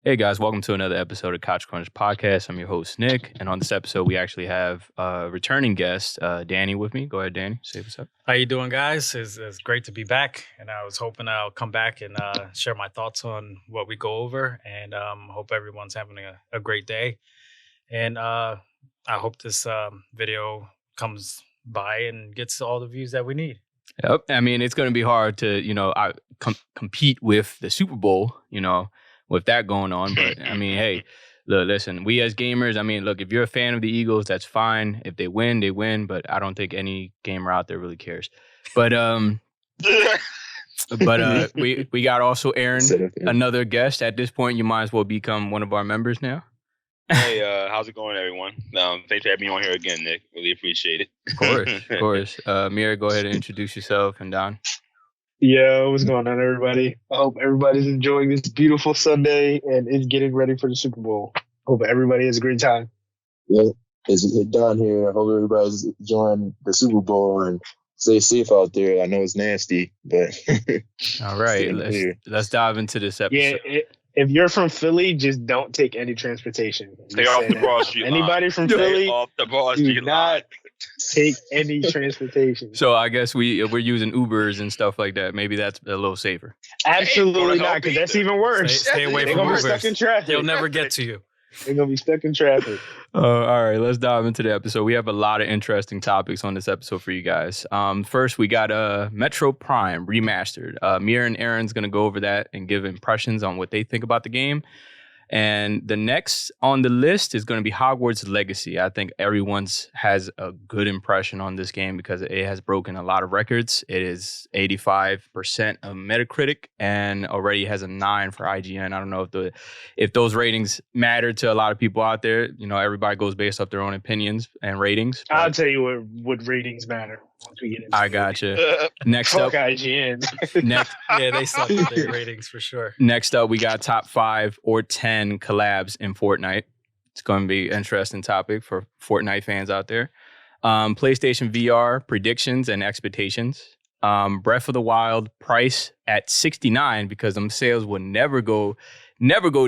Hey guys, welcome to another episode of Couch Crunch Podcast. I'm your host, Nick, and on this episode, we actually have a returning guest, Danny, with me. Go ahead, Danny. Say what's up. How you doing, guys? It's great to be back, and I was hoping I'll come back and share my thoughts on what we go over, and hope everyone's having a great day. And I hope this video comes by and gets all the views that we need. Yep. I mean, it's going to be hard to, compete with the Super Bowl, with that going on. But I mean, hey, look, listen, we as gamers, I mean, look, if you're a fan of the Eagles, that's fine. If they win, they win. But I don't think any gamer out there really cares. But we got also Aaron, another guest. At this point, you might as well become one of our members now. Hey, how's it going, everyone? Thanks for having me on here again, Nick. Really appreciate it. Of course. Mira, go ahead and introduce yourself, and Don. Yo, what's going on, everybody? I hope everybody's enjoying this beautiful Sunday and is getting ready for the Super Bowl. Hope everybody has a great time. Yeah, it's Don here. I hope everybody's enjoying the Super Bowl and stay safe out there. I know it's nasty, but all right, let's dive into this episode. Yeah, if you're from Philly, just don't take any transportation. Stay off the Broad Street line. Anybody from Philly, off the Broad Street line. Take any transportation. So I guess we're using Ubers and stuff like that. Maybe that's a little safer. Absolutely not, because that's even worse. Stay away from Ubers. They're going to be stuck in traffic. They'll never get to you. They're going to be stuck in traffic. All right, let's dive into the episode. We have a lot of interesting topics on this episode for you guys. First, we got Metroid Prime Remastered. Mira and Aaron's going to go over that and give impressions on what they think about the game. And the next on the list is going to be Hogwarts Legacy. I think everyone's has a good impression on this game because it has broken a lot of records. It is 85% of Metacritic and already has a 9 for IGN. I don't know if those ratings matter to a lot of people out there. You know, everybody goes based off their own opinions and ratings. I'll tell you what ratings matter once we get into I gotcha. Next up, IGN. Yeah, they suck at their ratings for sure. Next up, we got top 5 or 10 collabs in Fortnite. It's going to be an interesting topic for Fortnite fans out there. PlayStation VR predictions and expectations. Breath of the Wild price at $69 because them sales will never go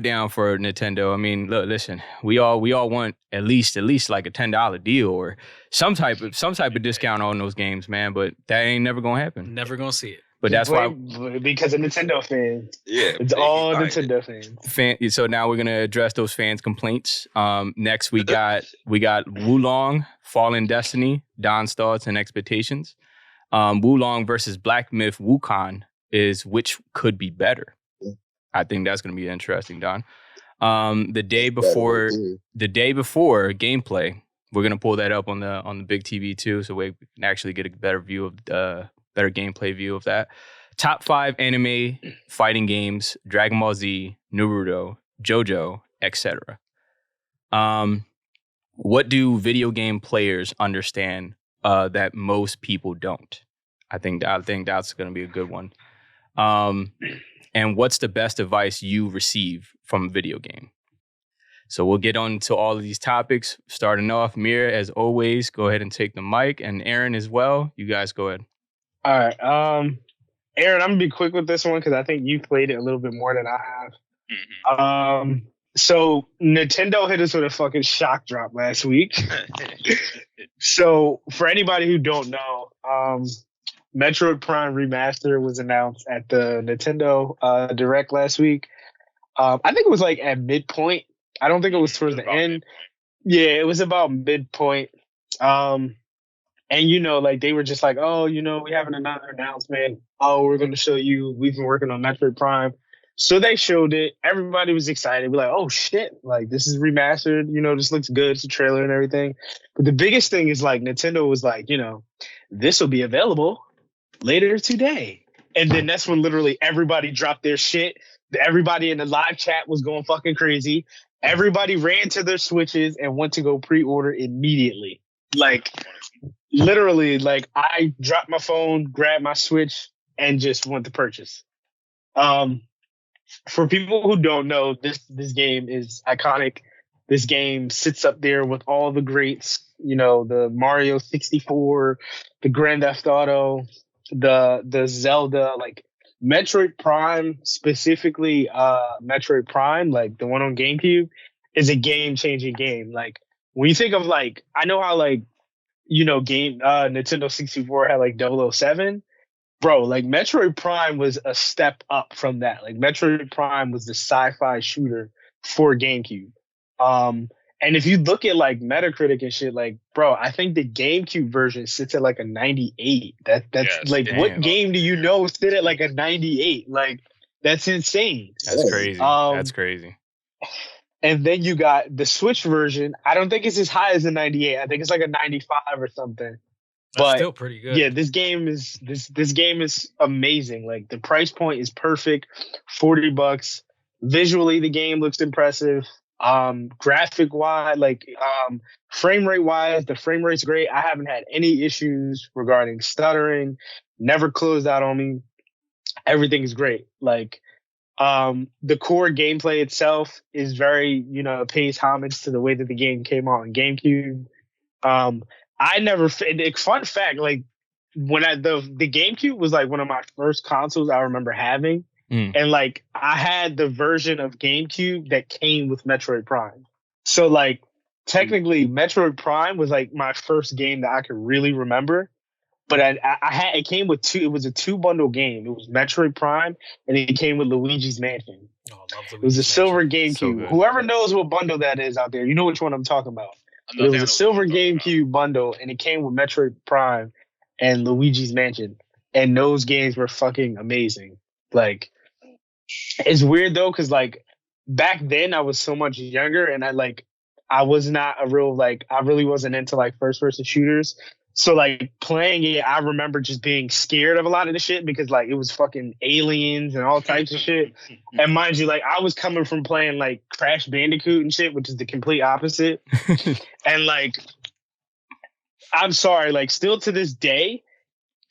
down for Nintendo. I mean, look, listen, we all want at least like a $10 deal or some type of discount on those games, man. But that ain't never gonna happen. Never gonna see it. But that's why because of Nintendo fans. Yeah, it's all Nintendo fans. So now we're gonna address those fans' complaints. Next we got Wukong, Fallen Destiny, Don's thoughts and expectations. Wukong versus Black Myth Wukong is which could be better. I think that's going to be interesting, Don. The day before gameplay, we're going to pull that up on the big TV too, so we can actually get a better gameplay view of that. Top 5 anime fighting games: Dragon Ball Z, Naruto, JoJo, etc. What do video game players understand that most people don't? I think that's going to be a good one. And what's the best advice you receive from a video game? So we'll get on to all of these topics. Starting off, Mira, as always, go ahead and take the mic, and Aaron as well. You guys go ahead. All right. Aaron, I'm going to be quick with this one because I think you played it a little bit more than I have. Mm-hmm. So Nintendo hit us with a fucking shock drop last week. So for anybody who don't know, Metroid Prime Remastered was announced at the Nintendo Direct last week. I think it was like at midpoint. I don't think it was towards the end. Yeah, it was about midpoint. And like they were just like, oh, we have another announcement. Oh, we're going to show you. We've been working on Metroid Prime. So they showed it. Everybody was excited. We're like, oh shit, like this is remastered. This looks good. It's a trailer and everything. But the biggest thing is like Nintendo was like, this will be available later today. And then that's when literally everybody dropped their shit. Everybody in the live chat was going fucking crazy. Everybody ran to their Switches and went to go pre-order immediately. Like literally, like I dropped my phone, grabbed my Switch, and just went to purchase. For people who don't know, this game is iconic. This game sits up there with all the greats, the Mario 64, the Grand Theft Auto, the Zelda, like Metroid Prime, specifically Metroid Prime, like the one on GameCube, is a game-changing game. Like when you think of like, I know how like, Nintendo 64 had like 007. Bro, like Metroid Prime was a step up from that. Like Metroid Prime was the sci-fi shooter for GameCube. And if you look at like Metacritic and shit, like, bro, I think the GameCube version sits at like a 98. That's Yes, like, damn. what game do you know sit at like a 98? Like, that's insane. That's crazy. That's crazy. And then you got the Switch version. I don't think it's as high as a 98. I think it's like a 95 or something. That's But still pretty good. yeah, this game is amazing. Like the price point is perfect, $40. Visually, the game looks impressive. Graphic wise, frame rate wise, the frame rate's great. I haven't had any issues regarding stuttering. Never closed out on me. Everything is great. Like, the core gameplay itself is very, pays homage to the way that the game came out on GameCube. Fun fact, like when the GameCube was like one of my first consoles I remember having. And like I had the version of GameCube that came with Metroid Prime. So like technically Metroid Prime was like my first game that I could really remember. But it came with two. It was a 2-bundle game. It was Metroid Prime and it came with Luigi's Mansion. Oh, I love Luigi's It was a silver Mansion. GameCube. So Whoever knows what bundle that is out there, you know which one I'm talking about. I'm not It was saying a I silver know what you're talking GameCube bundle, and it came with Metroid Prime and Luigi's Mansion, and those games were fucking amazing. Like, it's weird though, because like back then I was so much younger, and I was not a real I really wasn't into like first person shooters. So like playing it, I remember just being scared of a lot of the shit because like it was fucking aliens and all types of shit. And mind you, like I was coming from playing like Crash Bandicoot and shit, which is the complete opposite. And like, I'm sorry, like still to this day,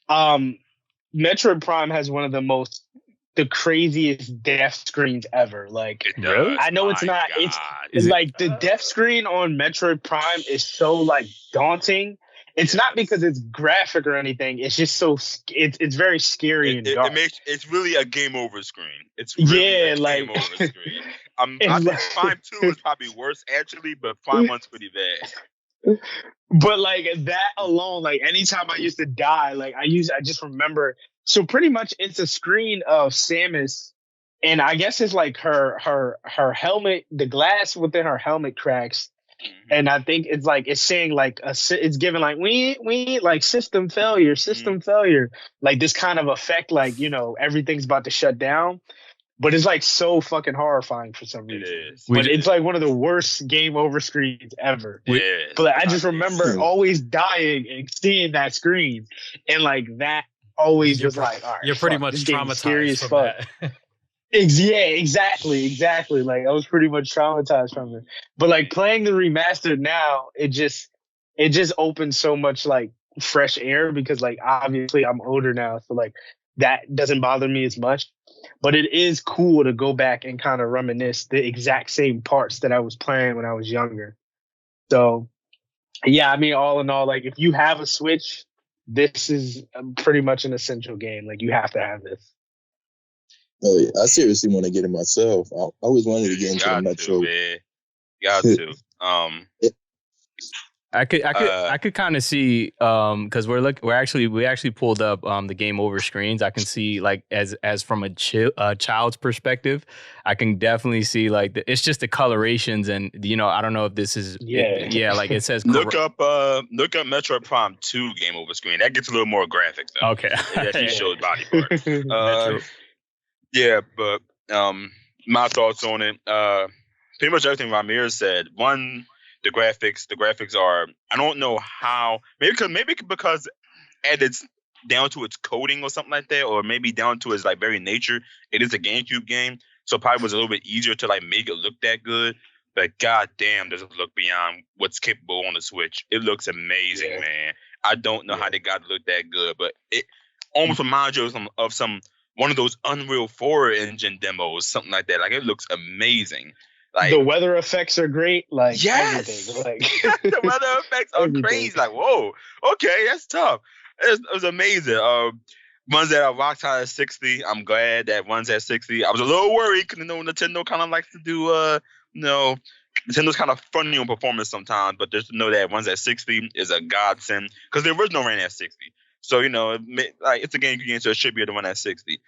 Metroid Prime has one of the craziest death screens ever. Like, It does. I know it's My not. God. It's like the death screen on Metroid Prime is so like daunting. It's not because it's graphic or anything. It's just so it's very scary and dark. It's really a game over screen. It's really game over screen. I think Prime 2 is probably worse actually, but Prime 1's pretty bad. But like that alone, like anytime I used to die, like I just remember. So pretty much it's a screen of Samus, and I guess it's like her helmet, the glass within her helmet cracks. And I think it's saying like it's giving like we like system failure, like this kind of effect, like everything's about to shut down. But it's like so fucking horrifying for some reason. It is. But it's like one of the worst game over screens ever. Yes. But like, I just remember always dying and seeing that screen, and like that always was like, all right, you're pretty much traumatized from that. Yeah, exactly. Like I was pretty much traumatized from it. But like playing the remastered now, it just opens so much like fresh air because like obviously I'm older now, so like that doesn't bother me as much. But it is cool to go back and kind of reminisce the exact same parts that I was playing when I was younger. So yeah, I mean, all in all, like if you have a Switch, this is pretty much an essential game. Like you have to have this. Oh yeah, I seriously want to get it myself. I always wanted to get into the Metro. Got to. I could kind of see because we actually pulled up the game over screens. I can see like as from a child's perspective, I can definitely see like it's just the colorations and I don't know if this is like it says look up Metroid Prime 2 game over screen. That gets a little more graphic though. Okay, it actually shows body parts. Yeah, but my thoughts on it. Pretty much everything Ramir said. One. The graphics are, I don't know how, maybe because it's down to its coding or something like that, or maybe down to its like very nature. It is a GameCube game, so probably was a little bit easier to like make it look that good. But goddamn, does it look beyond what's capable on the Switch? It looks amazing, man. I don't know how they got to look that good, but it almost reminds you of some one of those Unreal 4 engine demos, something like that. Like it looks amazing. Like, the weather effects are great. Like yes, everything. Like the weather effects are crazy. Like whoa, okay, that's tough. It was amazing. ones that are rock high at 60. I'm glad that one's at 60. I was a little worried because Nintendo kind of likes to do Nintendo's kind of funny on performance sometimes, but just to know that one's at 60 is a godsend because the original ran at 60. So it's a game you can get, so it should be the one at 60.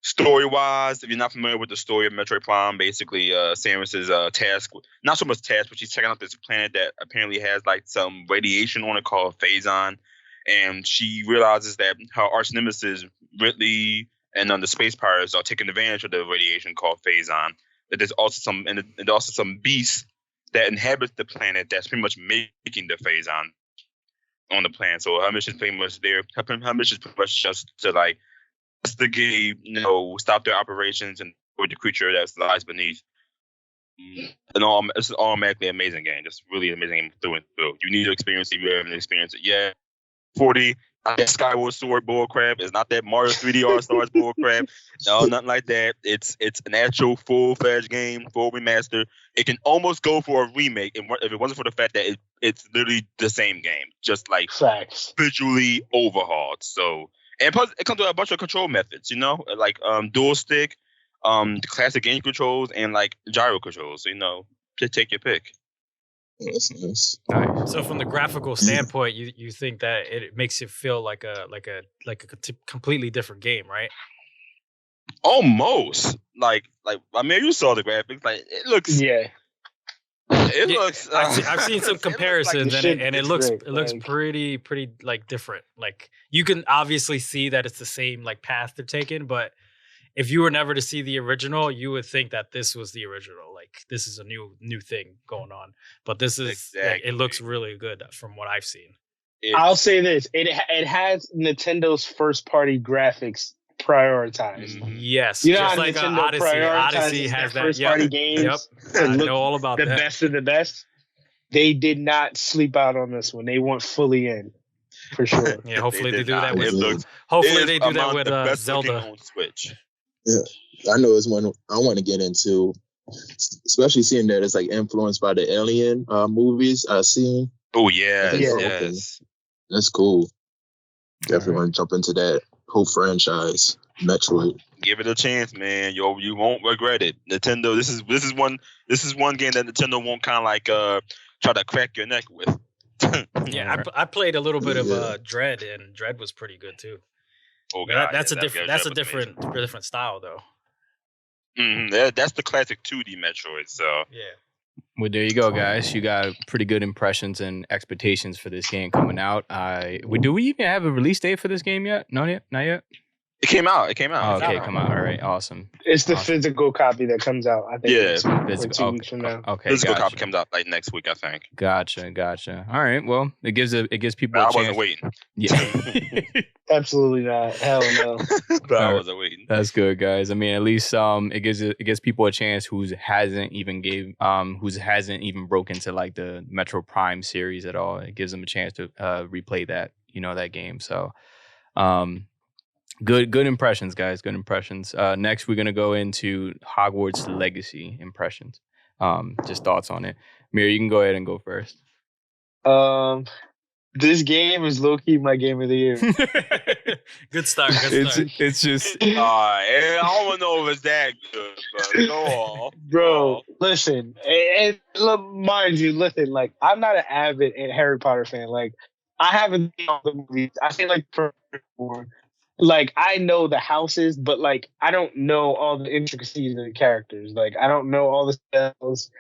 Story wise, if you're not familiar with the story of Metroid Prime, basically Samus's task, not so much task, but she's checking out this planet that apparently has like some radiation on it called Phazon, and she realizes that her arch nemesis Ridley and the space pirates are taking advantage of the radiation called Phazon. That there's also some beasts that inhabit the planet that's pretty much making the Phazon on the planet. So her mission is pretty much there. Her mission is pretty much just to like investigate, stop their operations and with the creature that lies beneath. And it's an automatically amazing game. Just really amazing game through and through. You need to experience it. You haven't experienced it. Yeah, 40. That Skyward Sword bullcrap. It's not that Mario 3D All-Stars bullcrap. No, nothing like that. It's an actual full-fledged game, full remaster. It can almost go for a remake if it wasn't for the fact that it's literally the same game, just like facts, visually overhauled. So, and plus it comes with a bunch of control methods, like dual stick, the classic game controls, and like gyro controls. So, just take your pick. That's nice. So from the graphical standpoint, you think that it makes it feel like a completely different game, right? Almost. Like I mean, you saw the graphics. Like it looks. Yeah. It looks. I've seen some comparisons, and it looks pretty like different. Like you can obviously see that it's the same like path they're taking, but if you were never to see the original, you would think that this was the original. Like this is a new thing going on. But this is exactly. It looks really good from what I've seen. I'll say this: it has Nintendo's first party graphics prioritized. Mm-hmm. Yes, you know just how like Nintendo Odyssey has that. First party games. Yep, I know all about the that. best of the best. They did not sleep out on this one. They went fully in. For sure. Yeah, hopefully they do that with. Hopefully they do that with Zelda on Switch. Yeah, I know it's one I want to get into, especially seeing that it's like influenced by the Alien movies I've seen. Oh yes. That's cool. Definitely want to jump into that whole franchise, Metroid. Give it a chance, man. You won't regret it. Nintendo, this is one game that Nintendo won't kind of like try to crack your neck with. Yeah, I played a little bit of Dread, and Dread was pretty good too. Oh god, that's a different style though. Mm-hmm. That's the classic 2D Metroid. So yeah. Well, there you go, guys. You got pretty good impressions and expectations for this game coming out. Do we even have a release date for this game yet? Not yet. It came out. Oh, okay, come out. All right, awesome. It's the physical copy that comes out. I think. Yeah, physical. 2 weeks from now. Okay, physical copy comes out like next week, I think. Gotcha. All right, well, it gives people a chance. I wasn't waiting. Yeah. Absolutely not. Hell no. I wasn't waiting. That's good, guys. I mean, at least it gives people a chance who hasn't even broken into like the Metro Prime series at all. It gives them a chance to replay that game. So, good impressions, guys. Good impressions. Next, we're gonna go into Hogwarts Legacy impressions. Just thoughts on it. Mir, you can go ahead and go first. This game is low-key my game of the year. Good start. It's just. I don't know if it's that good, but go on. Bro, listen, and mind you, listen, like, I'm not an avid Harry Potter fan. Like, I haven't seen all the movies. I feel like like, I know the houses, but, like, I don't know all the intricacies of the characters. Like, I don't know all the spells.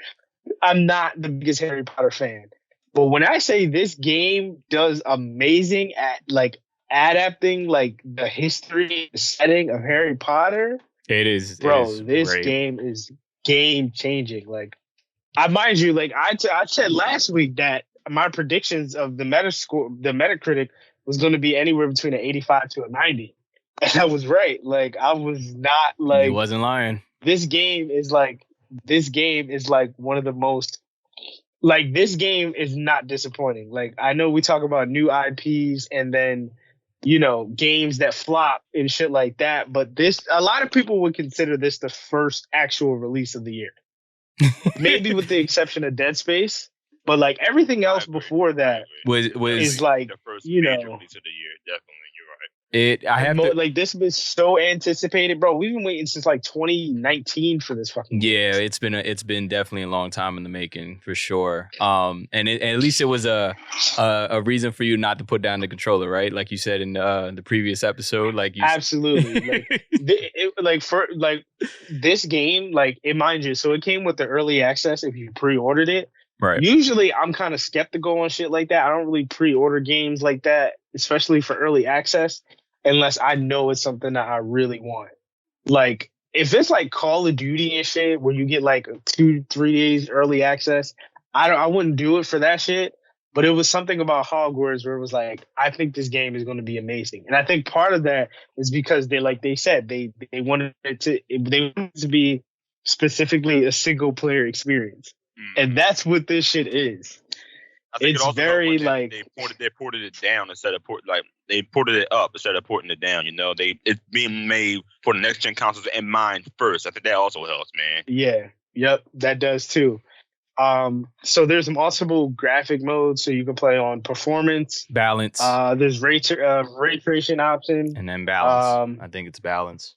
I'm not the biggest Harry Potter fan. But when I say this game does amazing at like adapting like the history, the setting of Harry Potter, this great. Game is game changing. Like, mind you, like I said last week that my predictions of the Metacritic was going to be anywhere between an 85 to a 90, and I was right. Like, I was not like, you wasn't lying. This game is like one of the most. Like, this game is not disappointing. Like, I know we talk about new IPs and then, games that flop and shit like that. But a lot of people would consider this the first actual release of the year. Maybe with the exception of Dead Space. But, like, everything else before that was is like, the first major release of the year. Definitely, you're right. Like this was so anticipated, bro. We've been waiting since like 2019 for this fucking game. Yeah, it's been definitely a long time in the making for sure. And at least it was a reason for you not to put down the controller, right? Like you said in the previous episode, like you absolutely like this game, like mind you, so it came with the early access if you pre-ordered it. Right. Usually I'm kind of skeptical on shit like that. I don't really pre-order games like that, especially for early access, unless I know it's something that I really want. Like, if it's like Call of Duty and shit, where you get like 2-3 days early access, I wouldn't do it for that shit. But it was something about Hogwarts where it was like, I think this game is going to be amazing, and I think part of that is because they wanted it to be specifically a single player experience, and that's what this shit is. I think it's very like they ported it down instead of they ported it up instead of porting it down. You know, it's being made for the next gen consoles in mind first. I think that also helps, man. Yeah, yep, that does too. So there's multiple graphic modes, so you can play on performance, balance. There's ray tracing option, and then balance. I think it's balance.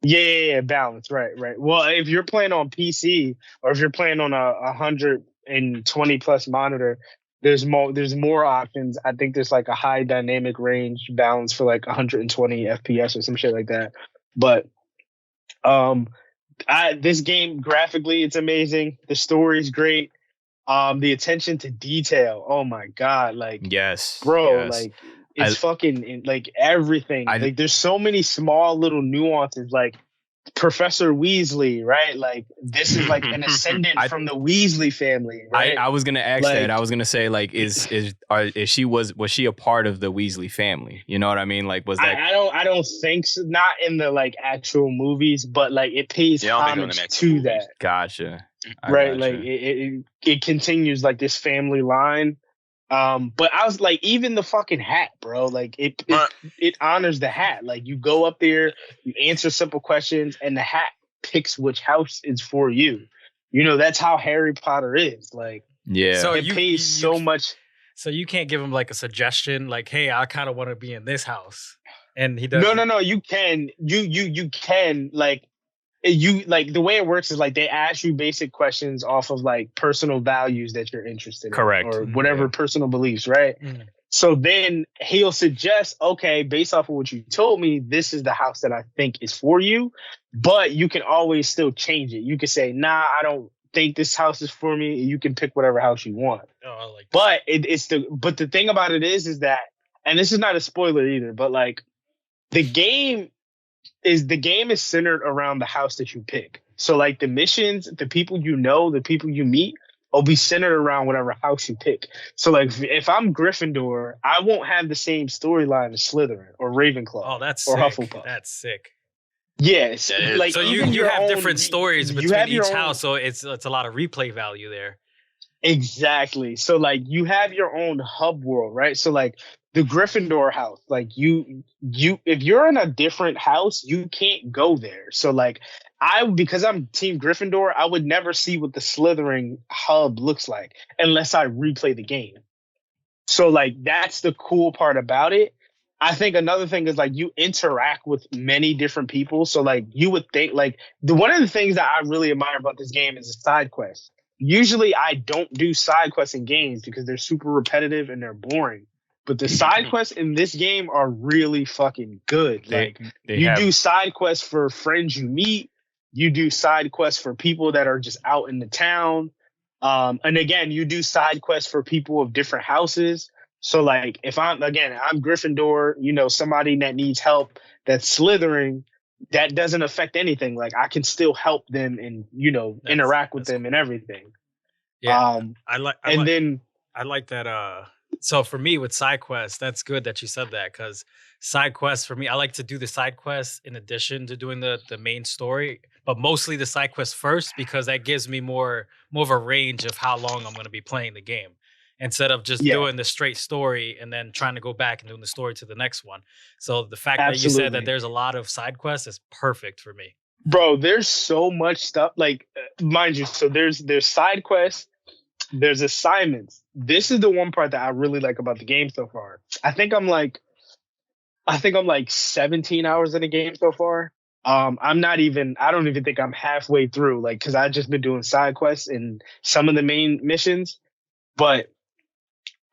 Yeah, balance. Right. Well, if you're playing on PC or if you're playing on a 120 plus monitor, there's more options. I think there's like a high dynamic range balance for like 120 FPS or some shit like that. But this game graphically, it's amazing. The story's great. The attention to detail. Oh my god! Like yes, bro. Yes. Like it's fucking like everything. Like there's so many small little nuances. Like Professor Weasley, right? Like this is like an ascendant from the Weasley family. Right? I was gonna ask that. I was gonna say like, was she a part of the Weasley family? You know what I mean? Like, was that? I don't think so. Not in the like actual movies, but like it pays homage to that. Gotcha. Right, like it continues like this family line. But I was like, even the fucking hat, bro, like it honors the hat. Like you go up there, you answer simple questions, and the hat picks which house is for you. You know, that's how Harry Potter is. Like, yeah, so it pays so much. So you can't give him like a suggestion, like, hey, I kind of want to be in this house, and he does. No. You can, you can like. You like the way it works is like they ask you basic questions off of like personal values that you're interested in. Correct. Or whatever personal beliefs, right? So then he'll suggest, okay, based off of what you told me, this is the house that I think is for you, but you can always still change it. You can say, nah, I don't think this house is for me. You can pick whatever house you want. Oh, I like that. But the thing about it is that, and this is not a spoiler either, but like the game is centered around the house that you pick. So like the missions, the people you know, the people you meet will be centered around whatever house you pick. So like if I'm Gryffindor, I won't have the same storyline as Slytherin or Ravenclaw. Oh, that's or sick. Hufflepuff. That's sick. Yes. Like so you have different stories between each house, so it's a lot of replay value there. Exactly. So like you have your own hub world, right? So like the Gryffindor house, like you if you're in a different house, you can't go there. So like because I'm Team Gryffindor, I would never see what the Slytherin hub looks like unless I replay the game. So like that's the cool part about it. I think another thing is like you interact with many different people. So like you would think like one of the things that I really admire about this game is the side quests. Usually I don't do side quests in games because they're super repetitive and they're boring. But the side quests in this game are really fucking good. Like you do side quests for friends you meet. You do side quests for people that are just out in the town. And again, you do side quests for people of different houses. So like if I'm Gryffindor, you know, somebody that needs help that's Slytherin, that doesn't affect anything. Like I can still help them and, you know, interact with them and everything. Yeah. I like that. So for me with side quests, that's good that you said that, because side quests for me, I like to do the side quests in addition to doing the main story, but mostly the side quests first, because that gives me more of a range of how long I'm going to be playing the game, instead of just doing the straight story and then trying to go back and doing the story to the next one. So the fact that you said that there's a lot of side quests is perfect for me. Bro, there's so much stuff. Like, mind you, so there's side quests, there's assignments. This is the one part that I really like about the game so far. I think I'm like I think I'm like 17 hours in the game so far. I don't even think I'm halfway through, like, because I've just been doing side quests and some of the main missions. But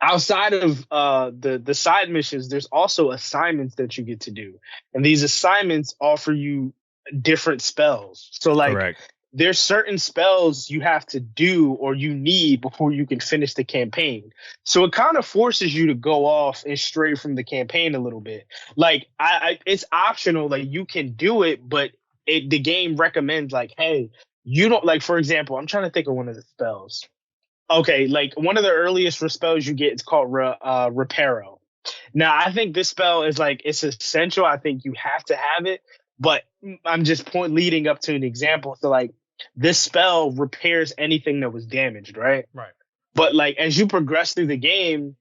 outside of the side missions, there's also assignments that you get to do. And these assignments offer you different spells. So, like, Correct. there's certain spells you have to do or you need before you can finish the campaign. So it kind of forces you to go off and stray from the campaign a little bit. Like, it's optional. Like, you can do it, but the game recommends, like, hey, you don't, like, for example, I'm trying to think of one of the spells. Okay, like, one of the earliest spells you get is called Reparo. Now, I think this spell is, like, it's essential. I think you have to have it, but I'm just leading up to an example. So, like, this spell repairs anything that was damaged, right? Right. But, like, as you progress through the game,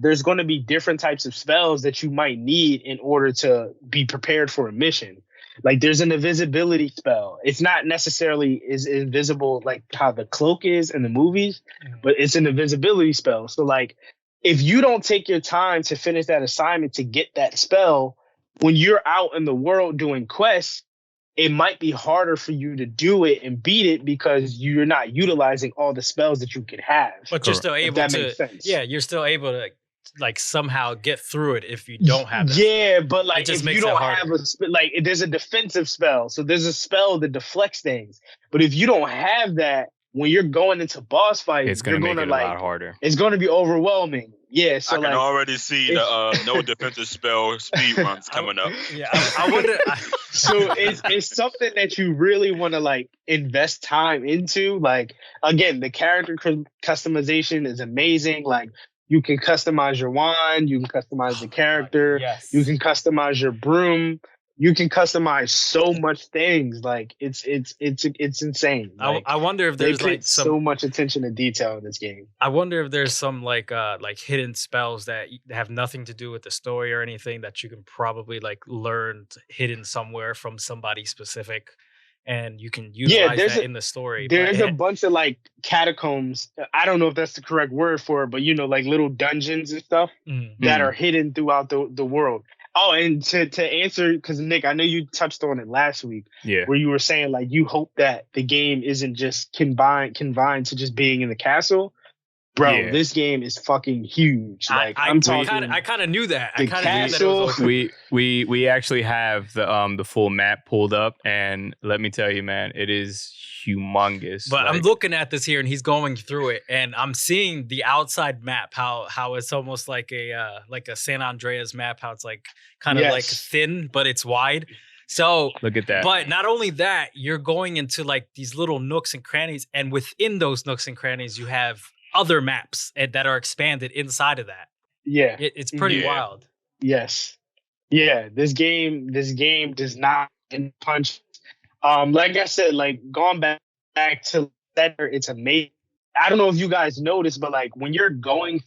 there's going to be different types of spells that you might need in order to be prepared for a mission. Like, there's an invisibility spell. It's not necessarily is invisible like how the cloak is in the movies, but it's an invisibility spell. So, like, if you don't take your time to finish that assignment to get that spell, when you're out in the world doing quests, it might be harder for you to do it and beat it because you're not utilizing all the spells that you could have. But you're still able that to, makes sense. yeah, you're still able to, like, somehow get through it if you don't have it. Yeah, but, like, just if makes you don't it harder. have like, there's a defensive spell. So there's a spell that deflects things. But if you don't have that, when you're going into boss fights, It's going to you're make gonna, it a like, lot harder. it's going to be overwhelming. Yeah, so, I can like, already see the no defensive spell speed runs coming up. Yeah, I wonder. so it's something that you really want to, like, invest time into. Like, again, the character customization is amazing. Like, you can customize your wand, you can customize the character, yes. you can customize your broom, you can customize so much things. Like, it's insane. Like, I wonder if they there's, put like, some. so much attention to detail in this game. I wonder if there's some like hidden spells that have nothing to do with the story or anything that you can probably, like, learn hidden somewhere from somebody specific, and you can utilize that in the story. There's a bunch of, like, catacombs. I don't know if that's the correct word for it, but, you know, like, little dungeons and stuff that are hidden throughout the world. Oh, and to answer, because, Nick, I know you touched on it last week, where you were saying, like, you hope that the game isn't just confined to just being in the castle. Bro, this game is fucking huge. Like, I'm talking. I kind of knew that. The castle. We actually have the full map pulled up, and let me tell you, man, it is humongous. But like, I'm looking at this here, and he's going through it, and I'm seeing the outside map. How it's almost like a San Andreas map. How it's, like, kind of like thin, but it's wide. So look at that. But not only that, you're going into, like, these little nooks and crannies, and within those nooks and crannies, you have other maps that are expanded inside of that. Yeah, it's pretty wild. Yes, yeah. This game does not punch. Like I said, like, going back to that, it's amazing. I don't know if you guys noticed, but, like, when you're going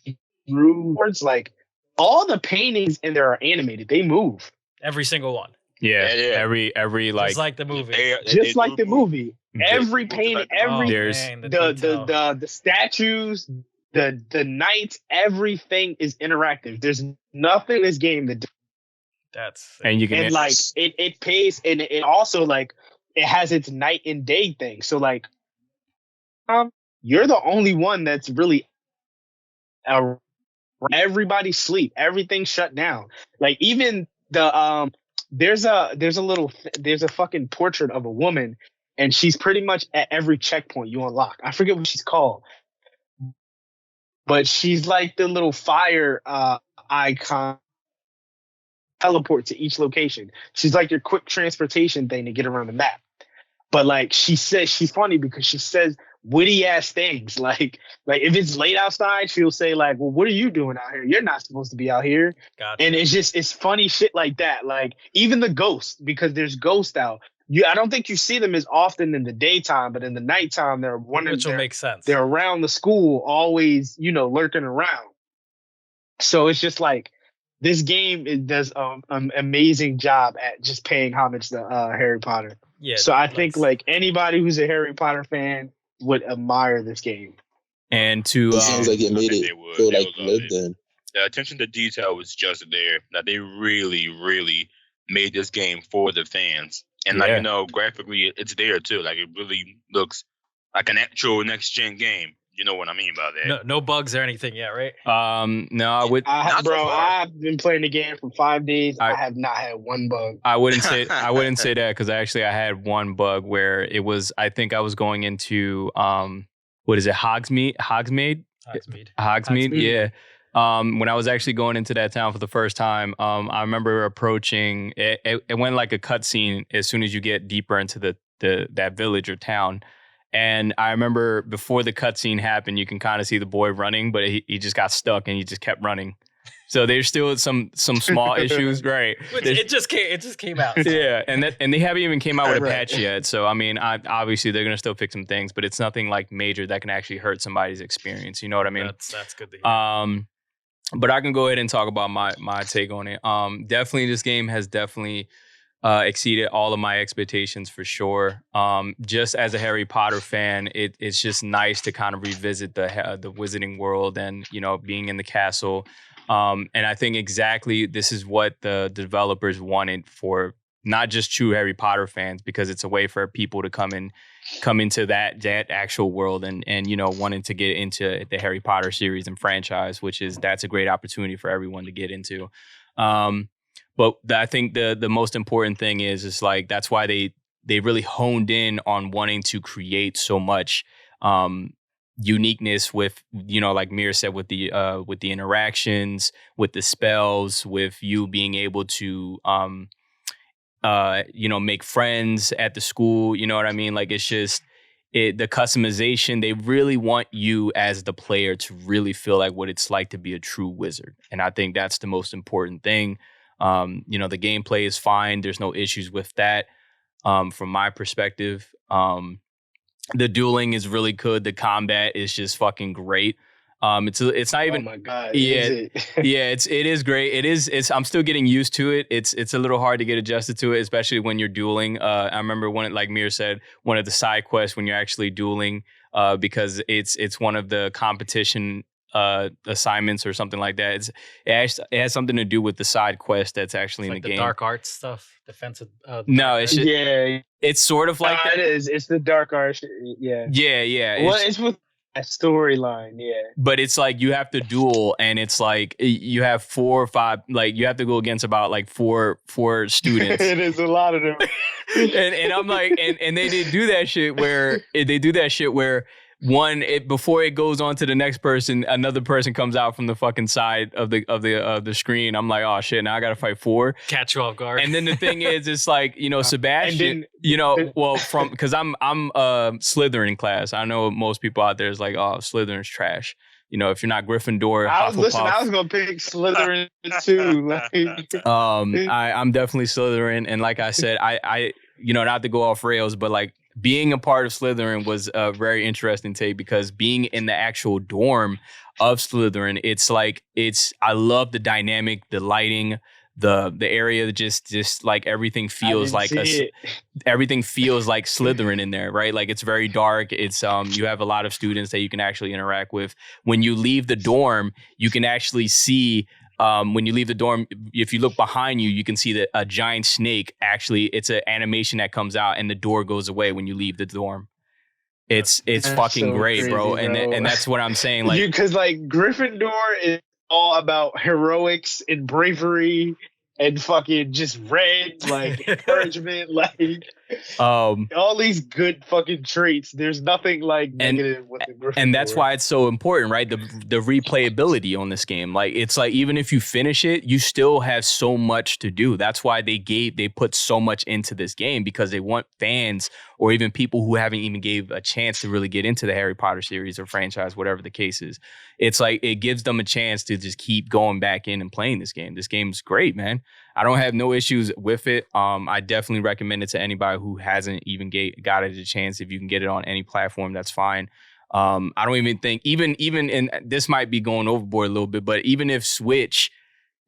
through words, like, all the paintings in there are animated. They move. Every single one. Yeah. Every like, just like the movie. Just like the movie. Every painting, the statues, the knights, everything is interactive. There's nothing in this game that and you can, and, like, it pays, and it also, like, it has its night and day thing. So, like, you're the only one that's really everybody sleep, everything's shut down. Like, even the there's a fucking portrait of a woman, and she's pretty much at every checkpoint you unlock. I forget what she's called, but she's like the little fire icon. Teleport to each location. She's like your quick transportation thing to get around the map. But, like, she says, she's funny because she says witty ass things. Like if it's late outside, she'll say, like, well, what are you doing out here? You're not supposed to be out here. Gotcha. And it's funny shit like that. Like, even the ghosts, because there's ghosts out. I don't think you see them as often in the daytime, but in the nighttime, they're wondering. Which will make sense. They're around the school, always, you know, lurking around. So it's just like, this game does an amazing job at just paying homage to Harry Potter. Yeah. So I think, like, anybody who's a Harry Potter fan would admire this game. And to it sounds like it made it feel like lived in. The attention to detail was just there. That they really, really made this game for the fans. And like, you know, graphically it's there too. Like it really looks like an actual next gen game. You know what I mean by that? No bugs or anything yet, right? No, I would. I've been playing the game for 5 days. I have not had one bug. I wouldn't say that because actually I had one bug where it was. I think I was going into what is it? Hogsmeade. Yeah. When I was actually going into that town for the first time, I remember approaching. It went like a cutscene as soon as you get deeper into that village or town. And I remember before the cutscene happened, you can kind of see the boy running, but he just got stuck and he just kept running. So there's still some small issues, right? It just came out. So. Yeah, and they haven't even came out with a patch yet. So I mean, obviously they're gonna still fix some things, but it's nothing like major that can actually hurt somebody's experience. You know what I mean? That's good to hear. But I can go ahead and talk about my take on it. Definitely, this game has definitely exceeded all of my expectations for sure. Just as a Harry Potter fan, it's just nice to kind of revisit the Wizarding World and, you know, being in the castle. And I think exactly this is what the developers wanted for not just true Harry Potter fans, because it's a way for people to come into that actual world and you know, wanting to get into the Harry Potter series and franchise, that's a great opportunity for everyone to get into. But I think the most important thing is like that's why they really honed in on wanting to create so much uniqueness with, you know, like Mir said, with the interactions, with the spells, with you being able to you know, make friends at the school. You know what I mean? Like it's just the customization. They really want you as the player to really feel like what it's like to be a true wizard, and I think that's the most important thing. You know, the gameplay is fine. There's no issues with that. From my perspective, the dueling is really good. The combat is just fucking great. It's not even. Oh my god! Yeah, yeah. It is great. It's. I'm still getting used to it. It's a little hard to get adjusted to it, especially when you're dueling. I remember when, like Mir said, one of the side quests when you're actually dueling, because it's one of the competition assignments or something like that. It has something to do with the side quest that's actually in like the game. Dark arts stuff, defensive. No, it's just, it's sort of like that. It is. It's the dark arts. Yeah. Yeah. Well, it's with a storyline. Yeah. But it's like you have to duel, and it's like you have 4 or 5. Like you have to go against about like four students. It is a lot of them. and I'm like, and they did do that shit where. Before it goes on to the next person, another person comes out from the fucking side of the screen. I'm like, oh shit, now I gotta fight 4. Catch you off guard. And then the thing is, it's like, you know, Sebastian, you know, well, because I'm Slytherin class. I know most people out there is like, oh, Slytherin's trash. You know, if you're not Gryffindor, I was gonna pick Slytherin too. I'm definitely Slytherin, and like I said, I you know, not to go off rails, but like being a part of Slytherin was a very interesting take, because being in the actual dorm of Slytherin, I love the dynamic, the lighting, the area, just like everything feels like everything feels like Slytherin in there, right? Like it's very dark. It's you have a lot of students that you can actually interact with. When you leave the dorm, you can actually see. When you leave the dorm, if you look behind you, you can see that a giant snake. Actually, it's an animation that comes out, and the door goes away when you leave the dorm. It's fucking so great, crazy, bro. And that's what I'm saying. Like, because like Gryffindor is all about heroics and bravery and fucking just red, like encouragement, like all these good fucking traits. There's nothing like negative with the Gryffindor. And that's why it's so important, right? The replayability on this game. Like it's like even if you finish it, you still have so much to do. That's why they put so much into this game, because they want fans or even people who haven't even gave a chance to really get into the Harry Potter series or franchise, whatever the case is. It's like it gives them a chance to just keep going back in and playing this game. This game's great, man. I don't have no issues with it. I definitely recommend it to anybody who hasn't even got it a chance. If you can get it on any platform, that's fine. I don't even think even and this might be going overboard a little bit, but even if Switch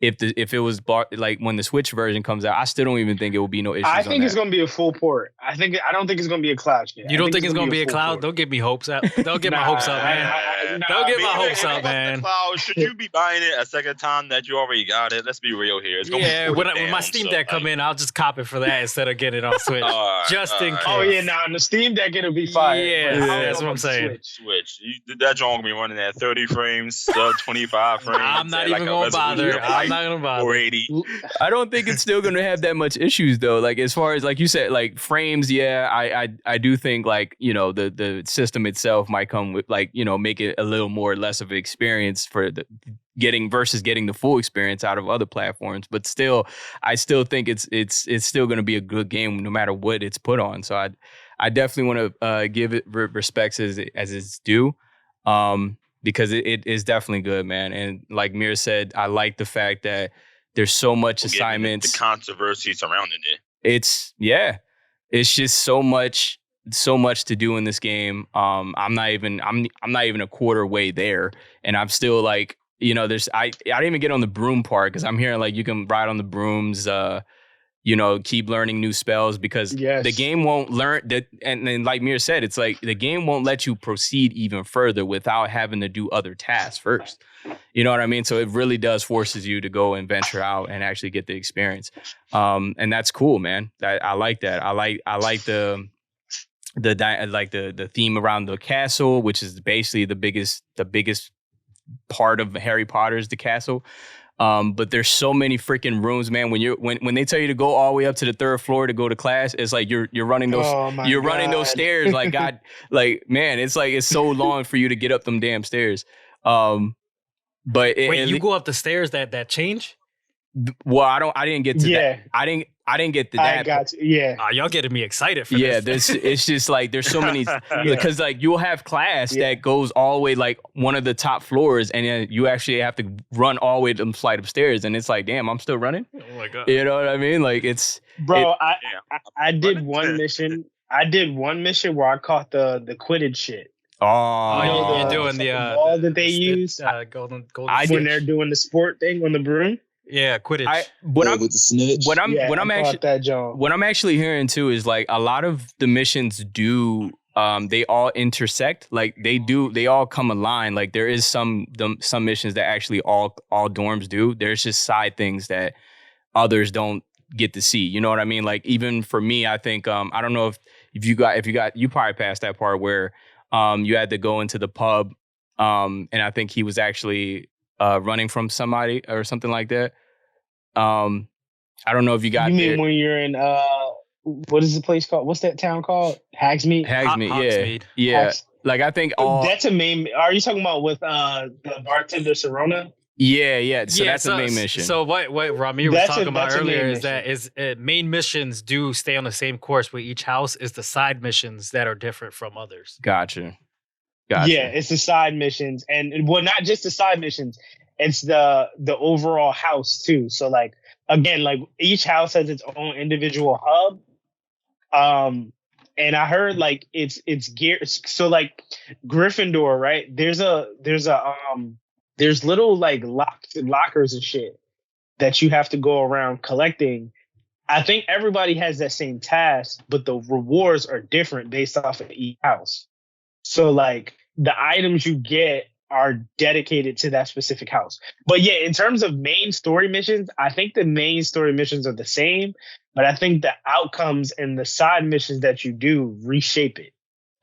if it was like when the Switch version comes out, I still don't even think it will be no issues. I think it's gonna be a full port. I don't think it's gonna be a cloud shit. You don't think it's gonna be a cloud? Don't get me hopes up. Don't get my hopes up, man. Don't get my hopes up, man. Cloud, should you be buying it a second time that you already got it? Let's be real here. It's gonna be when my Steam Deck come in, I'll just cop it for that instead of getting it on Switch, just in case. Oh yeah, nah, on the Steam Deck it'll be fire. Yeah, that's what I'm saying. Switch. That joint gonna be running at 30 frames, 25 frames. I'm not even gonna bother. I'm not gonna bother. 480. I don't think it's still going to have that much issues though. Like as far as like you said, like frames, yeah, I do think like, you know, the system itself might come with like, you know, make it a little more less of an experience for the getting the full experience out of other platforms. But still, I still think it's still going to be a good game no matter what it's put on. So I definitely want to give it respects as it's due. Because it is definitely good, man. And like Mir said, I like the fact that there's so much assignments. The controversy surrounding it. It's just so much to do in this game. I'm not even a quarter way there, and I'm still like, you know, I didn't even get on the broom part because I'm hearing like you can ride on the brooms, you know, keep learning new spells because the game won't learn that. And then like Mir said, it's like the game won't let you proceed even further without having to do other tasks first. You know what I mean? So it really does forces you to go and venture out and actually get the experience. And that's cool, man. I like that. I like the theme around the castle, which is basically the biggest part of Harry Potter's the castle. But there's so many freaking rooms, man. When they tell you to go all the way up to the third floor to go to class, it's like you're running those running those stairs. Like God, like man, it's like it's so long for you to get up them damn stairs. But wait, you go up the stairs that change? Well, I didn't get to that. I didn't get to that. I got you. Yeah. Y'all getting me excited for this. It's just like there's so many because like you'll have class that goes all the way like one of the top floors, and then you actually have to run all the way to the flight of stairs, and it's like, damn, I'm still running. Oh my god. You know what I mean? Like it's I did one mission. I did one mission where I caught the Quidditch shit. Oh, you're doing the ball that they use golden when they're doing the sport thing on the broom. Yeah, Quidditch. With the snitch. What I'm actually hearing too is like a lot of the missions do they all intersect. Like they all come aligned. Like there is some missions that actually all dorms do. There's just side things that others don't get to see. You know what I mean? Like even for me, I think I don't know if you probably passed that part where you had to go into the pub and I think he was actually running from somebody or something like that. I don't know if you got. You mean when you're in what is the place called? What's that town called? Hagsmeade. Yeah. Like I think that's a main. Are you talking about with the bartender Serona? Yeah. So that's the main mission. So what Ramir was talking about earlier is that main missions do stay on the same course with each house. Is the side missions that are different from others. Gotcha. Yeah, it's the side missions, and well, not just the side missions. It's the overall house too. So like again, like each house has its own individual hub. And I heard like it's geared. So like Gryffindor, right? There's little like lockers and shit that you have to go around collecting. I think everybody has that same task, but the rewards are different based off of each house. So like the items you get are dedicated to that specific house. But yeah, in terms of main story missions, I think the main story missions are the same, but I think the outcomes and the side missions that you do reshape it.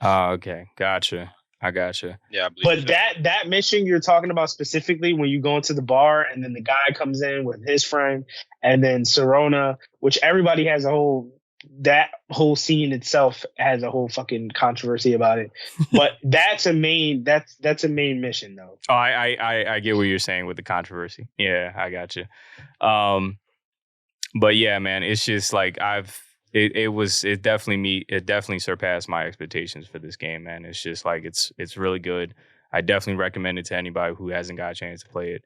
Oh, okay. Gotcha. I gotcha. Yeah, but that mission you're talking about specifically when you go into the bar and then the guy comes in with his friend and then Serona, which everybody has that whole scene itself has a whole fucking controversy about it. But that's a main mission though. Oh, I get what you're saying with the controversy. Yeah, I got you. But yeah, man, it's just like it definitely surpassed my expectations for this game, man. It's just like it's really good. I definitely recommend it to anybody who hasn't got a chance to play it.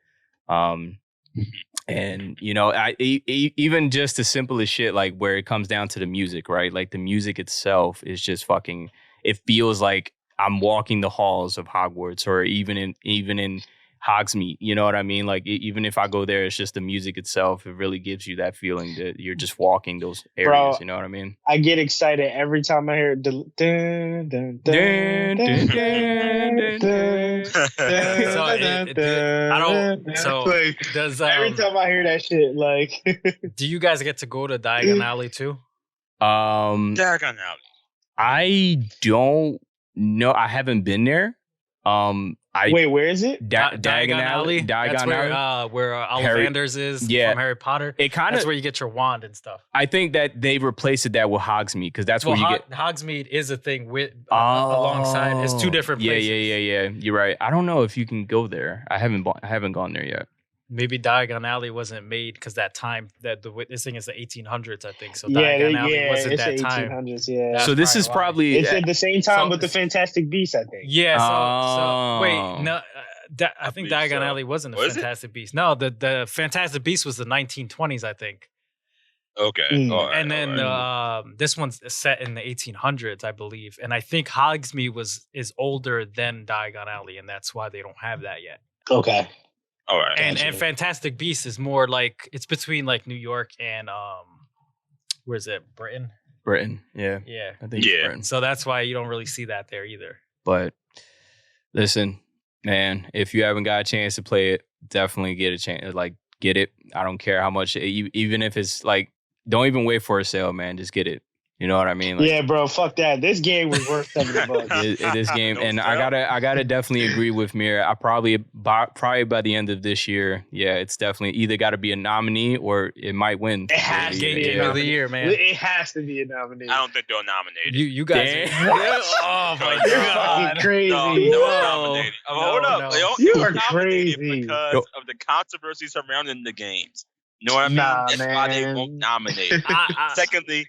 And you know, even just the simplest shit, like where it comes down to the music, right? Like the music itself is just it feels like I'm walking the halls of Hogwarts, or even in Hogsmeade. You know what I mean? Like even if I go there, it's just the music itself. It really gives you that feeling that you're just walking those areas. Bro, you know what I mean? I get excited every time I hear dun, dun, dun, dun, dun, dun, Does every time I hear that shit, like, do you guys get to go to Diagon Alley too? Diagon Alley. I don't know. I haven't been there. Wait, where is it? Diagon Alley. That's Alley. where Ollivanders is from Harry Potter. It kind of that's where you get your wand and stuff. I think that they replaced that with Hogsmeade because that's where you get Hogsmeade is a thing with alongside. It's two different places. Yeah. You're right. I don't know if you can go there. I haven't gone there yet. Maybe Diagon Alley wasn't made because that time this thing is the 1800s, I think. So Diagon Alley wasn't that time. 1800s, yeah. So this is probably it's at the same time with the Fantastic Beasts, I think. Yeah. So wait, no, I think Diagon Alley wasn't a Fantastic Beast. No, the Fantastic Beast was the 1920s, I think. Okay. Right, and then this one's set in the 1800s, I believe, and I think Hogsmeade is older than Diagon Alley, and that's why they don't have that yet. Okay. All right. And Fantastic Beasts is more like it's between like New York and where is it? Britain. Yeah. I think it's Britain. So that's why you don't really see that there either. But listen, man, if you haven't got a chance to play it, definitely get a chance. Like, get it. I don't care how much, even if it's like, don't even wait for a sale, man. Just get it. You know what I mean? Like, yeah, bro. Fuck that. This game was worth $70. This game, and I gotta definitely agree with Mir. I probably by the end of this year, it's definitely either got to be a nominee or it might win. It has to be game of the year, man. It has to be a nominee. I don't think they'll nominate it. You guys, oh my You're God, fucking crazy. Nominate it. Hold up, You are crazy because of the controversy surrounding the games. You know what I mean? That's why they won't nominate it. Secondly,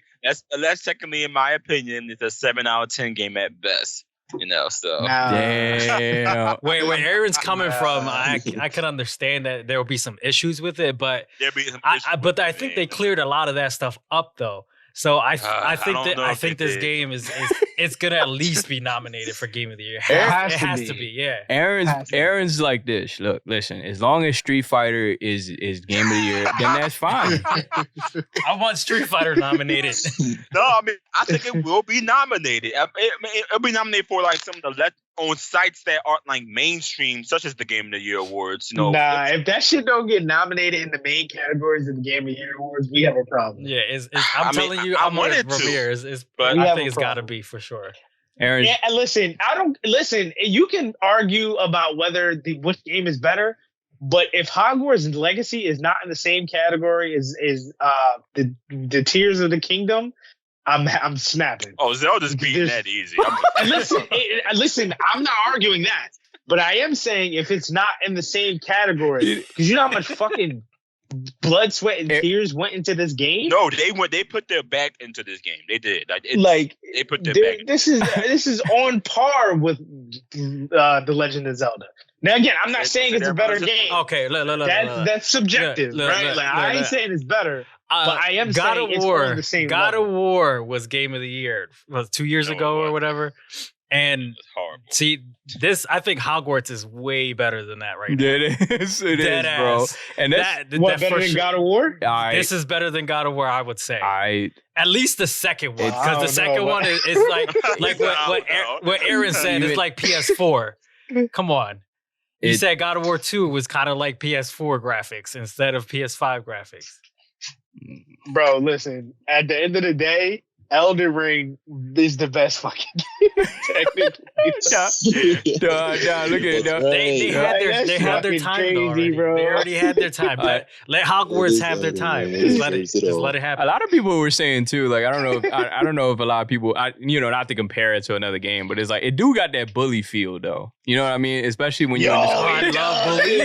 in my opinion, it's a 7 out of 10 game at best. You know, so damn. Wait, where Aaron's coming from, I can understand that there will be some issues with it, but I think they cleared a lot of that stuff up though. So I think this game is it's gonna at least be nominated for Game of the Year. It has to be. Yeah. Aaron's like this. Look, listen. As long as Street Fighter is Game of the Year, then that's fine. I want Street Fighter nominated. No, I mean I think it will be nominated. It'll be nominated for like some of the on sites that aren't like mainstream, such as the Game of the Year awards. You know, if that shit don't get nominated in the main categories of the Game of the Year awards, we have a problem. Yeah, I'm telling you, I'm on it. But I think it's got to be for sure. Aaron, yeah, listen. You can argue about whether which game is better, but if Hogwarts Legacy is not in the same category as the Tears of the Kingdom, I'm snapping. Oh, Zelda's beating that easy. Listen, I'm not arguing that, but I am saying if it's not in the same category, because you know how much fucking blood, sweat, and tears went into this game. No, they put their back into this game. They did. They put their back. This is on par with the Legend of Zelda. Now again, I'm not saying it's a better game. Okay, that's subjective, right? I ain't saying it's better. But I am saying it's on the same God level. of War was Game of the Year 2 years ago or whatever. And see, I think Hogwarts is way better than that right now. It is, bro. And what, better than God of War? This is better than God of War, I would say. At least the second one, because the second one is like what Aaron said. It's like PS4. Come on. You said God of War 2 was kind of like PS4 graphics instead of PS5 graphics. Bro, listen. At the end of the day, Elden Ring is the best fucking game. Technically, look at it. They had their time crazy, already. Bro. They already had their time. But let Hogwarts have their time. Just let it happen. A lot of people were saying too, like I don't know if a lot of people, not to compare it to another game, but it's like it do got that bully feel though. You know what I mean? Especially when you're in the I love bully.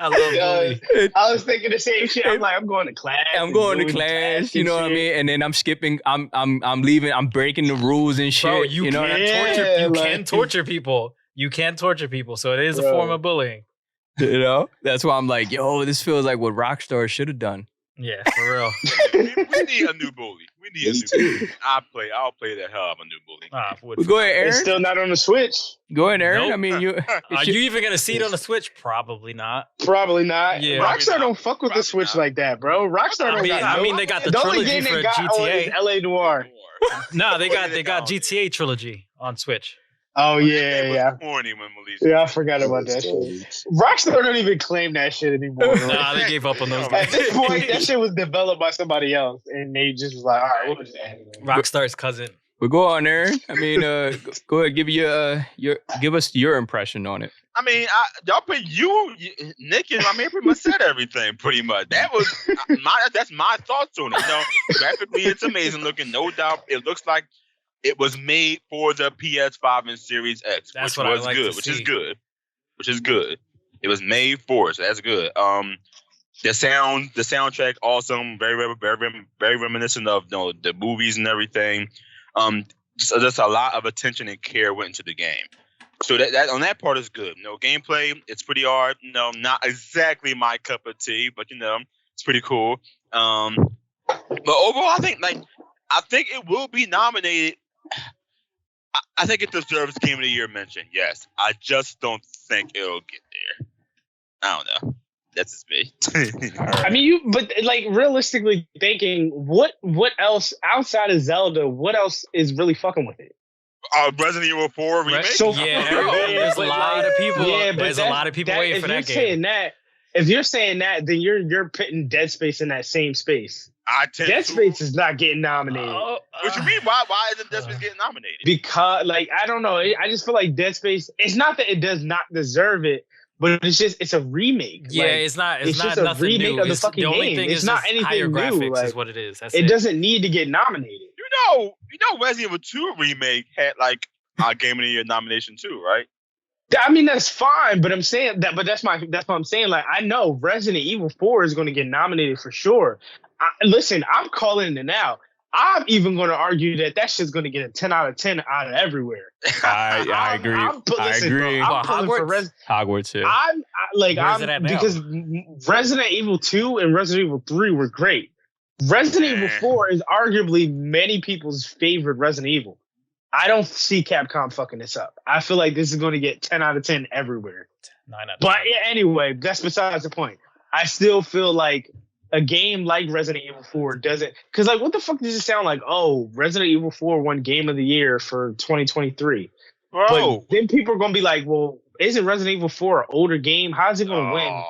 I love bully. I was thinking the same shit. I'm like, I'm going to class. You know what I mean? And then I'm skipping. I'm leaving. I'm breaking the rules and shit. Bro, you can torture people. You can torture people. So it is a form of bullying. You know? That's why I'm like, yo, this feels like what Rockstar should have done. Yeah, for real. We need a new bully. We need a new movie. I'll play the hell out of a new movie. Well, go ahead, Aaron. It's still not on the Switch. Go ahead, Aaron. Nope. I mean, Are you even gonna see it on the Switch? Probably not. Probably not. Yeah. Rockstar don't fuck with the Switch like that, bro. Rockstar don't got I mean, they got the only trilogy game for they got GTA. is LA Noire. No, they got GTA trilogy on Switch. Oh yeah. Corny when Melissa. Yeah, I forgot about that shit. Rockstar don't even claim that shit anymore. Nah, they gave up on those At games. this point, that shit was developed by somebody else, and they just was like, all right, we'll just add it. Rockstar's cousin. Well, go on, Aaron. I mean, go ahead, give us your impression on it. I mean, y'all put Nick and I mean, pretty much said everything. Pretty much. That was that's my thoughts on it. You know, graphically, it's amazing looking, no doubt. It looks like it was made for the PS5 and Series X, That's which what was I like good, to which see. is good, which is good. It was made for it, so that's good. The soundtrack, awesome, very reminiscent of the movies and everything. Just a lot of attention and care went into the game. So that on that part is good. Gameplay, it's pretty hard. Not exactly my cup of tea, but it's pretty cool. But overall, I think it will be nominated. I think it deserves Game of the Year mention. Yes, I just don't think it'll get there. I don't know. That's just me. I mean, but like realistically thinking, what else outside of Zelda? What else is really fucking with it? Resident Evil 4 remake. So there's a lot of people. Yeah, but there's a lot of people waiting for that game. If you're saying that, then you're putting Dead Space in that same space. Dead Space is not getting nominated. What you mean? Why isn't Dead Space getting nominated? Because, I don't know. I just feel like Dead Space. It's not that it does not deserve it, but it's a remake. Yeah, it's not just nothing a remake new. of the fucking the only game. thing It's is not just anything higher new. graphics is what it is. That's it doesn't need to get nominated. Resident Evil 2 remake had a Game of the Year nomination too, right? I mean, that's fine, but I'm saying that. But that's what I'm saying. I know Resident Evil 4 is going to get nominated for sure. Listen, I'm calling it now. I'm even going to argue that shit's going to get a 10 out of 10 out of everywhere. I agree. I agree. I'm pulling for Hogwarts, yeah. Because Resident Evil 2 and Resident Evil 3 were great. Resident Evil 4 is arguably many people's favorite Resident Evil. I don't see Capcom fucking this up. I feel like this is going to get 10 out of 10 everywhere. 9 out of 10. But anyway, that's besides the point. I still feel like a game like Resident Evil 4 doesn't... Because, what the fuck does it sound like? Oh, Resident Evil 4 won Game of the Year for 2023. Bro. But then people are going to be like, well, isn't Resident Evil 4 an older game? How's it going to win?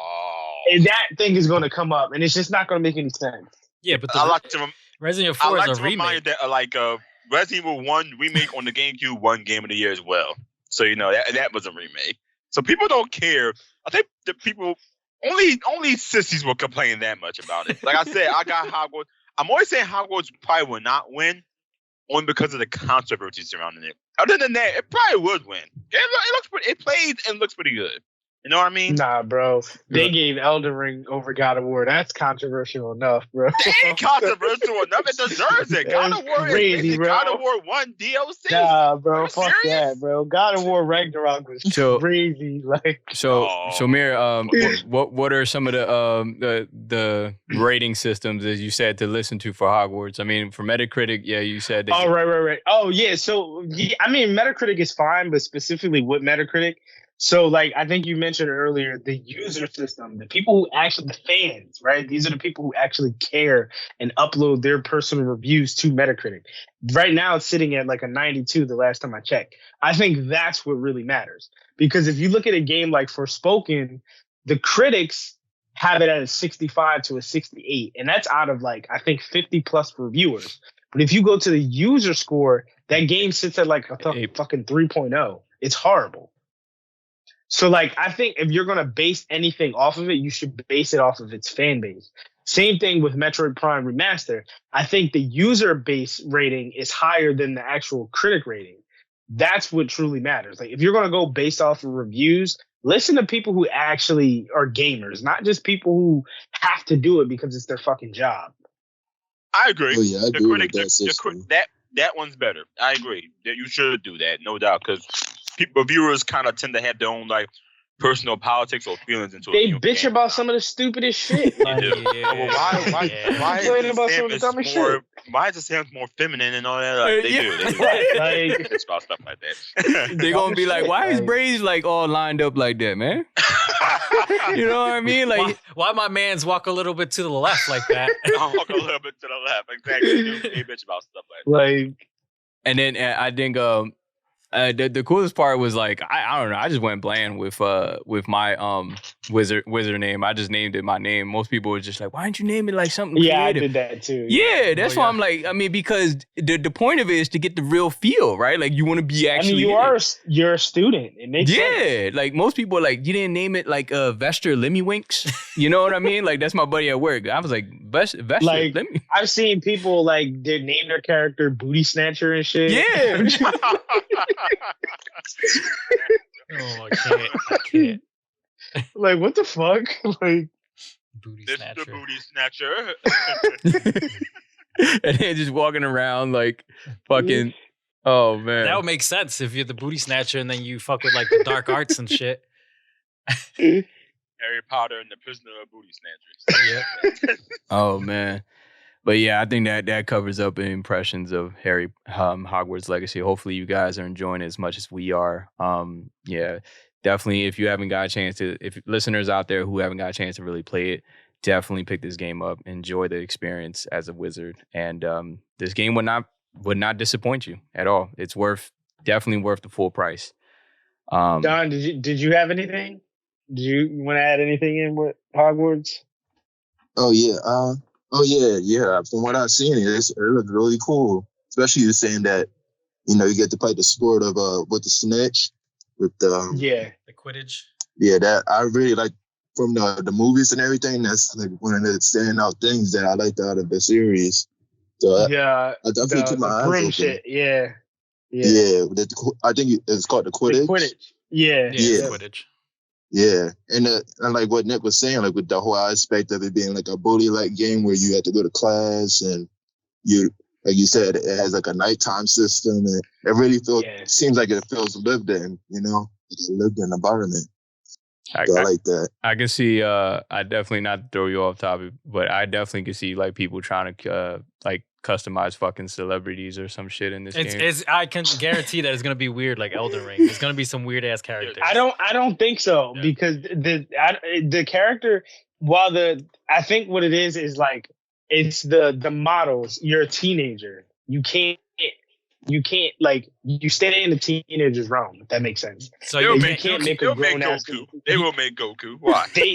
And that thing is going to come up, and it's just not going to make any sense. Yeah, but Resident I Evil 4 like is to a remake. remind that Resident Evil 1 remake on the GameCube won Game of the Year as well. So that was a remake. So people don't care. I think the people only sissies will complain that much about it. Like I said, I got Hogwarts. I'm always saying Hogwarts probably will not win, only because of the controversy surrounding it. Other than that, it probably would win. It plays and looks pretty good. You know what I mean? Nah, bro. They gave Elden Ring over God of War. That's controversial enough, bro. It ain't controversial enough. It deserves it. God of War crazy, is bro. God of War 1 DLC. Nah, bro. You Fuck serious? that, bro. God of War Ragnarok was crazy. So Mir, what are some of the rating systems, as you said, to listen to for Hogwarts? I mean, for Metacritic, yeah, you said. Oh, right. Oh, yeah. So, I mean, Metacritic is fine, but specifically with Metacritic. So, I think you mentioned earlier, the user system, the people who actually, the fans, right? These are the people who actually care and upload their personal reviews to Metacritic. Right now, it's sitting at a 92 the last time I checked. I think that's what really matters. Because if you look at a game like Forspoken, the critics have it at a 65 to a 68. And that's out of, I think 50 plus reviewers. But if you go to the user score, that game sits at a fucking 3.0. It's horrible. So, I think if you're going to base anything off of it, you should base it off of its fan base. Same thing with Metroid Prime Remastered. I think the user base rating is higher than the actual critic rating. That's what truly matters. If you're going to go based off of reviews, listen to people who actually are gamers, not just people who have to do it because it's their fucking job. I agree. Oh, yeah, I agree with that system. That one's better. I agree that you should do that, no doubt, because viewers kind of tend to have their own personal politics or feelings into They a bitch game. about some of the stupidest shit. They Like, do. Yeah. Why Complaining about some of the dumbest shit. Why is the Sims more feminine and all that? Like, they do. They do. Like, It's about stuff like that. They're gonna be like, why his Like- braids like all lined up like that, man? You know what I mean? Like, Why my man's walk a little bit to the left like that? I'll walk a little bit to the left. Exactly. They bitch about stuff like that. like, and then I think the coolest part was like I don't know. I just went bland with my wizard name. I just named it my name. Most people were just like, why didn't you name it like something yeah, I creative? did that too. Yeah, that's Oh, why yeah. I'm like, I mean, because the point of it is to get the real feel, right? Like you want to be I actually. mean, you're a student. It makes sense. Yeah, like most people are like, you didn't name it like Vester Lemmy-Winks. You know what I mean? Like that's my buddy at work. I was like, Vester Like, Lemmy. I've seen people like they name their character Booty Snatcher and shit. Yeah. Oh, I can't. Like, what the fuck? Like, Booty This snatcher. the booty snatcher. And then just walking around like fucking. Oh man. That would make sense if you're the booty snatcher and then you fuck with like the dark arts and shit. Harry Potter and the Prisoner of Booty Snatchers. Yeah. Oh man. But yeah, I think that covers up impressions of Harry Hogwarts Legacy. Hopefully you guys are enjoying it as much as we are. Yeah, definitely if you haven't got a chance to, if listeners out there who haven't got a chance to really play it, definitely pick this game up. Enjoy the experience as a wizard. And this game would not disappoint you at all. It's definitely worth the full price. Don, did you have anything? Did you want to add anything in with Hogwarts? Oh yeah. From what I've seen, it looks really cool. Especially you saying that, you get to play the sport of with the snitch, with the Yeah. The Quidditch. yeah, that I really like from the movies and everything. That's like one of the standing out things that I liked out of the series. So Yeah. I definitely keep my eyes broom open. shit. Yeah. Yeah, I think it's called the Quidditch. The Quidditch. Yeah. Yeah. The Quidditch. Yeah, and like what Nick was saying, like with the whole aspect of it being like a bully-like game where you have to go to class and you, like you said, it has like a nighttime system and it really seems like it feels lived in, it's a lived-in environment. So I like that. I can see. I definitely not to throw you off topic, but I definitely can see like people trying to like customize fucking celebrities or some shit in this game. I can guarantee that it's gonna be weird, like Elden Ring. It's gonna be some weird ass characters. I don't think so because the character, I think what it is like it's the models. You're a teenager. You can't like you stay in the teenager's realm. If that makes sense. So They'll you make can't Goku. They'll make Goku. They will make Goku. Why? They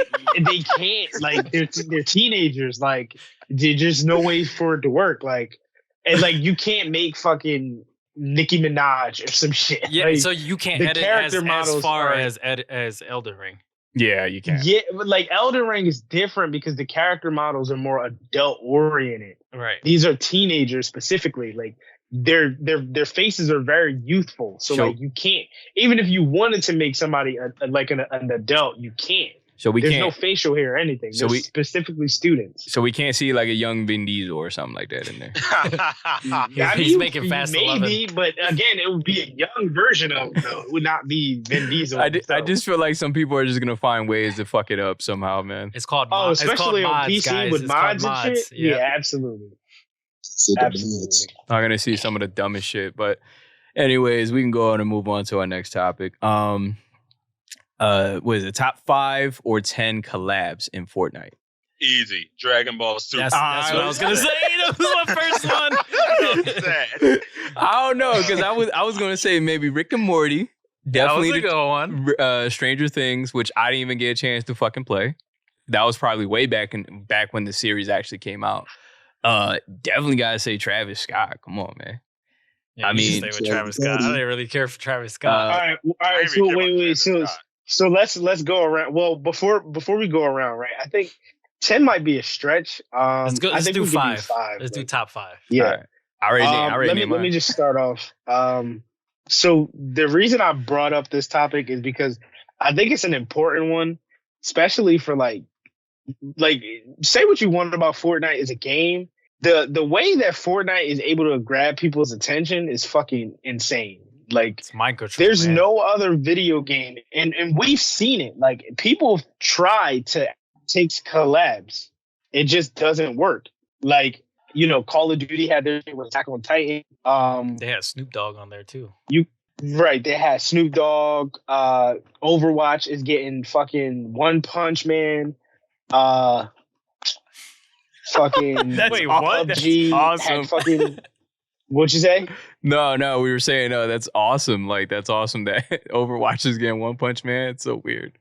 can't like they're teenagers. Like there's just no way for it to work. Like and like you can't make fucking Nicki Minaj or some shit. Yeah, like, so you can't the edit character as models far are- as Elden Ring. Yeah, you can. Yeah, but like Elden Ring is different because the character models are more adult oriented. Right. These are teenagers specifically. Like their faces are very youthful. So like you can't, even if you wanted to make somebody like an adult, you can't. So we There's can't. no facial hair or anything. So They're specifically students. So we can't see like a young Vin Diesel or something like that in there. Yeah, He's making Fast maybe, but again, it would be a young version of it, though. It would not be Vin Diesel. I just feel like some people are just gonna find ways to fuck it up somehow, man. It's called Oh, mods. especially it's called on mods, PC guys. with It's called mods and shit. Yeah. Yeah, absolutely. So the Absolutely. mods. I'm gonna see some of the dumbest shit. But anyways, we can go on and move on to our next topic. What is it? Top 5 or 10 collabs in Fortnite? Easy. Dragon Ball Super. That's what I was gonna say. That was my first one. Sad. I don't know, because I was gonna say maybe Rick and Morty. Definitely that was a good one. Stranger Things, which I didn't even get a chance to fucking play. That was probably way back when the series actually came out. Definitely gotta say Travis Scott. Come on, man. Yeah, I you should mean- stay with Travis Scott. I didn't really care for Travis Scott. All right. I ain't So really care wait. about Travis Scott. So let's go around. Well, before we go around, right? I think 10 might be a stretch. Let's go. I Let's think do we can 5. Let's do like, top 5. Yeah. All right. I already named let mine. me just start off. So the reason I brought up this topic is because I think it's an important one, especially for like say what you want about Fortnite as a game. The way that Fortnite is able to grab people's attention is fucking insane. Like, It's mind control. there's man. no other video game, and we've seen it. Like, people try to take collabs, it just doesn't work. Like, Call of Duty had their thing with Attack on Titan. They had Snoop Dogg on there too. Right, they had Snoop Dogg. Overwatch is getting fucking One Punch Man. Fucking Wait, what? PUBG That's had awesome. fucking. What'd you say? No, we were saying, that's awesome. Like, that's awesome that Overwatch is getting One Punch Man. It's so weird.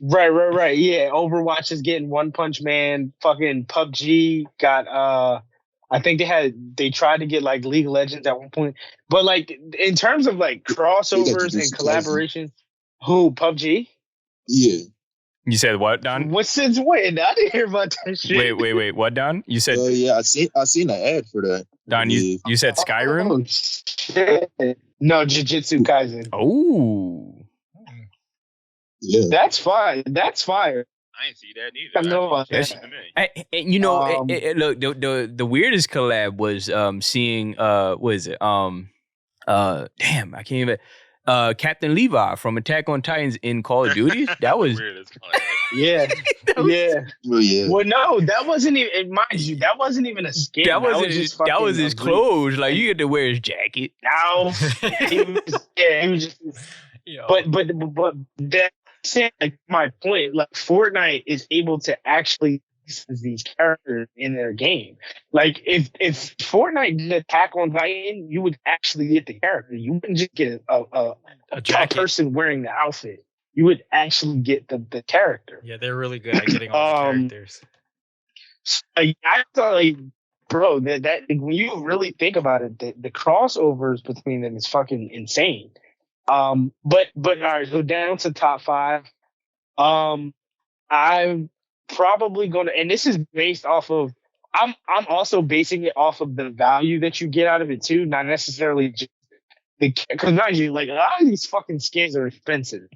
Right. Yeah, Overwatch is getting One Punch Man. Fucking PUBG got. I think they tried to get like League of Legends at one point, but like in terms of like crossovers and collaborations, who PUBG? Yeah. You said what, Don? What since when? I didn't hear about that shit. Wait. What, Don? You said Yeah, I seen an ad for that. Don. Yeah. You said Skyrim. Oh, shit. No, Jujutsu Kaisen. Oh, Yeah. That's fine. That's fire. I ain't see that neither. I know about That's that. to me. look, the weirdest collab was seeing what is it? Damn, I can't even. Captain Levi from Attack on Titans in Call of Duty. That was Weird as fuck. Yeah. Yeah. Well, yeah. Well, no, that wasn't even. Mind you, that wasn't even a skin. that was just that was fucking his a clothes. Like, you get to wear his jacket. No, he was just. Yo. But that's like my point. Like, Fortnite is able to actually use these characters in their game. Like, if Fortnite did Attack on Titan, you would actually get the character. You wouldn't just get a jacket. person wearing the outfit. You would actually get the character. Yeah, they're really good at getting all the characters. Like, I thought, like, bro, that when you really think about it, the crossovers between them is fucking insane. But all right, so down to top 5. I'm probably gonna, and this is based off of. I'm also basing it off of the value that you get out of it too, not necessarily just because mind you, like, a lot of these fucking skins are expensive.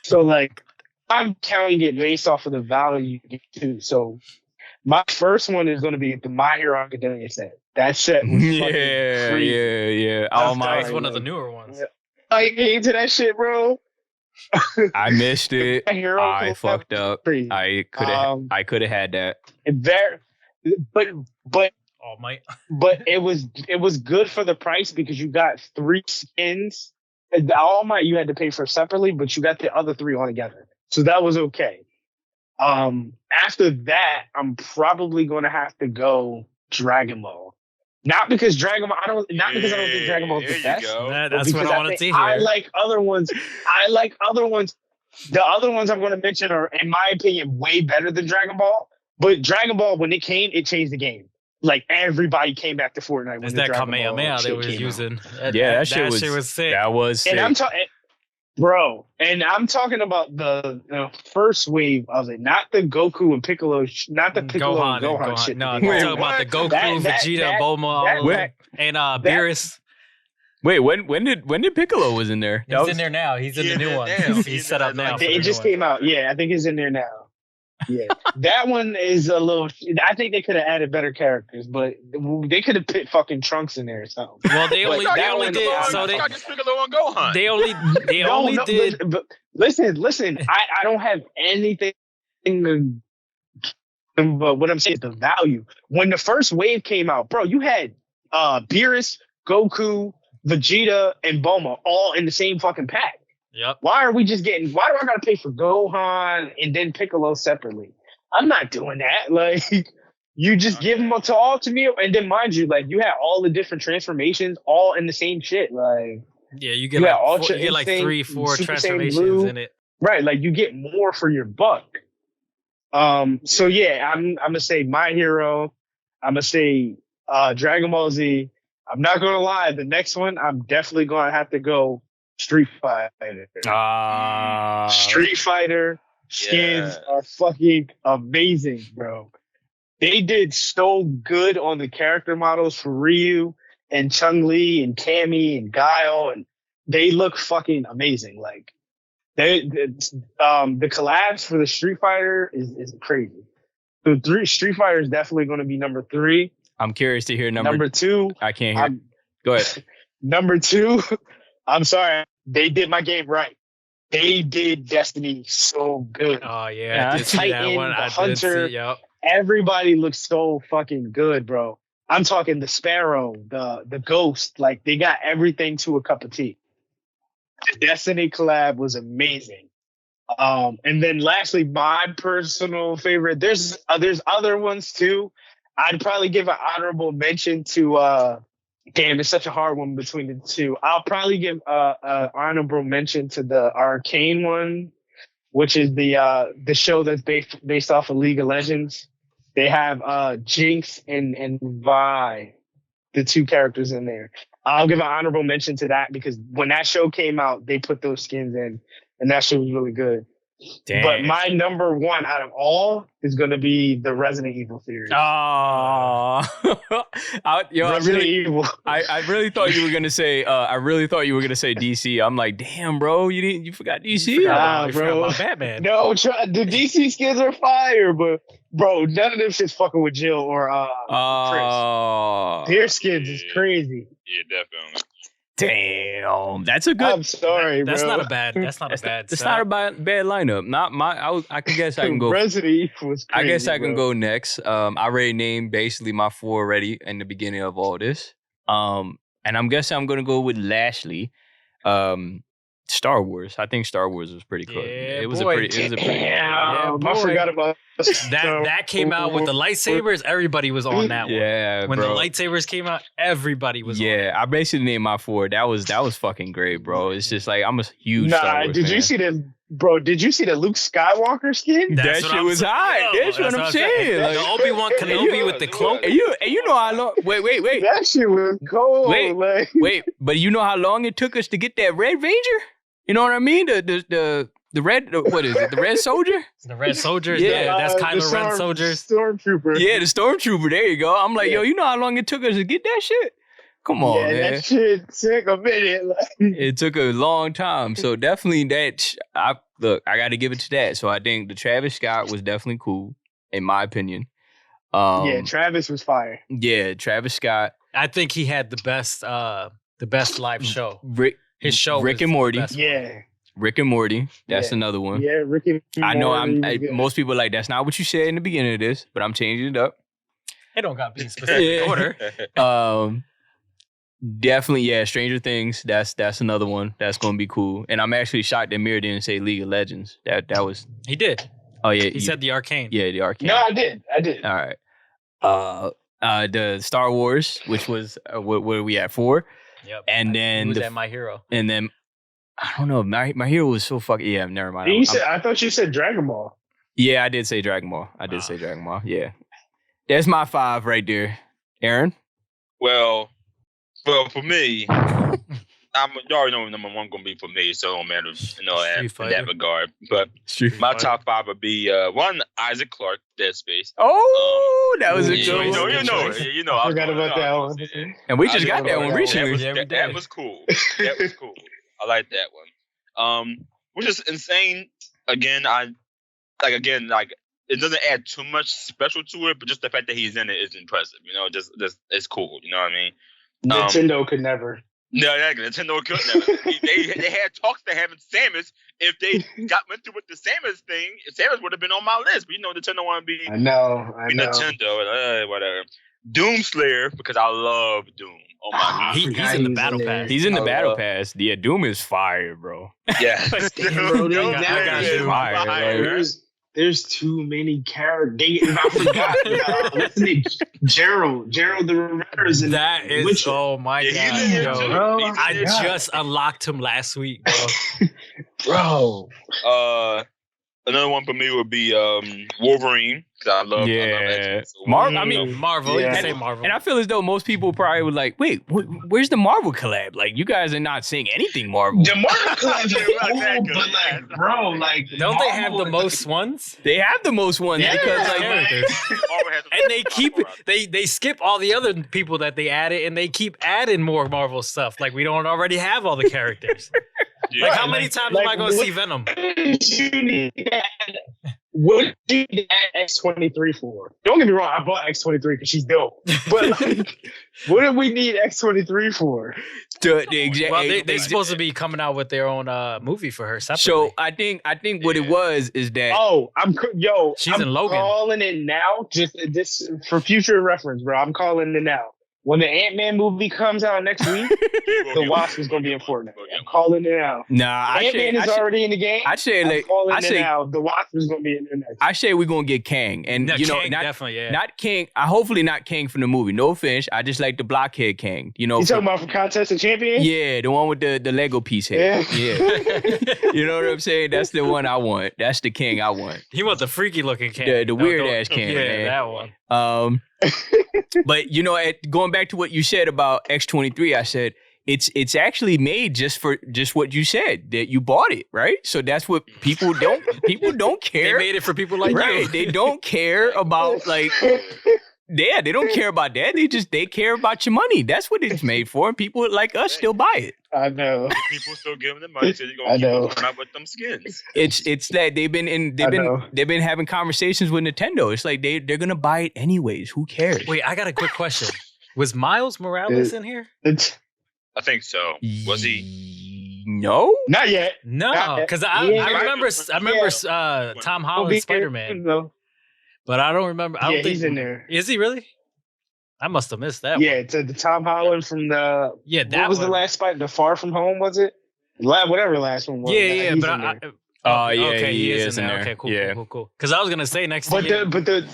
So like, I'm counting it based off of the value you get too. So my first one is going to be the My Hero Academia set. That set was fucking crazy. Yeah. That's All That my, was one of the newer ones. I get into that shit, bro. I missed it. My Hero I was fucked up. crazy. I could have had that. And but All Might. but it was good for the price because you got 3 skins. And All Might you had to pay for separately, but you got the other 3 all together. So that was okay. After that, I'm probably going to have to go Dragon Ball. Not because Dragon Ball, because I don't think Dragon Ball is the best. That's what because I wanted to think hear. I like other ones. The other ones I'm going to mention are, in my opinion, way better than Dragon Ball. But Dragon Ball, when it came, it changed the game. Like, everybody came back to Fortnite. Is When that the Dragon Ball Kamehameha they shit was came out. using? Yeah, that shit shit was sick. That was sick. And I'm talking, bro. And I'm talking about the first wave of it, not the Goku and Piccolo, not the Piccolo and Gohan shit. No, that I'm they Wait, talking did. about the Goku, That- Vegeta, that- Bulma, that- and Beerus. Wait, when did Piccolo was in there? He's in there now. He's in the new one. He's set up now. It just came out. Yeah, I think it's in there now. Yeah, that one is a little. I think they could have added better characters, but they could have put fucking Trunks in there or something. Well, they only did. So they Piccolo and Gohan. they only did. But listen. I don't have anything. But what I'm saying is the value. When the first wave came out, bro, you had Beerus, Goku, Vegeta, and Bulma all in the same fucking pack. Yep. Why do I gotta pay for Gohan and then Piccolo separately? I'm not doing that. Like, you just give them all to me, and then mind you, like, you had all the different transformations all in the same shit. Like, Yeah, you get Yeah, like Ultra you get like Instinct, 3-4 Super Saiyan transformations Blue. in it. right, like, you get more for your buck. So yeah, I'm gonna say My Hero. I'm gonna say Dragon Ball Z. I'm not gonna lie, the next one I'm definitely gonna have to go Street Fighter. Street Fighter skins are fucking amazing, bro. They did so good on the character models for Ryu and Chun-Li and Cammy and Guile, and they look fucking amazing. Like, the collabs for the Street Fighter is crazy. So Street Fighter is definitely going to be number 3. I'm curious to hear Number 2, I can't hear. Go ahead. number 2, I'm sorry. They did my game right. They did Destiny so good. Oh yeah, I did see that one. The I Hunter, did see. Yep. Everybody looks so fucking good, bro. I'm talking the Sparrow, the Ghost. Like, they got everything to a cup of tea. The Destiny collab was amazing. And then lastly, my personal favorite. There's other ones too. I'd probably give an honorable mention to. Damn, it's such a hard one between the two. I'll probably give an honorable mention to the Arcane one, which is the show that's based off of League of Legends. They have Jinx and Vi, the two characters in there. I'll give an honorable mention to that because when that show came out, they put those skins in, and that show was really good. Damn. But my number one out of all is going to be the Resident Evil series. Oh, Resident Evil. I really thought you were gonna say. DC. I'm like, damn, bro, you forgot DC. You forgot about Batman. No, the DC skins are fire, but bro, none of them shit's fucking with Jill or Chris. Their skins is crazy. Yeah, definitely. Damn, that's a good. I'm sorry, That's bro. not a bad. That's not a bad. It's not a bad lineup. Not my. I can guess I can go. Resident Evil was crazy. I guess I can bro. go next. I already named basically my 4 already in the beginning of all this. And I'm guessing I'm gonna go with Lashley. Star Wars. I think Star Wars was pretty cool. Yeah, it was boy. a pretty. Damn, boy. I forgot about That came out with the lightsabers. Everybody was on that one. Yeah, When bro. the lightsabers came out, everybody was on it. Yeah, I basically named my 4. That was fucking great, bro. It's just like I'm a huge Star Nah, Wars did fan. you see the Did you see the Luke Skywalker skin? That That's what shit I'm was saying. hot. Yo, That's what I'm saying. saying. The Like, Obi-Wan Kenobi with the cloak. and you know how long? Wait, That shit was cold. Wait. like, But you know how long it took us to get that Red Ranger? You know what I mean? The red. What is it? The Red Soldier? The Red Soldiers. Yeah, Yeah, that's the Kylo Ren soldiers. Stormtrooper. Yeah, the Stormtrooper. There you go. I'm like, Yeah. yo, you know how long it took us to get that shit? Come on, yeah, man. that shit took a minute. Like, It took a long time. So definitely that. I got to give it to that. So I think the Travis Scott was definitely cool, in my opinion. yeah, Travis was fire. Yeah, Travis Scott. I think he had the best live show. His show. Rick was and the Morty. best one. Yeah, Rick and Morty. That's Yeah. another one. yeah, Ricky. I know Morty was good. most people are like, that's not what you said in the beginning of this, but I'm changing it up. It don't got to be in specific Yeah. order. Definitely, yeah, Stranger Things. That's another one that's gonna be cool. And I'm actually shocked that Mir didn't say League of Legends. That was He did. oh yeah. He said the Arcane. yeah, the arcade. No, I did. All right. The Star Wars, which was what are we at 4? Yep. And He then was at My Hero. and then I don't know. My hero was so fucking yeah. Never mind. I thought you said Dragon Ball. Yeah, I did say Dragon Ball. I did say Dragon Ball. Yeah, that's my 5 right there. Aaron. Well, for me, you already know number 1 gonna be for me, so it don't matter, Street in Fighter. that regard. But my top 5 would be 1, Isaac Clarke, Dead Space. Oh, that was a yeah, good one. You know. I forgot about that one. And we just I got did that know one that recently. Yeah, we That did. was cool. That was cool. I like that one. Which is insane. Again, it doesn't add too much special to it, but just the fact that he's in it is impressive. You know, just it's cool. You know what I mean? Nintendo could never. No, Nintendo couldn't have. They had talks to having Samus. If they went through with the Samus thing, Samus would have been on my list. But Nintendo want to be I know. Nintendo. Whatever. Doomslayer, because I love Doom. Oh my god. He's forgot in the he was battle in there. pass. He's in the I battle love- pass. Yeah, Doom is fire, bro. Yeah. Bro, got you. Fire. There's too many characters. I forgot. What's his name? Gerald the Riveters. That is, Witcher. oh my Yeah, god, he's in yo. it too. bro. He's in I it. just unlocked him last week, bro. Bro. Another one for me would be Wolverine, because I love Yeah. X-Men. So I mean, Marvel, you Yeah. can say Marvel. and I feel as though most people probably would like, wait, where's the Marvel collab? Like, you guys are not saying anything Marvel. The Marvel collabs Yeah, are not that cool, good. but like, bro, like, Don't they have Marvel the is most ones? They have the most ones Yeah, because like characters. Marvel has And they keep they skip all the other people that they added, and they keep adding more Marvel stuff. Like we don't already have all the characters. Yeah. Like how many times am I going to see Venom? What do you need X23 for? Don't get me wrong, I bought X23 because she's dope. But like, what do we need X23 for? Well, they're supposed to be coming out with their own movie for her separately. So I think what it was is that she's I'm in Logan. Calling it now, just for future reference, bro. I'm calling it now. When the Ant-Man movie comes out next week, the Wasp is going to be in Fortnite. I'm calling it out. Nah, Ant-Man is already in the game. I'm calling it now. The Wasp is going to be in there next. I say we're going to get Kang. And, Kang, not, definitely, yeah. Not Kang. Hopefully not Kang from the movie. No offense. I just like the blockhead Kang. You talking about from Contest of Champions? Yeah, the one with the Lego piece head. Yeah. You know what I'm saying? That's the one I want. That's the King I want. He wants the freaky looking Kang. The weird ass Kang. Yeah, man. that one. But going back to what you said about X23, I said it's actually made just what you said, that you bought it, right? So that's what people don't care. They made it for people like you. They don't care about they don't care about that. They care about your money. That's what it's made for. And people like us still buy it. I know. People still giving them money, so you're gonna keep coming out with them skins. It's that they've been having conversations with Nintendo. It's like they're gonna buy it anyways. Who cares? Wait, I got a quick question. Was Miles Morales in here? I think so. Was he? No, not yet. No, because I remember Tom Holland's Spider-Man, but I don't remember. I don't think he's in there. Is he really? I must have missed that. Yeah, it's the Tom Holland from the. Yeah, that what was the last Spider? The Far From Home, was it? Whatever the last one was. Yeah, but okay, he is in there. Okay, cool. Because I was gonna say next. They're gonna.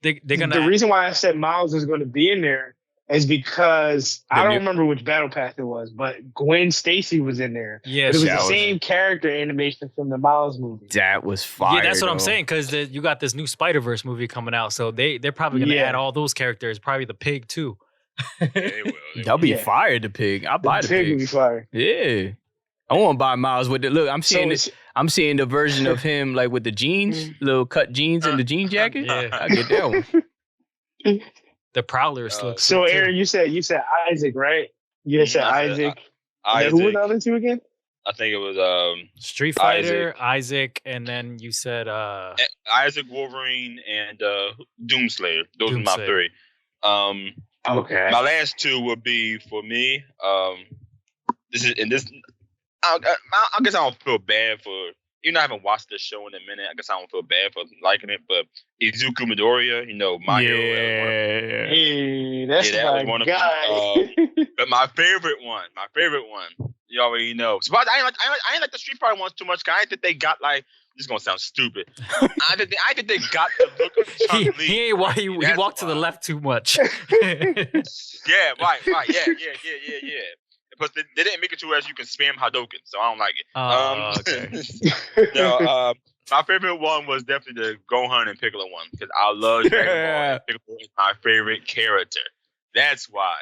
The reason why I said Miles is going to be in there is because I don't remember which battle pass it was, but Gwen Stacy was in there. Yeah, it was the same character animation from the Miles movie. That was fire. Yeah, that's what I'm saying, because you got this new Spider-Verse movie coming out, so they're probably going to add all those characters, probably the pig too. That'll be fire, the pig. I'll buy the pig. The pig will be fire. Yeah. I want to buy Miles with it. Look, I'm seeing the version of him like with the jeans, little cut jeans and the jean jacket. Yeah. I get that one. The Prowlers look so Aaron, you said Isaac, right? You said Isaac. Who were the other two again? I think it was Street Fighter, Isaac, and then you said Isaac, Wolverine, and Doomslayer. Those are my three. Okay. My last two would be for me. I guess I don't feel bad for. You know, I haven't watched the show in a minute. I guess I don't feel bad for liking it, but Izuku Midoriya, my hero. Hey, that's that my was one guy. of them. But my favorite one, you already know. So I ain't like the Street Fighter ones too much. Cause I think they got like. This is gonna sound stupid. I think they got the look of Chun-Li. He ain't why he walked to the left too much. Yeah, right. Yeah. But they didn't make it to where you can spam Hadouken, so I don't like it. Okay. My favorite one was definitely the Gohan and Piccolo one because I love Dragon Ball. And Piccolo is my favorite character. That's why.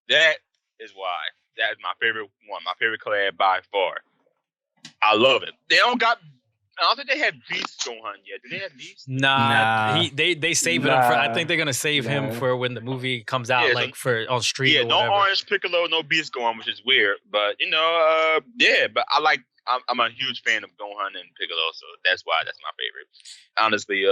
That is my favorite one. My favorite collab by far. I love it. I don't think they had Beast Gohan yet. Do they have Beast? Nah. They save him for. I think they're gonna save him for when the movie comes out, on stream. Yeah, or whatever. no Orange Piccolo, no Beast Gohan, which is weird. But but I'm a huge fan of Gohan and Piccolo, so that's why that's my favorite. Honestly,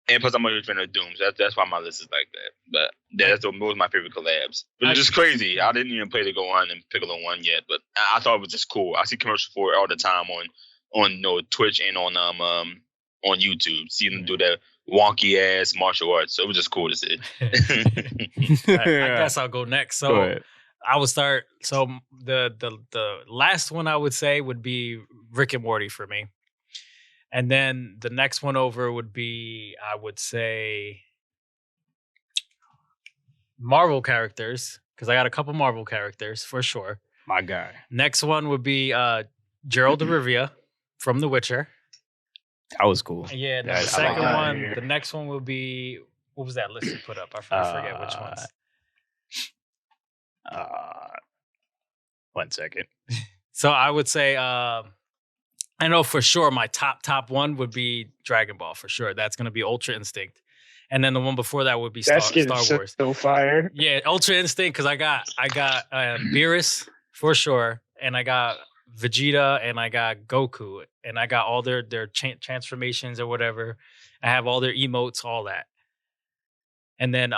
and plus I'm a huge fan of Dooms. That's why my list is like that. But that's those my favorite collabs. But it's just crazy. I didn't even play the Gohan and Piccolo one yet, but I thought it was just cool. I see commercials for it all the time on Twitch and on YouTube. See them do that wonky ass martial arts. So it was just cool to see. I guess I'll go next. So I will start. So the last one I would say would be Rick and Morty for me. And then the next one over would be, I would say, Marvel characters, because I got a couple Marvel characters for sure. My guy. Next one would be Geralt of Rivia from The Witcher. That was cool. Yeah, the second one. The next one would be, what was that list you put up? I forget which ones. 1 second. So I would say, I know for sure my top one would be Dragon Ball for sure. That's going to be Ultra Instinct. And then the one before that would be Star Wars. So fire. Yeah, Ultra Instinct, because I got Beerus for sure. And I got Vegeta and I got Goku, and I got all their transformations or whatever. I have all their emotes, all that. And then,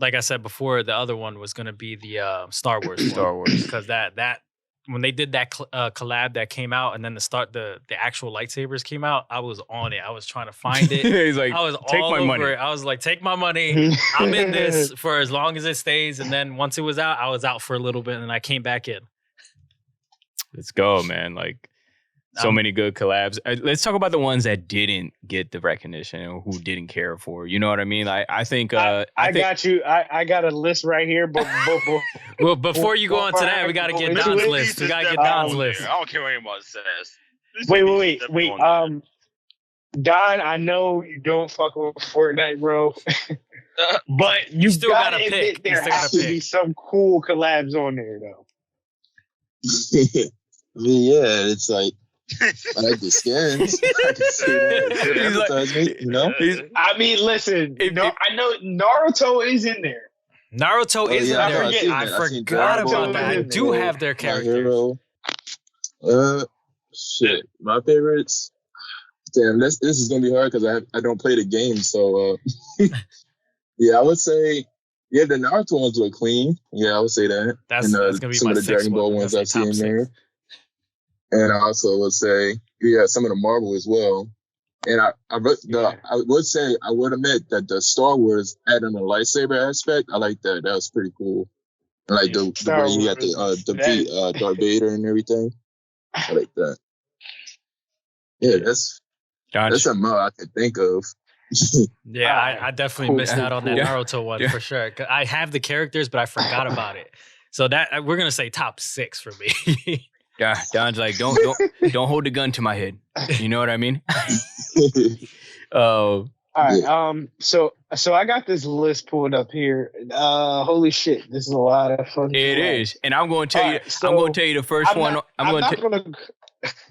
like I said before, the other one was going to be the Star Wars. Star Wars. Because that when they did that collab that came out, and then the actual lightsabers came out, I was on it. I was trying to find it. He's like, I was take all my over money. it. I was like, take my money. I'm in this for as long as it stays. And then once it was out, I was out for a little bit, and I came back in. Let's go, man. Like, so many good collabs. Let's talk about the ones that didn't get the recognition or who didn't care for. You know what I mean? I think I got you. I got a list right here. But well, before you go on to that, we got to get Don's list. We got to get Don's list. I don't care what anyone says. Wait. Don, I know you don't fuck with Fortnite, bro. But you still gotta pick. There has to be some cool collabs on there, though. I mean, yeah, it's like, I like the skins. I can see that. Advertisement, you know? I mean, listen, I know Naruto is in there. Naruto is in there. I forgot about that. I do have their characters. Shit. My favorites. Damn, this is gonna be hard because I don't play the game. So yeah, I would say the Naruto ones were clean. Yeah, I would say that. That's gonna be some my of the Dragon Ball ones I've seen there. And I also would say, some of the Marvel as well. And I would say, I would admit that the Star Wars adding a lightsaber aspect, I like that. That was pretty cool. And like the way you got the beat Darth Vader and everything. I like that. Yeah, that's a mo I could think of. Yeah, I definitely missed out on that Naruto one for sure. I have the characters, but I forgot about it. So that we're gonna say top 6 for me. Yeah, Don's like, don't hold the gun to my head. You know what I mean? All right. So I got this list pulled up here. Holy shit, this is a lot of fun. It is, and I'm going to tell you. I'm going to tell you the first one.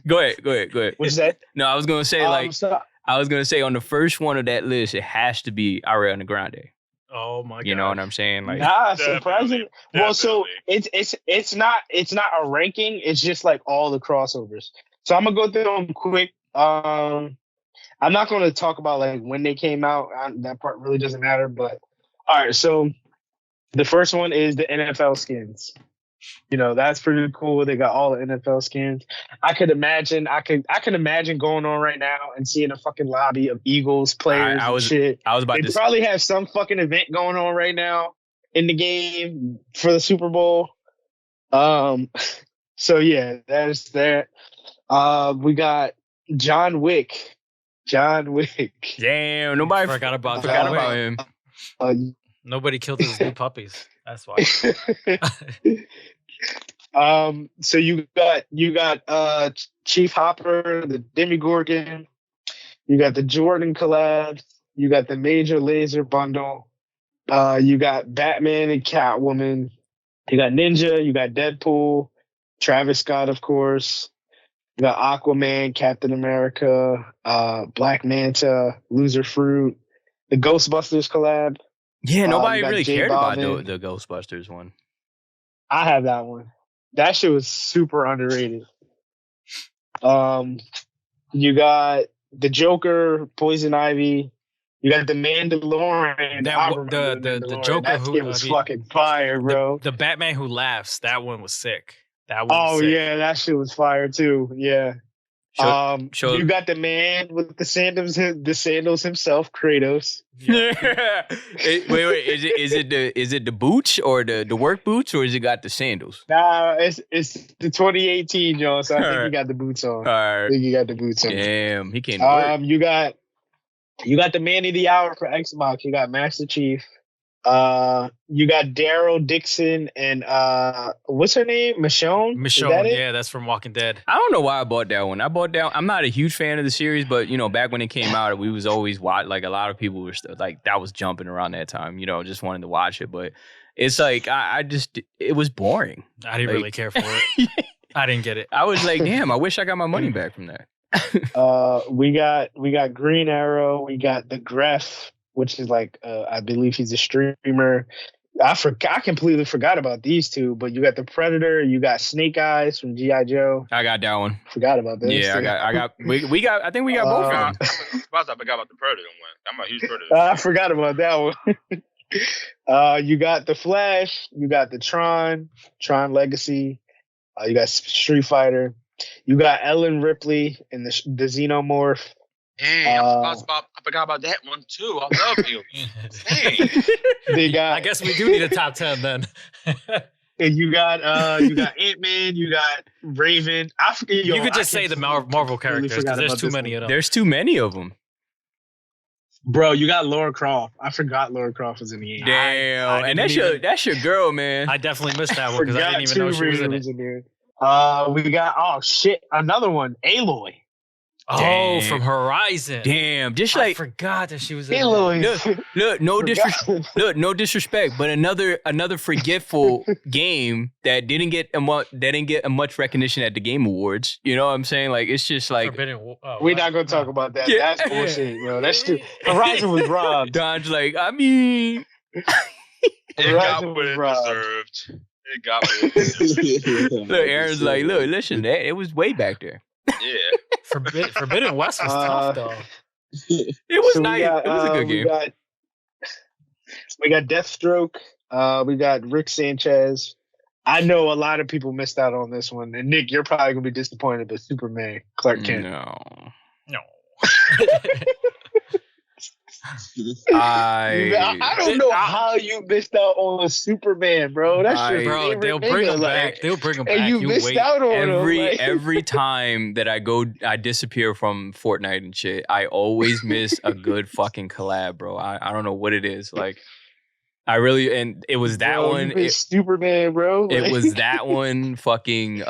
Go ahead. What's that? No, I was going to say I was going to say on the first one of that list, it has to be Ariana Grande. Oh my god! You know what I'm saying? Like, surprising. Well, so it's not a ranking. It's just like all the crossovers. So I'm gonna go through them quick. I'm not going to talk about like when they came out. That part really doesn't matter. But all right, so the first one is the NFL skins. You know, that's pretty cool. They got all the NFL skins. I could imagine going on right now and seeing a fucking lobby of Eagles players and shit. They probably have some fucking event going on right now in the game for the Super Bowl. So yeah, there's that. We got John Wick. Damn, nobody forgot about him. Nobody killed his new puppies. That's why. So you got Chief Hopper, the Demigorgon, you got the Jordan collabs, you got the Major Lazer bundle, you got Batman and Catwoman, you got Ninja, you got Deadpool, Travis Scott, of course, you got Aquaman, Captain America, Black Manta, Loser Fruit, the Ghostbusters collab. Yeah, nobody really cared about the Ghostbusters one. I have that one. That shit was super underrated. You got the Joker, Poison Ivy. You got the Mandalorian. The Joker that was fucking fire, bro. The Batman Who Laughs. That one was sick. Yeah, that shit was fire too. Yeah. You got the man with the sandals himself, Kratos. Yeah. wait, is it the boots or the work boots, or is it got the sandals? Nah, it's the 2018, John. So I think he got the boots on. All right. I think he got the boots on. Damn, he can't work. You got the man of the hour for Xbox. You got Master Chief. You got Daryl Dixon and what's her name? Michonne? Michonne, yeah, that's from Walking Dead. I don't know why I bought that one. I'm not a huge fan of the series, but you know, back when it came out, we was always like a lot of people were like that was jumping around that time, you know, just wanted to watch it. But it's like it was boring. I didn't really care for it. I didn't get it. I was like, damn, I wish I got my money back from that. We got Green Arrow, we got the Gref, which is like I believe he's a streamer. I completely forgot about these two, but you got the Predator, you got Snake Eyes from G.I. Joe. I got that one. Forgot about this. Yeah, we got. I think we got both of them. I forgot about the Predator one. I'm a huge Predator. I forgot about that one. You got the Flash, you got the Tron Legacy, you got Street Fighter, you got Ellen Ripley in the Xenomorph. Damn, I forgot about that one too. I love aliens. They got. I guess we do need a top 10 then. And you got Ant-Man, you got Raven. You could just say the Marvel characters because there's too many of them. There's too many of them. Bro, you got Lara Croft. I forgot Lara Croft was in the game. Damn, and that's your girl, man. I definitely missed that one because I didn't even know she was in it. We got another one, Aloy. Oh, from Horizon. Damn, just I forgot that she was in Aloy. Look, no disrespect, but another forgetful game that didn't get much recognition at the Game Awards. You know what I'm saying? Like it's just like we're not gonna talk about that. Yeah. That's bullshit, bro. That's too. Horizon was robbed. Don's like, I mean, it got what it deserved. It got what it deserved. Look, Aaron's like, look, listen, it was way back there. Yeah. Forbidden West was tough though. It was nice. It was a good game. We got Deathstroke. We got Rick Sanchez. I know a lot of people missed out on this one. And Nick, you're probably gonna be disappointed, but Superman, Clark Kent. No. I don't know how you missed out on Superman, bro. That's your favorite they'll bring him back. They'll bring him back. And you missed out on him. Every time that I disappear from Fortnite and shit, I always miss a good fucking collab, bro. I don't know what it is. Like, I really, and it was that one. Superman, bro. It was that one. Fucking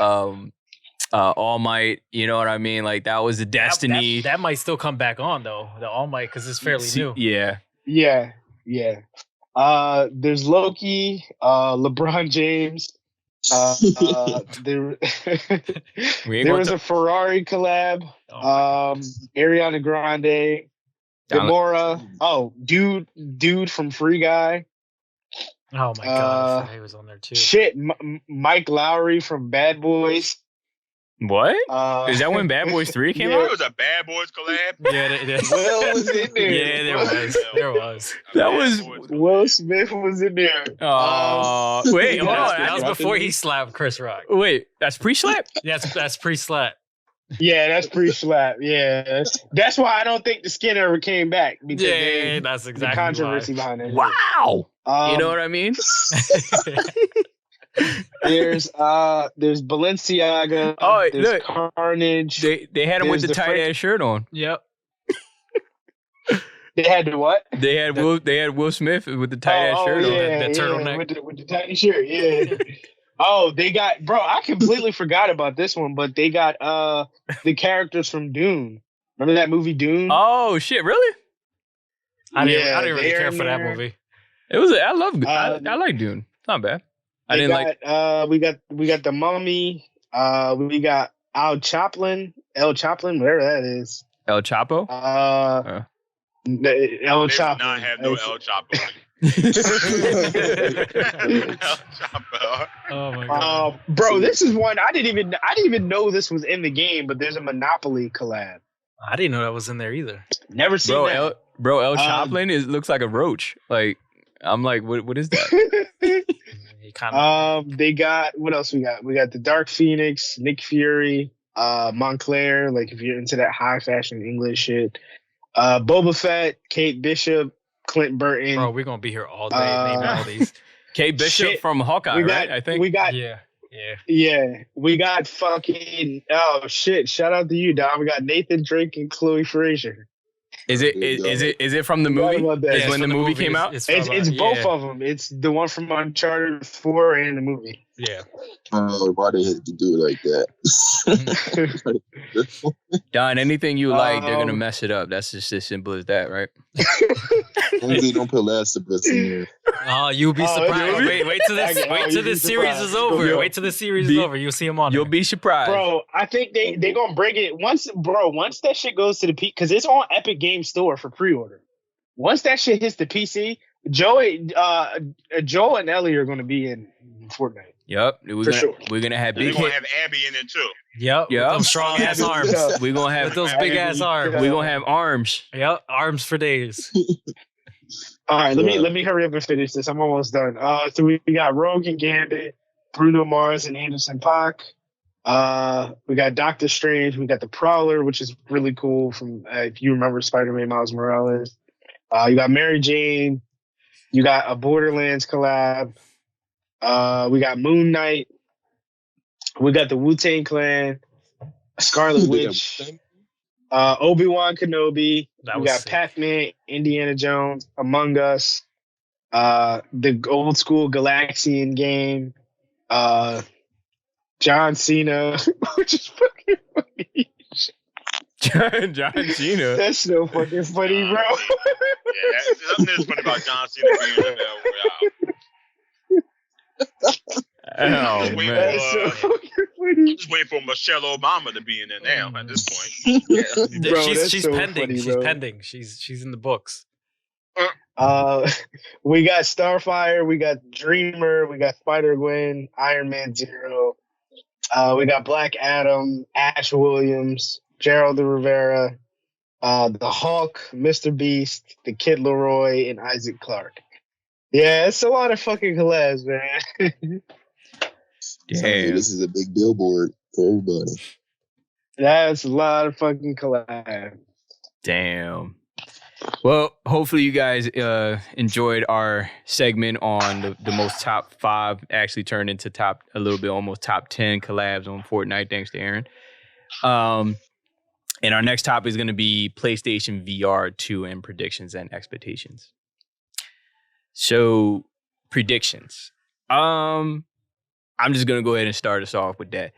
All Might, you know what I mean? Like that was the Destiny. That might still come back on though, the All Might, because it's fairly new. Yeah. There's Loki, LeBron James. There was a Ferrari collab. Ariana Grande, Gamora. Oh, dude from Free Guy. Oh my god, he was on there too. Shit, Mike Lowry from Bad Boys. What? Is that when Bad Boys 3 came out? It was a Bad Boys collab. Yeah, Will was in there. Yeah, there was. That was Will Smith was in there. Wait, hold on. That was before he slapped Chris Rock. Wait, that's pre-slap? That's pre-slap. Yeah, that's pre-slap. Yeah, that's why I don't think the skin ever came back. Yeah, that's exactly the controversy behind it. Wow. You know what I mean? There's Balenciaga. Oh, there's look, Carnage. They had him with the tight ass shirt on. Yep. They had the what? They had Will Smith with the tight ass shirt on. The turtleneck with the tiny shirt. Yeah. Oh, they got, bro. I completely forgot about this one, but they got the characters from Dune. Remember that movie Dune? Oh shit, really? I didn't really care for that movie. It was. I like Dune. It's not bad. I didn't like. We got the Mummy. We got El Chaplin, whatever that is. El Chapo. El Chapo. Not have no El Chapo. El Chapo. Oh my god, bro! This is one I didn't even know this was in the game, but there's a Monopoly collab. I didn't know that was in there either. Never seen that. El Chaplin looks like a roach. Like I'm like, what is that? They got, what else we got? We got the Dark Phoenix, Nick Fury, Montclair, like if you're into that high fashion English shit. Boba Fett, Kate Bishop, Clint Burton. Bro, we're gonna be here all day naming all these. Kate Bishop from Hawkeye, right? I think we got we got fucking shout out to you, Dom. We got Nathan Drake and Chloe Frazier. Is it from the movie? Is when the movie came out? It's both of them. It's the one from Uncharted 4 and the movie. Yeah. Why they had to do it like that? Don, anything you like, they're gonna mess it up. That's just as simple as that, right? They don't put Last of Us in there. Oh, you'll be surprised. Wait till this series is over. Wait till the series is over. You'll see them on. You'll be surprised, bro. I think they gonna bring it once that shit goes to the P, because it's on Epic Game Store for pre-order. Once that shit hits the PC, Joel and Ellie are going to be in Fortnite. Yep, we're gonna have We're big gonna hit. have Abby in it too. Yep. Yep. With those strong ass Yeah. arms. We're gonna have With those big ass arms. we're gonna have arms. Yep. Arms for days. All right, let me hurry up and finish this. I'm almost done. So we got Rogue and Gambit, Bruno Mars and Anderson .Paak. We got Doctor Strange. We got the Prowler, which is really cool. From if you remember Spider-Man Miles Morales. You got Mary Jane. You got a Borderlands collab. We got Moon Knight. We got the Wu-Tang Clan, Scarlet Witch, Obi-Wan Kenobi. We got Pac-Man, Indiana Jones, Among Us, the old school Galaxian game, John Cena, which is fucking funny. John Cena. That's so fucking funny, bro. Yeah, something that's funny about John Cena being in Oh Just waiting man. That's so fucking I'm funny. just waiting for Michelle Obama to be in there now at this point. Bro, that's she's so pending. funny, she's bro. pending. She's in the books. We got Starfire, we got Dreamer, we got Spider-Gwen, Iron Man 0. We got Black Adam, Ash Williams, Gerald de Rivera, the Hulk, Mr. Beast, the Kid Leroy, and Isaac Clarke. Yeah, it's a lot of fucking collabs, man. Damn. This is a big billboard for everybody. That's a lot of fucking collabs. Damn. Well, hopefully you guys enjoyed our segment on the most top 5, actually turned into almost top 10 collabs on Fortnite, thanks to Aaron. And our next topic is going to be PlayStation VR2 and predictions and expectations. So, predictions. I'm just going to go ahead and start us off with that.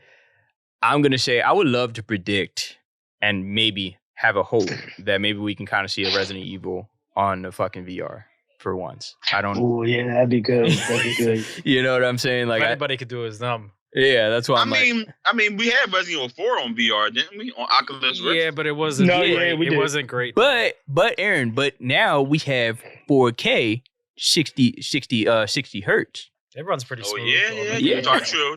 I'm going to say I would love to predict and maybe have a hope that maybe we can kind of see a Resident Evil on the fucking VR for once. I don't. Oh yeah, that'd be good. That'd be good. You know what I'm saying? Like Anybody could do is them. Yeah, that's why I mean, we had Resident Evil 4 on VR, didn't we? On Oculus Rift. Yeah, but it wasn't. No, great. yeah, we it did. wasn't great. But Aaron, now we have 4K 60 hertz. It runs pretty Oh smooth. yeah. True.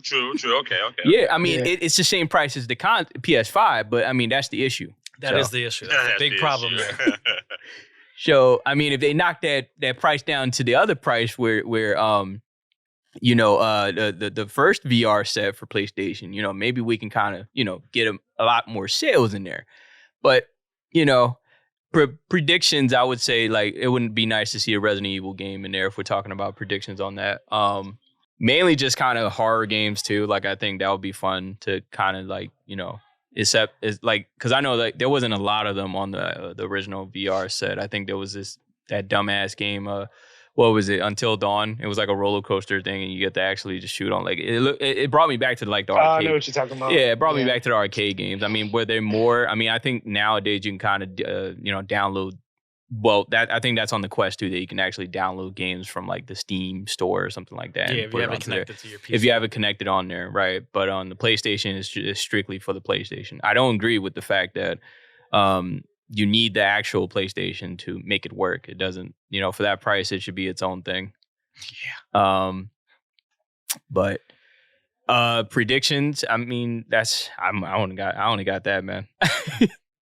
Okay. Yeah, I mean Yeah. it's the same price as the PS5, but I mean that's the issue. That is the issue. That's a big problem there. So I mean, if they knock that price down to the other price where the first VR set for PlayStation, maybe we can kind of get a lot more sales in there. But predictions, I would say like it wouldn't be nice to see a Resident Evil game in there if we're talking about predictions on that. Mainly just kind of horror games too. Like I think that would be fun to kind of like except is like because I know that there wasn't a lot of them on the original VR set. I think there was that dumbass game. What was it? Until Dawn. It was like a roller coaster thing, and you get to actually just shoot on. Like it brought me back to like the arcade. I know what you're talking about. Yeah, it brought me back to the arcade games. I mean, were there more? I mean, I think nowadays you can kind of download. Well, I think that's on the Quest too. That you can actually download games from like the Steam store or something like that. Yeah, and if put you it have it onto there. connected to your PC. If you have it connected on there, right? But on the PlayStation, it's strictly for the PlayStation. I don't agree with the fact that you need the actual PlayStation to make it work. It doesn't, for that price, it should be its own thing. Yeah. But predictions. I mean, I only got that, man.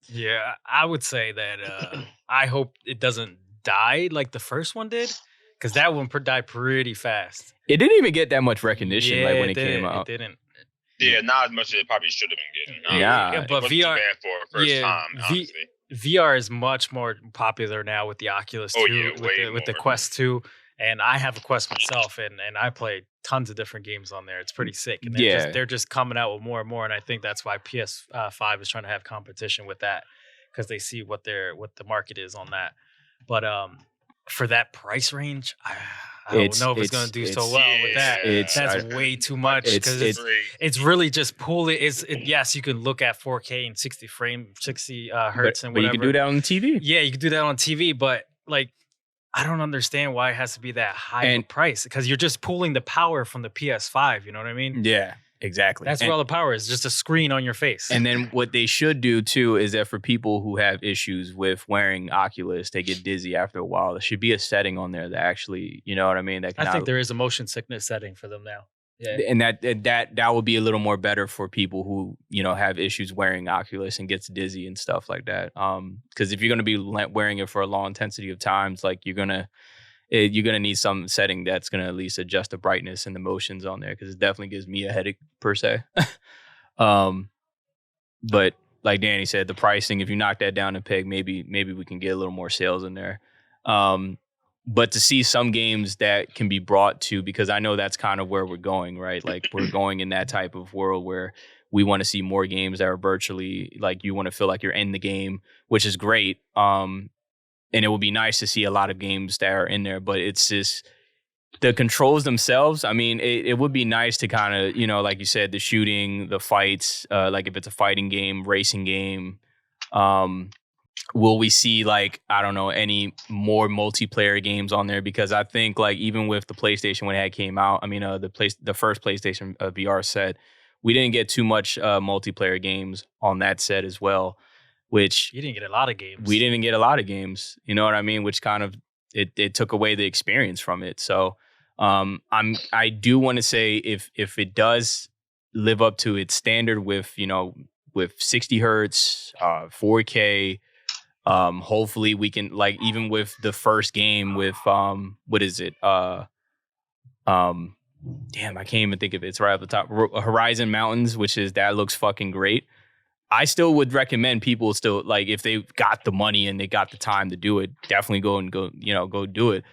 Yeah, I would say that I hope it doesn't die like the first one did, because that one died pretty fast. It didn't even get that much recognition Yeah, like when it came out. It didn't. Yeah, not as much as it probably should have been getting. Yeah, It but wasn't VR too bad for a first time, honestly. VR is much more popular now with the Oculus 2, Oh, yeah, with the more. Quest 2, and I have a Quest myself, and I play tons of different games on there. It's pretty sick, and they're just coming out with more and more, and I think that's why PS5 is trying to have competition with that, because they see what the market is on that. But for that price range, I don't know if it's going to do so well with that. That's way too much, because it's really just pulling. Yes, you can look at 4K and 60 hertz and whatever. But you can do that on the TV. Yeah, you can do that on TV, but like I don't understand why it has to be that high of a price, because you're just pulling the power from the PS5. You know what I mean? Yeah. Exactly. That's where all the power is, just a screen on your face. And then what they should do too is that for people who have issues with wearing Oculus, they get dizzy after a while. There should be a setting on there that actually, you know what I mean? That I think there is a motion sickness setting for them now. Yeah. And that would be a little more better for people who, you know, have issues wearing Oculus and gets dizzy and stuff like that. Because if you're going to be wearing it for a long intensity of times, like you're gonna need some setting that's gonna at least adjust the brightness and the motions on there, because it definitely gives me a headache per se. But like Danny said, the pricing, if you knock that down a peg, maybe we can get a little more sales in there. But to see some games that can be brought to, because I know that's kind of where we're going, right? Like we're going in that type of world where we want to see more games that are virtually, like you want to feel like you're in the game, which is great. And it would be nice to see a lot of games that are in there, but it's just the controls themselves. I mean, it would be nice to kind of, you know, like you said, the shooting, the fights, like if it's a fighting game, racing game, will we see, like, I don't know, any more multiplayer games on there? Because I think, like, even with the PlayStation when it came out, I mean, the first PlayStation VR set, we didn't get too much multiplayer games on that set as well, which you didn't get a lot of games. We didn't get a lot of games, you know what I mean? Which kind of it took away the experience from it. So I do want to say if it does live up to its standard with, you know, with 60 hertz, 4K. Hopefully we can, like, even with the first game with what is it? Damn, I can't even think of it. It's right up the top. Horizon Mountains, that looks fucking great. I still would recommend people still, like, if they got the money and they got the time to do it, definitely go do it.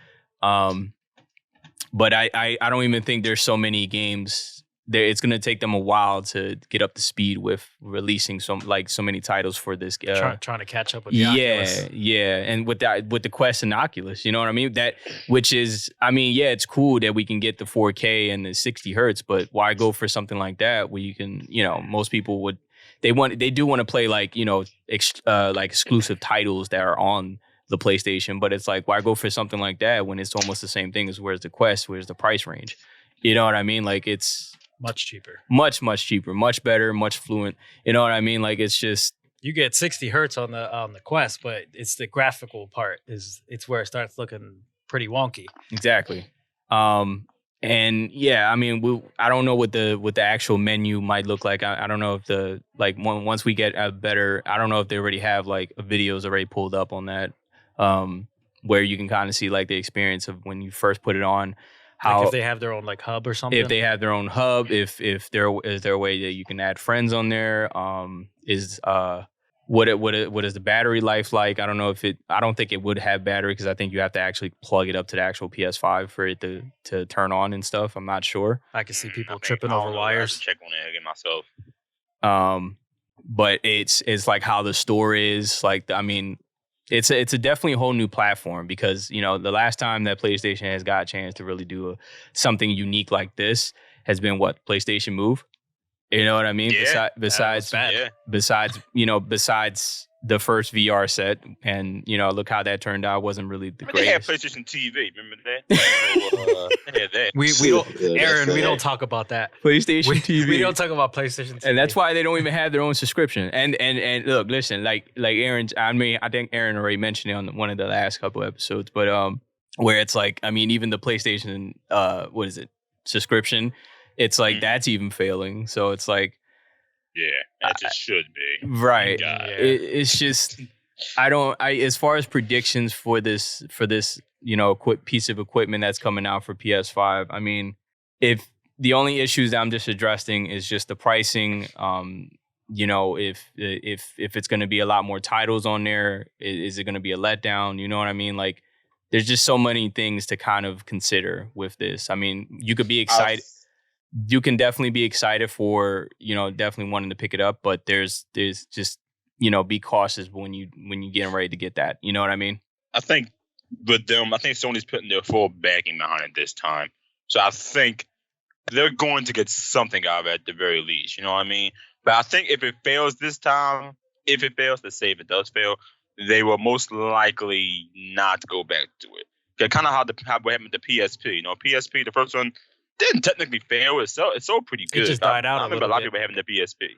But I don't even think there's so many games there. It's going to take them a while to get up to speed with releasing so many titles for this. Trying to catch up with the Oculus. Yeah. And with the Quest and Oculus, you know what I mean? Which is, I mean, yeah, it's cool that we can get the 4K and the 60 hertz, but why go for something like that where you can, you know, most people would, they do want to play, like, you know, like exclusive titles that are on the PlayStation, but it's like, why go for something like that when it's almost the same thing as where's the Quest, where's the price range? You know what I mean? Like, it's much cheaper, much cheaper, much better, much fluent. You know what I mean? Like, it's just, you get 60 hertz on the Quest, but it's the graphical part it's where it starts looking pretty wonky. Exactly. And yeah, I mean, I don't know what the actual menu might look like. I don't know if once we get a better, I don't know if they already have like videos already pulled up on that, where you can kind of see like the experience of when you first put it on. How, like if they have their own like hub or something. If they have their own hub, if there is there a way that you can add friends on there? What is the battery life like? I don't know I don't think it would have battery, because I think you have to actually plug it up to the actual PS5 for it to turn on and stuff. I'm not sure. I can see people tripping over wires. Check on it again myself. But it's like how the store is. Like, I mean, it's a definitely a whole new platform, because, you know, the last time that PlayStation has got a chance to really do something unique like this has been PlayStation Move. You know what I mean? Yeah, besides the first VR set, and, you know, look how that turned out. Wasn't really the greatest. They had PlayStation TV. Remember that? They had that. We don't, Aaron. We don't talk about that. PlayStation TV. We don't talk about PlayStation TV, and that's why they don't even have their own subscription. And look, listen, like Aaron. I mean, I think Aaron already mentioned it on one of the last couple episodes, but where it's like, I mean, even the PlayStation, subscription, it's like that's even failing. So it's like, yeah, that just should be right. It's just, as far as predictions for this, you know, piece of equipment that's coming out for PS5. I mean, if the only issues that I'm just addressing is just the pricing, you know, if it's going to be a lot more titles on there, is it going to be a letdown? You know what I mean? Like, there's just so many things to kind of consider with this. I mean, you could be excited. You can definitely be excited for, you know, definitely wanting to pick it up, but there's just, you know, be cautious when you getting ready to get that. You know what I mean? I think with them, I think Sony's putting their full backing behind it this time. So I think they're going to get something out of it at the very least. You know what I mean? But I think if it fails this time, let's say if it does fail, they will most likely not go back to it. Kind of how what happened with the PSP. You know, PSP, the first one, didn't technically fail. It's sold pretty good. It just died out I remember a a lot of little people having the PSP.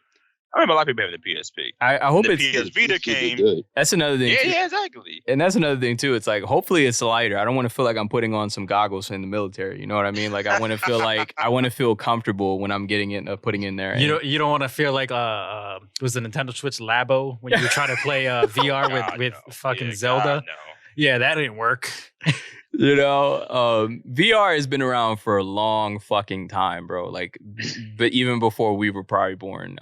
I remember a lot of people having the PSP. I hope the it's PS Vita came. Good. That's another thing. Yeah, exactly. And that's another thing too. It's like hopefully it's lighter. I don't want to feel like I'm putting on some goggles in the military. You know what I mean? Like I want to feel comfortable when I'm getting it, putting in there. You don't want to feel like was the Nintendo Switch Labo when you were trying to play VR with fucking Zelda. God, no. Yeah, that didn't work. You know, VR has been around for a long fucking time, bro. Like, but even before we were probably born.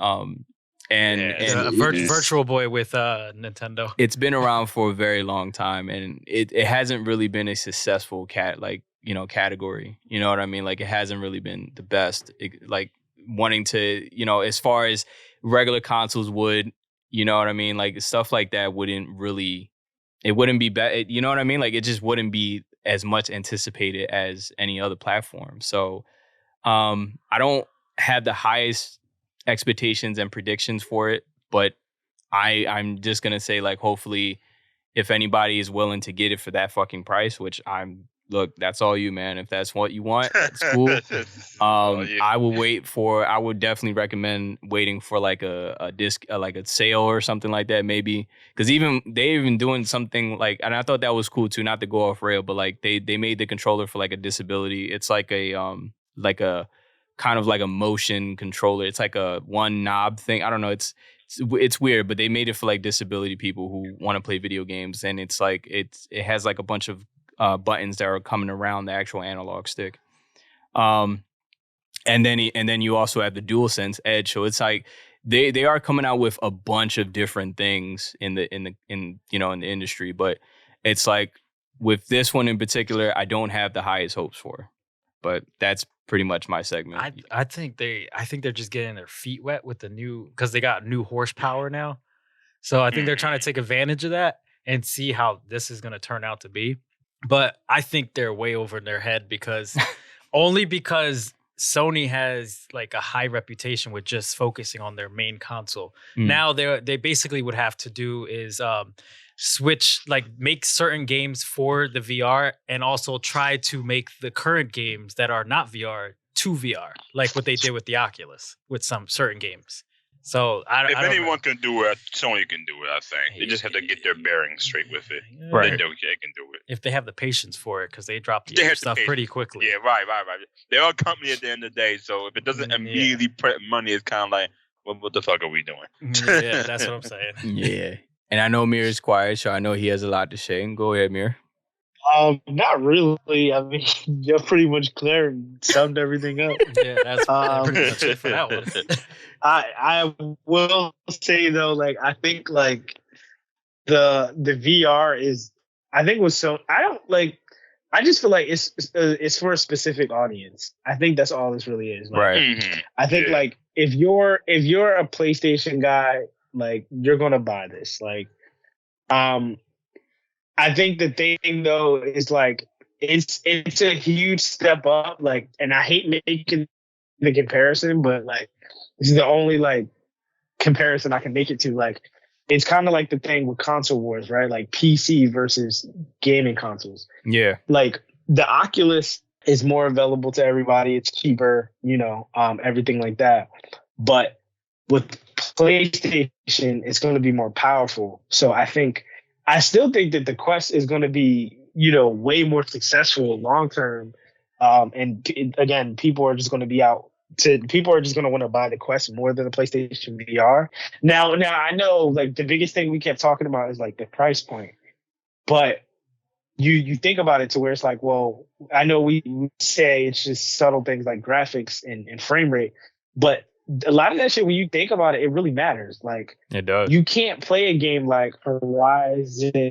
Virtual Boy with Nintendo. It's been around for a very long time, and it hasn't really been a successful category. You know what I mean? Like, it hasn't really been the best. Like, wanting to, as far as regular consoles would, you know what I mean? Like, stuff like that wouldn't be bad. You know what I mean? Like, it just wouldn't be as much anticipated as any other platform. So, I don't have the highest expectations and predictions for it, but I'm just gonna say, like, hopefully if anybody is willing to get it for that fucking price, which that's all you, man. If that's what you want, that's cool. I would definitely recommend waiting for like a disc, like a sale or something like that, maybe, because they're even doing something like, and I thought that was cool too, not to go off rail, but like they made the controller for like a disability. It's like a kind of like a motion controller. It's like a one knob thing. I don't know. It's weird, but they made it for like disability people who want to play video games, and it's like it has like a bunch of buttons that are coming around the actual analog stick. And then you also have the DualSense Edge. So it's like they are coming out with a bunch of different things in the industry, but it's like with this one in particular, I don't have the highest hopes for. But that's pretty much my segment. I think they're just getting their feet wet with the new, because they got new horsepower now. So I think they're trying to take advantage of that and see how this is going to turn out to be. But I think they're way over their head because Sony has like a high reputation with just focusing on their main console. Now they basically would have to do is switch, like make certain games for the VR and also try to make the current games that are not VR to VR, like what they did with the Oculus with some certain games. So if anyone can do it, Sony can do it. I think they just have to get their bearings straight with it. Right, they can do it if they have the patience for it, because they drop the other stuff pretty quickly. Yeah, right. They're a company at the end of the day, so if it doesn't immediately print money, it's kind of like, what the fuck are we doing? Yeah, that's what I'm saying. Yeah. And I know Mir is quiet, so I know he has a lot to say. Go ahead, Mir. Not really. I mean, you're pretty much clear and summed everything up. Yeah, that's pretty much it for that one. I will say though, like, I think like the VR is, I think was so, I don't like, I just feel like it's for a specific audience. I think that's all this really is. Like, Right. I think like if you're a PlayStation guy, like, you're gonna buy this. Like, I think the thing though is like it's a huge step up. Like, and I hate making the comparison, but like this is the only like comparison I can make it to. Like, it's kind of like the thing with console wars, right? Like PC versus gaming consoles. Yeah. Like the Oculus is more available to everybody. It's cheaper, everything like that. But with PlayStation, it's going to be more powerful. So I still think that the Quest is going to be, way more successful long term. And again, people are just going to want to buy the Quest more than the PlayStation VR. Now I know like the biggest thing we kept talking about is like the price point, but you think about it to where it's like, well, I know we say it's just subtle things like graphics and frame rate, but a lot of that shit, when you think about it, it really matters. Like, it does. You can't play a game like Horizon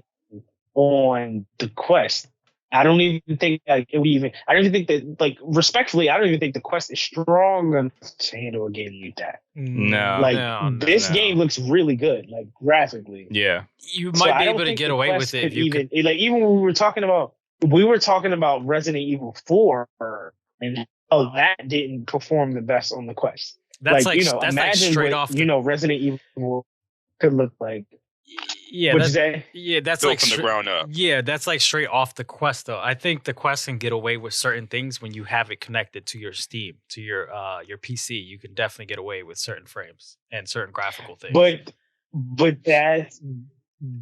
on the Quest. I don't even think like it would even. I don't even think that, like, respectfully, I don't even think the Quest is strong enough to handle a game like that. No, this game looks really good, like graphically. Yeah, you might be able to get away with it. Even when we were talking about Resident Evil 4, and that didn't perform the best on the Quest. That's that's imagine like straight off. Resident Evil could look like. Yeah, What'd you say? That's built like from the ground up. Yeah, that's like straight off the Quest though. I think the Quest can get away with certain things when you have it connected to your Steam, to your PC. You can definitely get away with certain frames and certain graphical things. But that's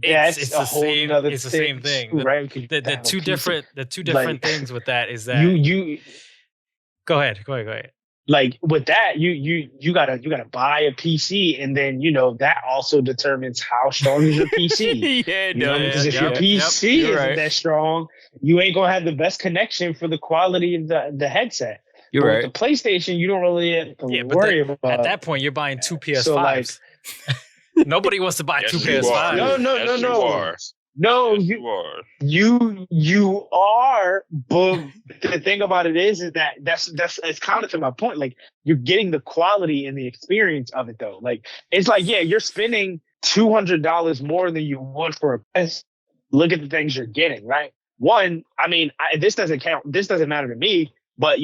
it's a the whole same. nother It's the thing, same thing. too, right? The two different Like, things with that is that you Go ahead. like with that you gotta buy a PC, and then that also determines how strong is your PC. Yeah, Because if your Yep, PC you're isn't right. that strong, you ain't gonna have the best connection for the quality of the headset. You're But right. with the PlayStation, you don't really have to worry about. At that point, you're buying two PS5s. So, like- Nobody wants to buy Yes, two you PS5s. are. No, Yes, no. You are. No, Yes, you are. are, but the thing about it is that that's it's kind of to my point. Like, you're getting the quality and the experience of it though. Like, it's like, yeah, you're spending $200 more than you would for a PS. Look at the things you're getting, right? One, I mean, this doesn't count. This doesn't matter to me. But,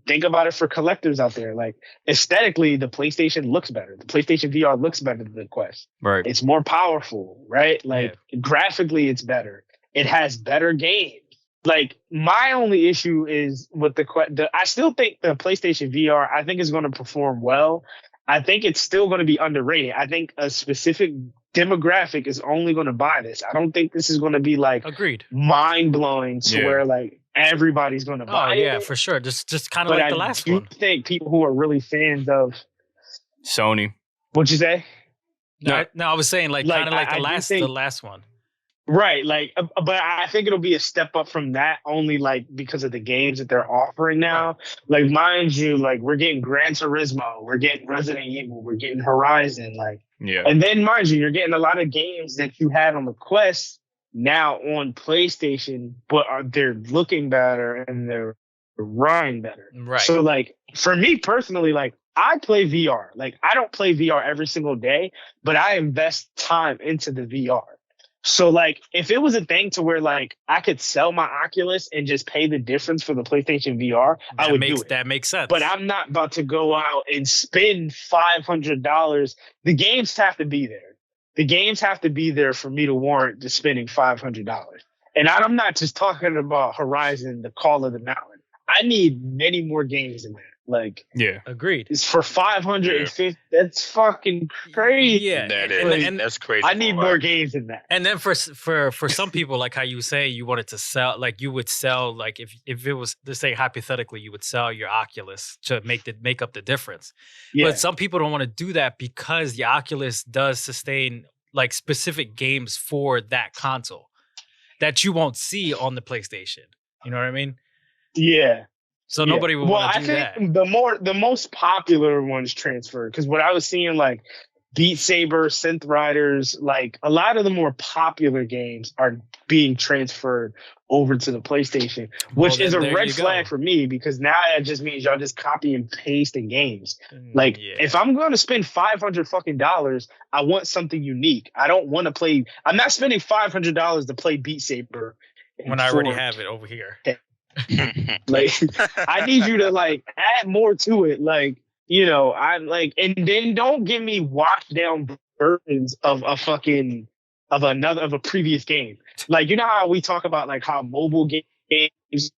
think about it for collectors out there. Like, aesthetically, the PlayStation looks better. The PlayStation VR looks better than the Quest. Right. It's more powerful, right? Like, graphically, it's better. It has better games. Like, my only issue is with the Quest. I still think the PlayStation VR, I think, is going to perform well. I think it's still going to be underrated. I think a specific demographic is only going to buy this. I don't think this is going to be, like, Agreed, mind-blowing to where, like, everybody's going to buy it. Oh, yeah, for sure. Just kind of like the last one. I think people who are really fans of Sony. What'd you say? No, I was saying kind of like the last one. Right, like, but I think it'll be a step up from that only, like, because of the games that they're offering now. Like, mind you, like, we're getting Gran Turismo, we're getting Resident Evil, we're getting Horizon, like, and then mind you, you're getting a lot of games that you had on the Quest now on PlayStation, but they're looking better and they're running better. Right. So, like, for me personally, like, I play VR. Like, I don't play VR every single day, but I invest time into the VR. So, like, if it was a thing to where, like, I could sell my Oculus and just pay the difference for the PlayStation VR, I would do it. That makes sense. But I'm not about to go out and spend $500. The games have to be there. The games have to be there for me to warrant just spending $500. And I'm not just talking about Horizon, the Call of the Mountain. I need many more games in there. Like, agreed. It's for $550. That's fucking crazy. Yeah, that is. Like, that's crazy. I need more games than that. And then for some people, like how you say you wanted to sell, like you would sell, like if it was, to say hypothetically, you would sell your Oculus to make up the difference. Yeah. But some people don't want to do that because the Oculus does sustain like specific games for that console that you won't see on the PlayStation. You know what I mean? Yeah. So nobody would want to do that. Well, I think the most popular ones transferred, because what I was seeing, like Beat Saber, Synth Riders, like a lot of the more popular games are being transferred over to the PlayStation, which is a red flag for me, because now it just means y'all just copy and paste in games. Like, if I'm going to spend $500 I want something unique. I don't want to play. I'm not spending $500 to play Beat Saber when I already have it over here. Like, I need you to like add more to it. Like, I'm like, and then don't give me washed down versions of a previous game. Like, you know how we talk about like how mobile games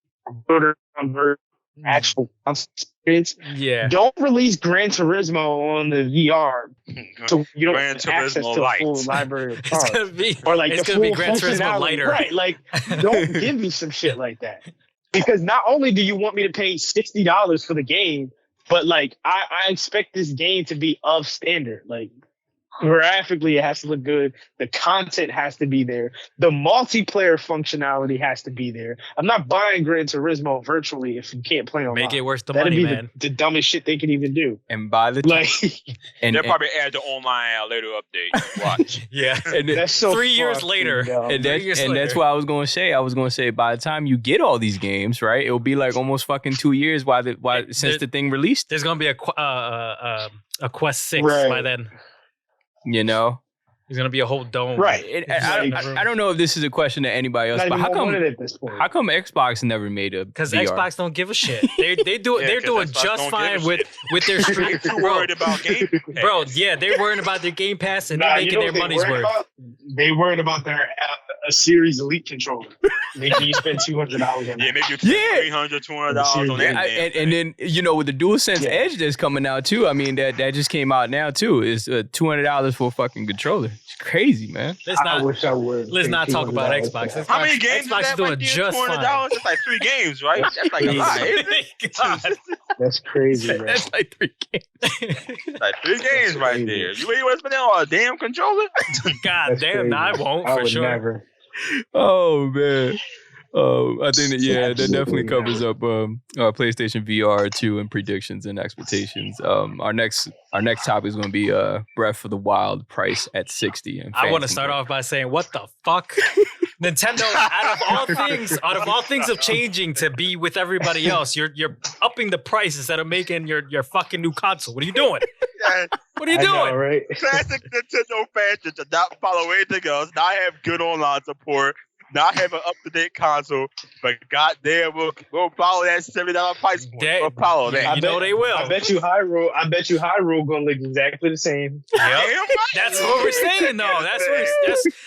convert actual experience. Yeah. Don't release Gran Turismo on the VR, so you don't have access to a full library of cars. It's gonna be Gran Turismo lighter, right? Like, don't give me some shit like that. Because not only do you want me to pay $60 for the game, but like I expect this game to be of standard. Like, graphically, it has to look good. The content has to be there. The multiplayer functionality has to be there. I'm not buying Gran Turismo virtually if you can't play online. Make it worth the money, man. The dumbest shit they could even do. And by the they'll probably add the online later update. Watch. Yeah. And that's so 3 years later. And that's what I was going to say. I was going to say, by the time you get all these games, right, it'll be like almost fucking 2 years since the thing released. There's going to be a Quest 6 by then. You know? There's gonna be a whole dome. Right. I don't know if this is a question to anybody else, Not but even how come? wanted at this point. How come Xbox never made a? Because VR? Xbox don't give a shit. They're doing Xbox just don't fine give a with their stream. Too worried about Game Pass. Bro, yeah, they're worrying about their Game Pass and they're making their money's worth. They worried about their a Series Elite controller, making you spend $200 on that. Yeah, maybe you spend $300, $200 on that. And then with the DualSense Edge that's coming out too. I mean that just came out now too. It's $200 for a fucking controller. It's crazy, man. I wish I would. Let's not talk about Xbox. How many games Xbox is doing just fine. That's like 3 games, right? That's like a lot. God. That's crazy, bro. That's like 3 games. Like 3 games right there. You really want to spend that on a damn controller? God That's damn, crazy. no, I won't I for would sure. never. Oh man. I think that definitely covers up PlayStation VR2 and predictions and expectations. Our next topic is going to be Breath of the Wild price at $60. I want to start off by saying, what the fuck? Nintendo, out of all things of changing to be with everybody else, you're upping the price instead of making your fucking new console. What are you doing? What are you doing? Know, right? Classic Nintendo fashion to not follow anything else, not have good online support, not have an up-to-date console, but goddamn, we'll follow that $70 price point. We'll follow that. You know they will. I bet you Hyrule gonna look exactly the same. Yep. That's what we're saying, though.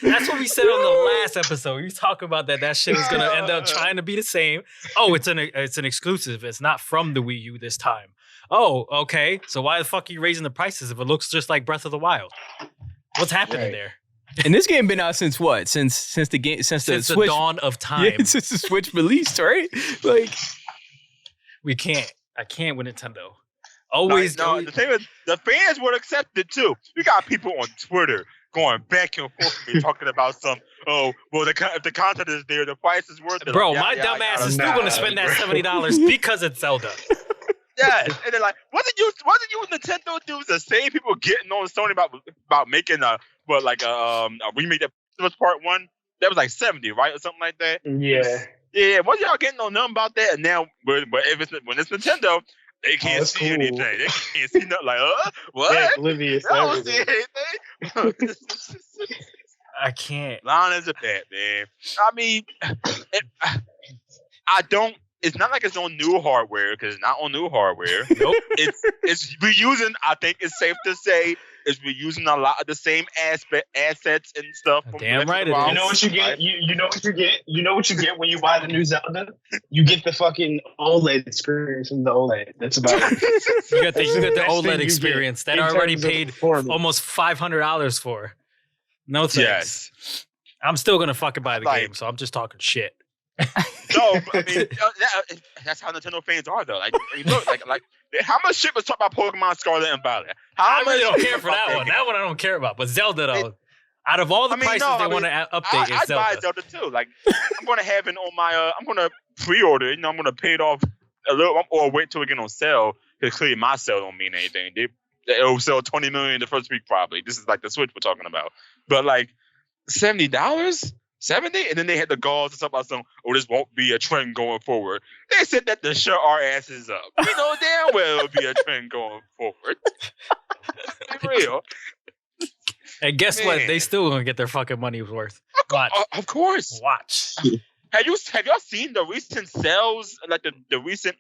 That's what we said on the last episode. You talk about that shit is gonna end up trying to be the same. Oh, it's an exclusive. It's not from the Wii U this time. Oh, okay. So why the fuck are you raising the prices if it looks just like Breath of the Wild? What's happening there? And this game been out since what? Since the Switch, Switch, dawn of time. Yeah, since the Switch released, right? Like I can't with Nintendo. Always. No, the thing is, the fans would accept it too. We got people on Twitter going back and forth with me talking about if the content is there, the price is worth it. Bro, like, my dumb ass is still going to spend that $70 because it's Zelda. Yeah, and they're like, wasn't you Nintendo dudes the same people getting on Sony about making a remake of was part 1? That was like 70, right, or something like that. Yeah. Wasn't y'all getting on them about that? And now, when it's Nintendo, they can't see anything. They can't see nothing. Like, what? Yeah, oblivious. I don't see anything. I can't. Line is a bad man. I mean, I don't. It's not like it's on new hardware because it's not on new hardware. Nope. It's reusing. I think it's safe to say it's reusing a lot of the same assets and stuff. From Damn right it Wild. is. You know what you get? You know what you get? You know what you get when you buy the new Zelda? You get the fucking OLED experience from the OLED. That's about it. You got the Best OLED thing experience you that get I in already terms of paid performance. almost $500 for. No thanks. Yes. I'm still gonna fucking buy the Like- game, so I'm just talking shit. No, I mean that's how Nintendo fans are though. Like, you look, like how much shit was talked about Pokemon Scarlet and Violet? I really don't care for that one. That one I don't care about. But Zelda though, out of all the prices they want to update, it's I'd buy Zelda. Zelda too. Like I'm gonna have it on my. I'm gonna pre-order. You know, I'm gonna pay it off a little, or wait till we get on sale. Because clearly my sale don't mean anything. It'll sell 20 million the first week probably. This is like the Switch we're talking about. But like $70. 70, and then they had the galls and stuff about this won't be a trend going forward. They said that to shut our asses up. We know damn well it'll be a trend going forward. Be real. And guess what? They still gonna get their fucking money's worth. Watch. Of course. Watch. Have y'all seen the recent sales, like the recent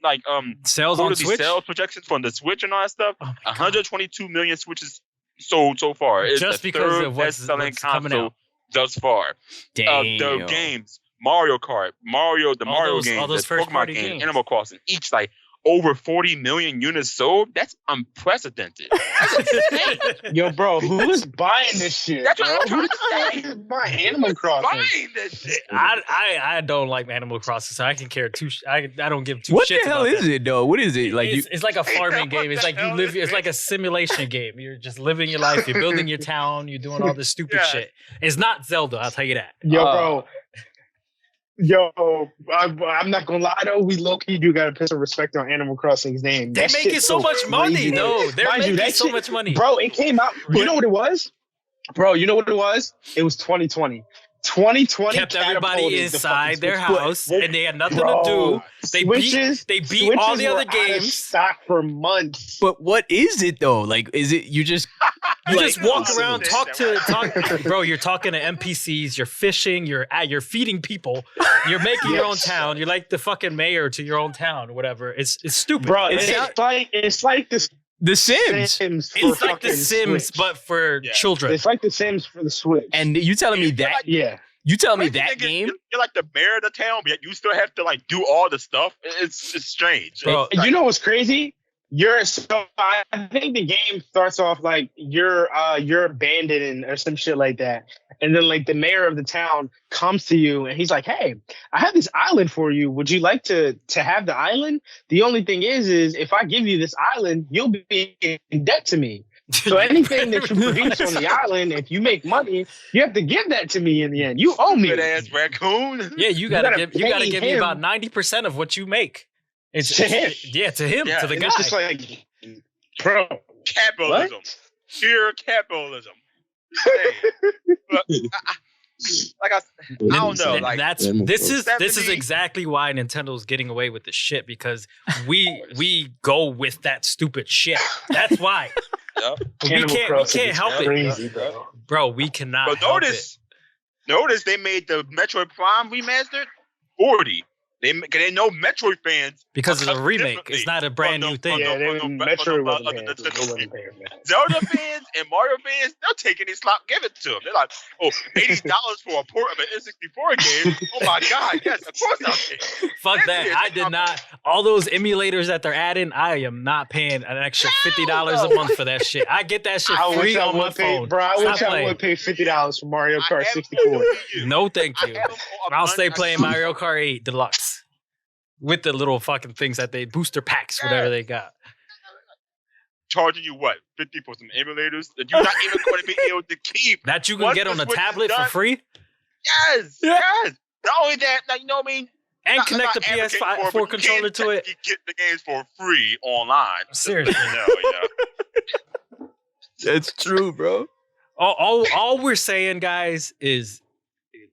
Sales on Switch? sales projections from the Switch and all that stuff? Oh my God. 122 million Switches sold so far. It's Just the because third of what's best-selling coming console out. thus far. damn. The games, Mario Kart, Mario games, all those the first-party Pokemon games, games. Animal Crossing, each like over 40 million units sold. That's unprecedented. That's insane. Yo, bro, who is buying this shit? That's what I'm bro? Who trying to the say. fuck is buying Animal Crossing? Buying this shit. I don't like Animal Crossing, so I can care I don't give two What shits the hell about is that. it though? What is it like? It's like a farming game. It's like you hell live. is It's it? like a simulation game. You're just living your life. You're building your town. You're doing all this stupid Yeah. shit. It's not Zelda. I'll tell you that. Yo, I'm not gonna lie though. We low key do gotta put some respect on Animal Crossing's name. They're That making shit's so much money, crazy. though. They're Mind you, making that so shit- much money. Bro, it came out. You know what it was? Bro, you know what it was? It was 2020. 2020 Kept everybody catapulted the inside fucking their Switch. house, But- and they had nothing Bro, to do. They Switches beat all the were other out of games. stock for months. But what is it though? Like, is it you just You just walk around, talk, bro. You're talking to NPCs. You're fishing. You're feeding people. You're making your own town. You're like the fucking mayor to your own town or whatever. It's stupid, bro. It's like this. The Sims. It's like The Sims, but for children. It's like The Sims for the Switch. And you telling me that? Yeah. You telling me that game? You're like the mayor of the town, but yet you still have to like do all the stuff. It's strange. Bro, you know what's crazy? I think the game starts off like you're abandoned or some shit like that. And then like the mayor of the town comes to you and he's like, "Hey, I have this island for you. Would you like to have the island? The only thing is if I give you this island, you'll be in debt to me. So anything that you produce on the island, if you make money, you have to give that to me in the end. You owe me." Good ass raccoon. Yeah, you gotta give me about 90% of what you make. It's to him. Yeah, to him, to the guy. It's just like, bro, capitalism. What? Pure capitalism. I don't know. Like this is exactly why Nintendo's getting away with the shit, because we go with that stupid shit. That's why. Yep. We can't help it, crazy, bro. We cannot. But help notice they made the Metroid Prime remastered 40. They know Metroid fans because it's a remake. It's not a brand new thing. Metroid wasn't Zelda fans and Mario fans, they'll take any slop, give it to them. They're like, oh, $80 for a port of an N64 game. Oh my god, yes, of course I'll take it. Fuck that. I did not. All those emulators that they're adding, I am not paying an extra $50 a month for that shit. I get that shit free on my phone. Bro, I wish I would pay $50 for Mario Kart 64. No, thank you. I'll stay playing Mario Kart 8 Deluxe. With the little fucking things that they booster packs, whatever they got. Charging you what? 50 for some emulators that you're not even going to be able to keep. That you can get on a tablet for free? Yes. Not only that, like, you know what I mean? And connect the PS4 controller to it. You get the games for free online. Seriously. It's true, bro. All we're saying, guys, is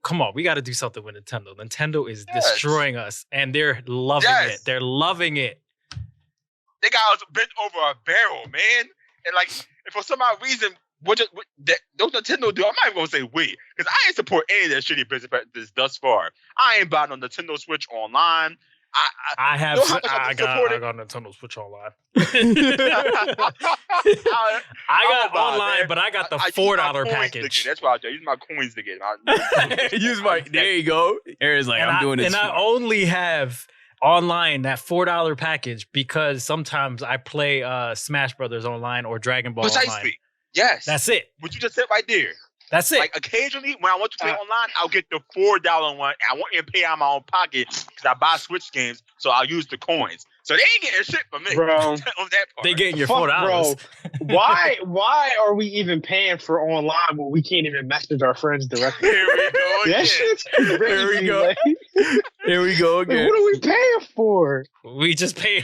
come on, we got to do something with Nintendo. Nintendo is destroying us, and they're loving it. They're loving it. They got us bent over a barrel, man. And like, if for some odd reason, those Nintendo do, I'm not even gonna say we, because I ain't support any of that shitty business practices thus far. I ain't buying on Nintendo Switch online. I got Nintendo Switch online. I got online, but I got the $4 package. That's why I use my coins to get it. There you go. Aaron's like, I'm doing this. And I only have online that $4 package because sometimes I play Smash Brothers online or Dragon Ball online. Yes. That's it. What you just said right there. That's it. Like occasionally when I want to play online, I'll get the $4 one. I want you to pay out of my own pocket because I buy Switch games, so I'll use the coins. So they ain't getting shit from me, bro. on that part. They getting your $4. Bro. Why are we even paying for online when we can't even message our friends directly? Here we go again. That shit's crazy. Here we go. Like, here we go again. Like, what are we paying for? We just pay.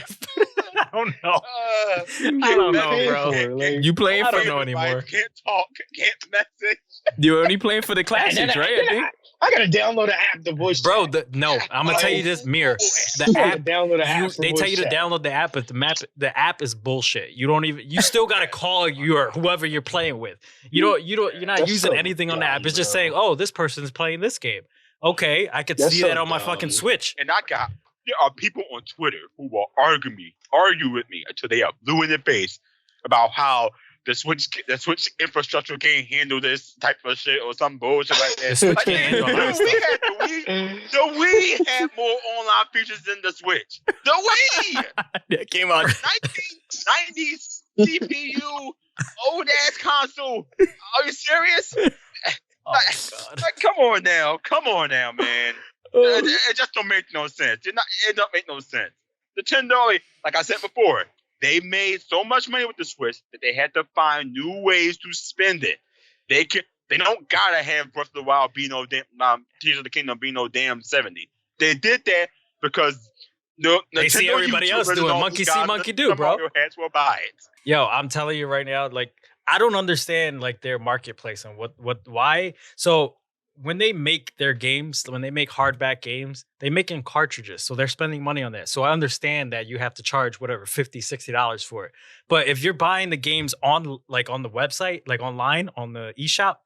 I don't know. I don't know, bro. Like, you playing for no anymore? Can't talk. Can't message. You're only playing for the classics, right? I gotta download the app, the voice. Bro, I'm gonna tell you this, Mir. The app, download the app. They tell you to download the app, but the app is bullshit. You still gotta call whoever you're playing with. You're not using anything on the app. It's just saying, oh, this person's playing this game. Okay, I could see that on my fucking Switch. And there are people on Twitter who will argue with me until they are blue in the face about how the Switch infrastructure can't handle this type of shit or some bullshit like that. The Wii had more online features than the Switch. The Wii! That came out 1990s CPU, old ass console. Are you serious? Like, come on now, man. It just don't make no sense. It don't make no sense. Nintendo, like I said before, they made so much money with the Switch that they had to find new ways to spend it. They don't gotta have Breath of the Wild be no damn Tears of the Kingdom be no damn 70. They did that because they see everybody else doing monkey see, monkey do, bro. Heads will buy it. Yo, I'm telling you right now, like I don't understand like their marketplace and why. So when they make their games, when they make hardback games, they make in cartridges. So they're spending money on that. So I understand that you have to charge whatever, $50, $60 for it. But if you're buying the games on the website, like online on the eShop,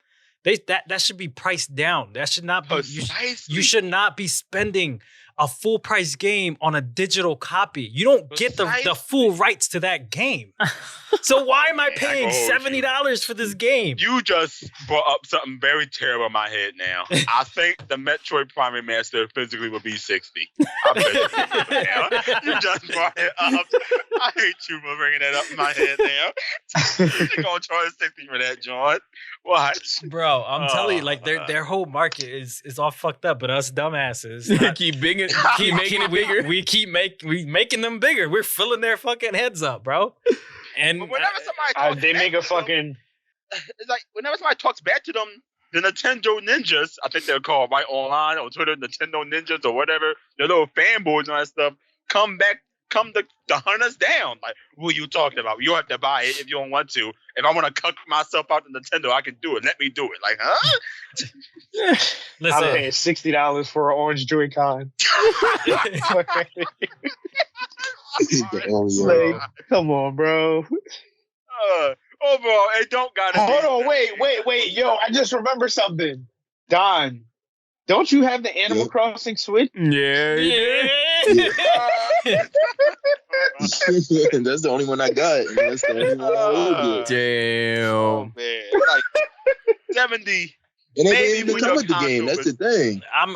that should be priced down. That should not be, you should not be spending a full price game on a digital copy. You don't get the full rights to that game. So why am I paying $70 for this game? You just brought up something very terrible in my head now. I think the Metroid Prime Remaster physically would be $60. I bet you just brought it up. I hate you for bringing that up in my head now. You're going to charge $60 for that, John. What? Bro, I'm telling you, like their whole market is all fucked up, but us dumbasses keep making it bigger. We keep making them bigger. We're filling their fucking heads up, bro. And but whenever somebody talks they make a fucking. It's like whenever somebody talks back to them, the Nintendo Ninjas, I think they're called right online on Twitter, Nintendo Ninjas or whatever, the little fanboys and all that stuff, come to hunt us down. Like, what are you talking about? You have to buy it if you don't want to. If I want to cut myself out of Nintendo, I can do it. Let me do it. Like, huh? Listen, I'm paying $60 for an orange Joy-Con. Like, come on, bro. Overall, it don't gotta be. Hold on, wait. Yo, I just remember something. Don, don't you have the Animal Crossing Switch? Yeah. That's the only one I got. That's the only one I get. Damn. Oh, man. Like, 70. And Maybe they didn't even when come your with the game. That's the thing. I'm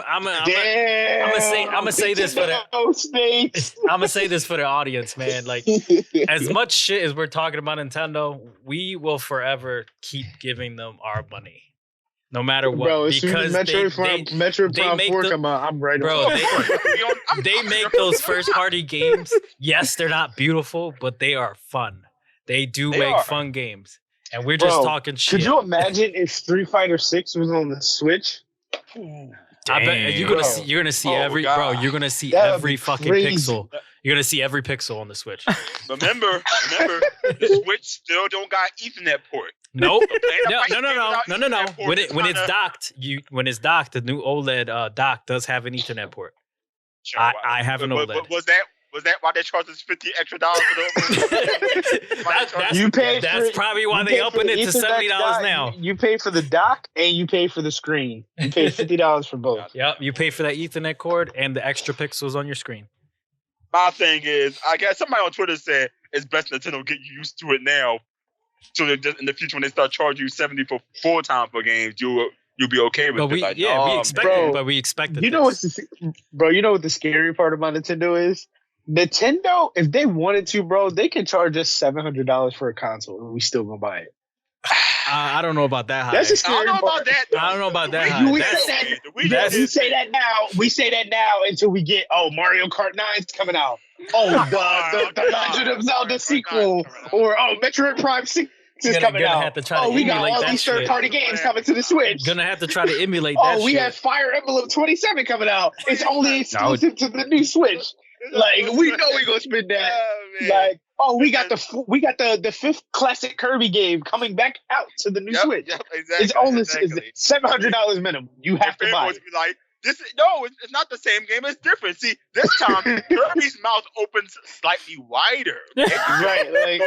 gonna say this for the I'm gonna say this for the audience, man. Like, as much shit as we're talking about Nintendo, we will forever keep giving them our money, no matter what. Bro, as because soon as Metroid Prime 4 come out, I'm right. Bro, they make those first party games. Yes, they're not beautiful, but they are fun. They make fun games. And we're just talking shit. Could you imagine if Street Fighter 6 was on the Switch? I bet you're gonna see every God. You're gonna see That'd every be fucking crazy. pixel. You're gonna see every pixel on the Switch. Remember, the Switch still don't got Ethernet port. Nope. No. When it's docked, the new OLED dock does have an Ethernet port. Sure, I have an OLED. Was that why they charged us $50 extra for those? That's probably why they upping it to $70 now. You pay for the dock and you pay for the screen. You pay $50 for both. Yep, you pay for that Ethernet cord and the extra pixels on your screen. My thing is, I guess somebody on Twitter said it's best Nintendo get you used to it now, so that just in the future when they start charging you $70 for full time for games, you'll be okay with it. But we expected. You know what the scary part about Nintendo is? Nintendo, if they wanted to, bro, they can charge us $700 for a console and we still gonna buy it. I don't know about that high. That's a scary part. I don't know about that high. We say that now. We say that now until we get Mario Kart 9's coming out. The Legend of Zelda sequel, or Metroid Prime 6 is coming out. We got all these third-party games coming to the Switch. Gonna have to try to emulate that. We have Fire Emblem 27 coming out. It's only exclusive to the new Switch. Like, we know we're gonna spend that. We got the fifth classic Kirby game coming back out to the new Switch. Yep, exactly, it's only $700 minimum. You have to buy it. Like, it's not the same game. It's different. See, this time Kirby's mouth opens slightly wider. Right,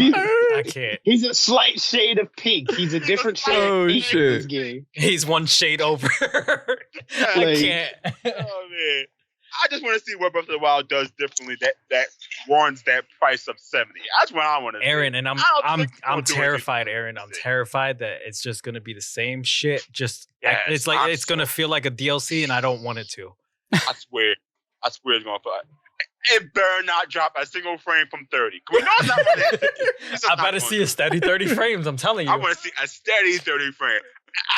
I can't. He's a slight shade of pink. He's a different shade of pink in this game. He's one shade over. I can't. Oh man. I just want to see what Breath of the Wild does differently that warrants that price of $70. That's what I want to see. Aaron, and I'm terrified, Aaron. I'm terrified that it's just going to be the same shit. It's going to feel like a DLC, and I don't want it to. I swear it's going to. It better not drop a single frame from 30. We know it's not going to. I better see a steady 30 frames. I'm telling you. I want to see a steady 30 frame.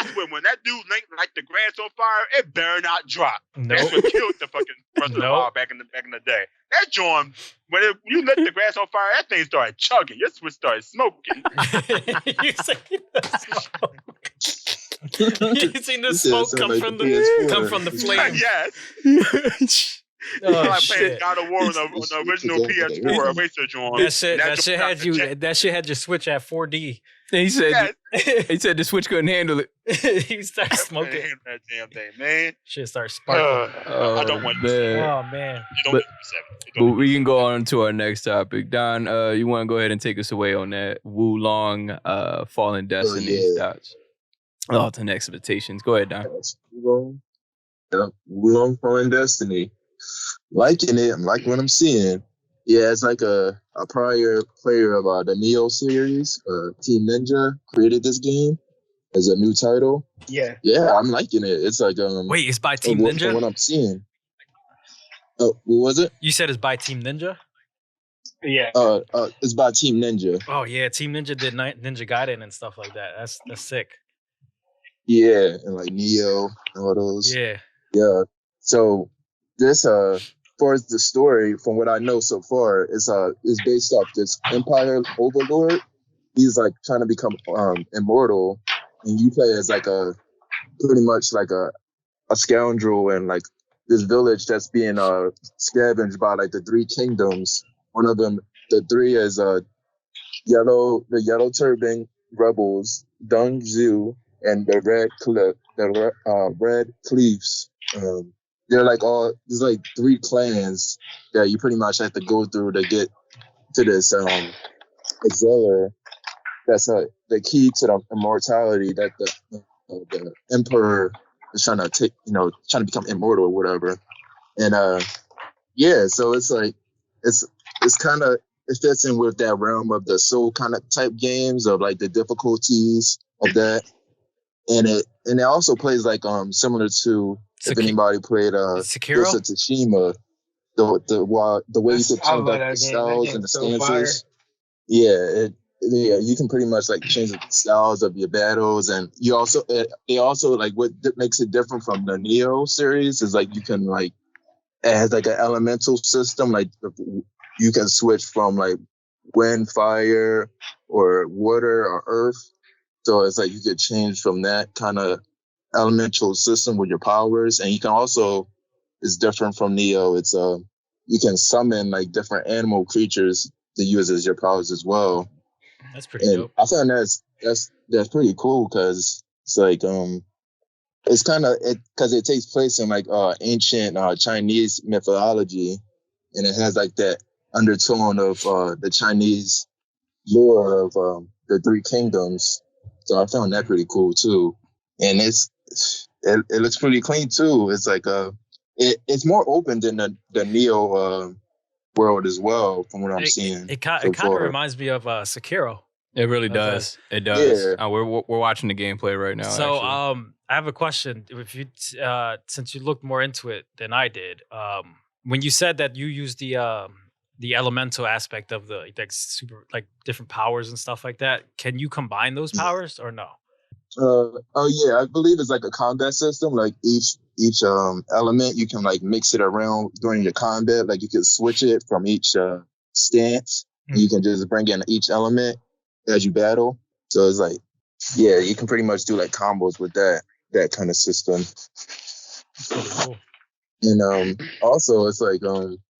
I swear, when that dude light the grass on fire, it better not drop. Nope. That's what killed the fucking Breath of the Wild back in the day. That joint, when you lit the grass on fire, that thing started chugging. Your Switch started smoking. You seen the smoke come from the flame? Yes. Oh like playing shit! God of War on the original PS4 research on. That shit had your Switch at 4D. And he said, Yes. he said the Switch couldn't handle it. He starts smoking. That damn thing, man. Shit starts sparkling. I don't want to see it. man. Oh man. You don't But- need to be 7. You But don't need we to can go on to our next topic. Don, you want to go ahead and take us away on that Wulong Fallen Destiny's yeah. thoughts? Oh, to expectations. Go ahead, Don. Wukong Fallen Destiny. Liking it. I'm liking what I'm seeing. Yeah, it's like a prior player of the Neo series, Team Ninja, created this game as a new title. Yeah. Yeah, I'm liking it. It's like Wait, it's by Team from Ninja? what I'm seeing. Oh, what was it? You said it's by Team Ninja? Yeah. It's by Team Ninja. Oh yeah, Team Ninja did Ninja Gaiden and stuff like that. That's sick. Yeah, and like Neo and all those. Yeah. Yeah. So this for the story, from what I know so far, is based off this Empire Overlord. He's like trying to become immortal, and you play as like pretty much like a scoundrel and like this village that's being scavenged by like the 3 kingdoms. One of them, the 3 is yellow turban rebels, Dung Zhu, and the red cleaves. They're like there's like 3 clans that you pretty much have to go through to get to this auxiliary. That's the key to the immortality that the emperor is trying to take, trying to become immortal or whatever. And yeah, so it's like it's kind of, it fits in with that realm of the soul kind of type games of like the difficulties of that. And it also plays like similar to if anybody played Sekiro? Ghost of Tsushima, the way you could I change love like that the game. styles That and the game's so stances. Yeah, you can pretty much like change the styles of your battles, and you also they also like what makes it different from the Neo series is like you can like it has like an elemental system, like you can switch from like wind, fire, or water or earth. So it's like you could change from that kind of elemental system with your powers, and you can also, it's different from Neo. It's you can summon like different animal creatures to use as your powers as well. That's pretty And dope. I find that's pretty cool because it's like it's kind of because it takes place in like ancient Chinese mythology, and it has like that undertone of the Chinese lore of the 3 kingdoms. So I found that pretty cool too, and it looks pretty clean too. It's like it's more open than the Neo world as well, from what I'm seeing. It kind of reminds me of Sekiro. It really does. It does. Yeah. We're watching the gameplay right now. So actually. I have a question. If you since you looked more into it than I did, when you said that you used the elemental aspect of the like super like different powers and stuff like that, can you combine those powers or no? Oh yeah, I believe it's like a combat system. Like each element, you can like mix it around during your combat. Like you can switch it from each stance. And you can just bring in each element as you battle. So it's like, yeah, you can pretty much do like combos with that kind of system. Cool. And also it's like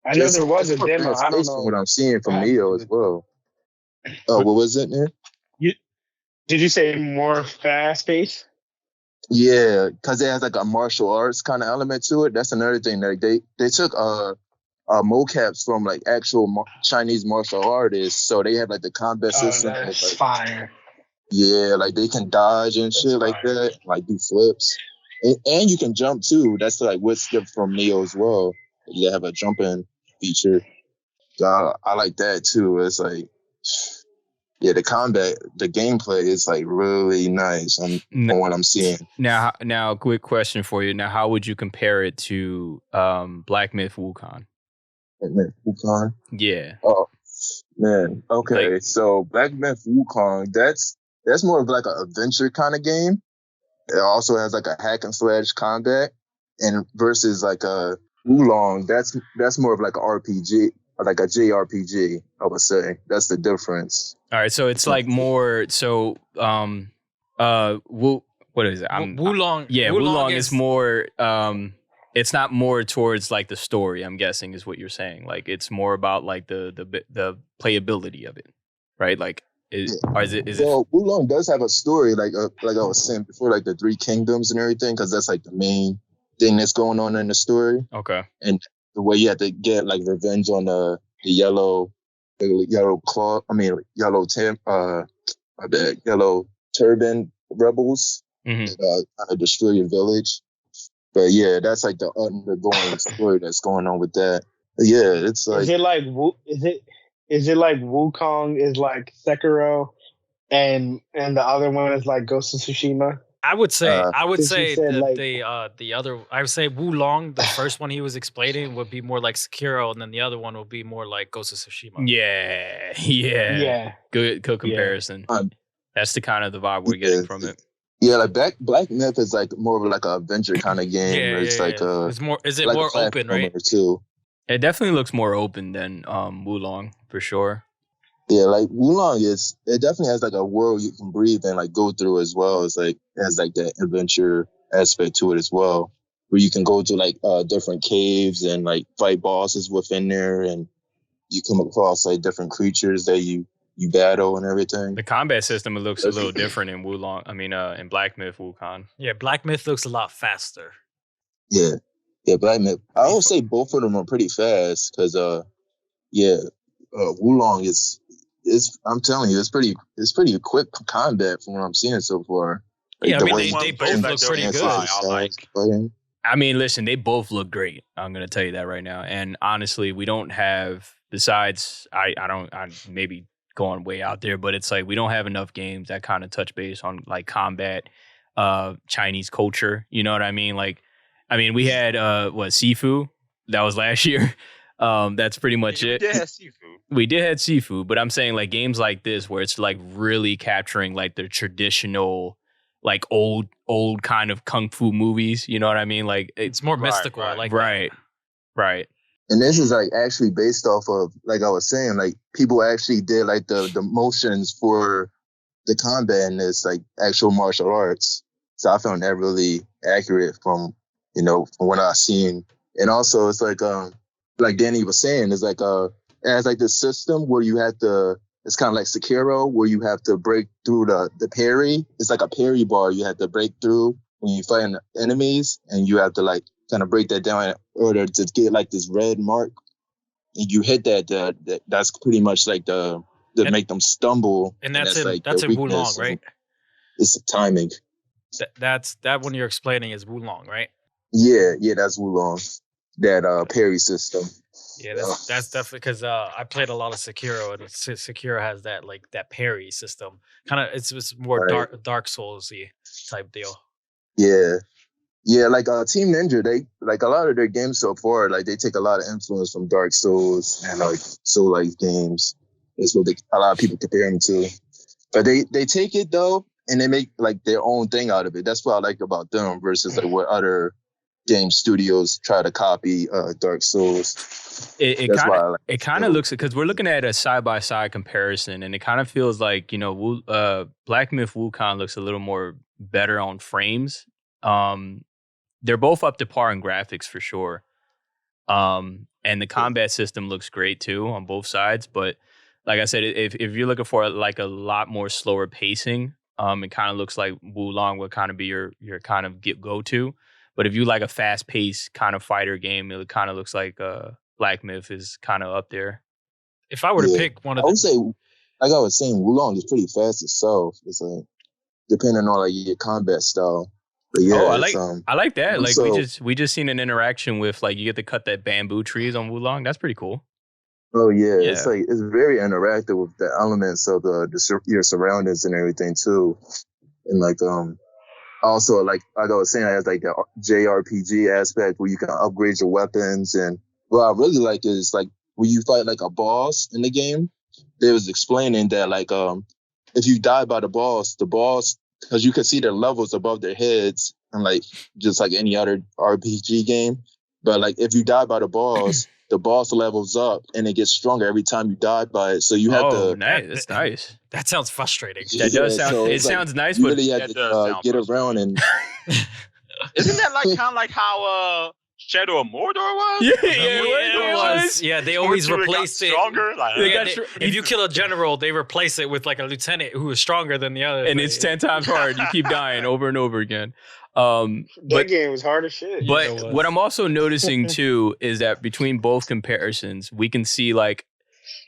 I know there was a more demo. I don't fast-paced know. from what I'm seeing from Neo as well. Oh, what was it, man? Did you say more fast paced? Yeah, because it has like a martial arts kind of element to it. That's another thing. Like they took mocaps from like actual Chinese martial artists, so they have like the combat system. That's like, fire. Yeah, like they can dodge and shit like that, like do flips, and you can jump too. That's like what's different from Neo as well. You have a jumping feature. So I like that too. It's like, yeah, the gameplay is like really nice from what I'm seeing. Now, quick question for you. Now, how would you compare it to Black Myth Wukong? Black Myth Wukong? Yeah. Oh man, okay. So Black Myth Wukong, that's more of like an adventure kind of game. It also has like a hack and slash combat, and versus like a Wulong, that's more of like an RPG, or like a JRPG. I would say that's the difference. All right, so it's like more so what is it? Wulong. Yeah, Wulong is more it's not more towards like the story. I'm guessing is what you're saying. Like it's more about like the playability of it, right? Like or is it? Well, Wulong does have a story, like I was saying before, like the Three Kingdoms and everything, because that's like the main thing that's going on in the story. Okay. And the way you have to get like revenge on the yellow claw. I mean, yellow turban rebels that kind of destroy your village. But yeah, that's like the undergoing story that's going on with that. But yeah, it's like is it like Wukong is like Sekiro, and the other one is like Ghost of Tsushima? I would say the other. I would say Wulong, the first one he was explaining, would be more like Sekiro, and then the other one would be more like Ghost of Tsushima. Yeah. Good comparison. That's the kind of the vibe we're getting from it. Yeah, like Black Myth is like more of like an adventure kind of game. Where it's like it's more. Is it like more open, right? Too. It definitely looks more open than Wulong for sure. Yeah, like Wulong it definitely has like a world you can breathe and like go through as well. It's like it has like that adventure aspect to it as well, where you can go to like different caves and like fight bosses within there, and you come across like different creatures that you battle and everything. The combat system looks a little different in Wulong. I mean, in Black Myth Wukong. Yeah, Black Myth looks a lot faster. Yeah, Black Myth. I would say both of them are pretty fast because Wulong is I'm telling you, it's pretty quick combat from what I'm seeing so far. Like, yeah, I mean they both look pretty good. I mean, listen, they both look great. I'm gonna tell you that right now. And honestly, we don't have besides I maybe going way out there, but it's like we don't have enough games that kind of touch base on like combat, Chinese culture. You know what I mean? Like, I mean, we had Sifu that was last year. That's pretty much it. We did have Sifu, but I'm saying like games like this where it's like really capturing like the traditional, like old kind of kung fu movies. You know what I mean? Like it's more mystical. Right, like right. And this is like actually based off of, like I was saying, like people actually did like the motions for the combat in this, like actual martial arts. So I found that really accurate from what I've seen. And also it's like Danny was saying, it's like it has like this system where you have to, it's kind of like Sekiro, where you have to break through the parry. It's like a parry bar you have to break through when you fight enemies, and you have to like kind of break that down in order to get like this red mark. And you hit that's pretty much like to make them stumble. And that's in Wulong, right? It's the timing. That's that one you're explaining is Wulong, right? Yeah, that's Wulong. That parry system. Yeah, that's definitely because I played a lot of Sekiro, and Sekiro has that parry system. Kind of, it's more Dark Souls-y type deal. Yeah, like Team Ninja, they like a lot of their games so far, like they take a lot of influence from Dark Souls and like Soul-like games. That's what a lot of people compare them to. But they take it though, and they make like their own thing out of it. That's what I like about them versus like what other game studios try to copy Dark Souls. It kind of looks, because we're looking at a side-by-side comparison, and it kind of feels like Black Myth Wukong looks a little more better on frames. They're both up to par in graphics for sure, and the combat system looks great too on both sides. But like I said, if you're looking for like a lot more slower pacing, it kind of looks like Wulong would kind of be your kind of go-to. But if you like a fast-paced kind of fighter game, it kind of looks like Black Myth is kind of up there. If I were to pick one of I would say, like I was saying, Wulong is pretty fast itself. It's like depending on like your combat style. But yeah, I like that. Like we just seen an interaction with like you get to cut that bamboo trees on Wulong. That's pretty cool. Oh yeah. It's like it's very interactive with the elements of your surroundings and everything too, and like also like I was saying, it has like the JRPG aspect where you can upgrade your weapons, and what I really like is like when you fight like a boss in the game, they was explaining that like if you die by the boss, because you can see their levels above their heads, and like just like any other RPG game. But like if you die by the boss, the boss levels up and it gets stronger every time you die by it. So you have to. Nice. That's nice. That sounds frustrating. That does sound. So it sounds nice, but really have to get around and. Isn't that like kind of like how Shadow of Mordor was? It was. Yeah, they always Mordor got replaced it. stronger. Like, If you kill a general, they replace it with like a lieutenant who is stronger than the other. And it's 10 times hard. You keep dying over and over again. That game was hard as shit. But what I'm also noticing too is that between both comparisons, we can see like,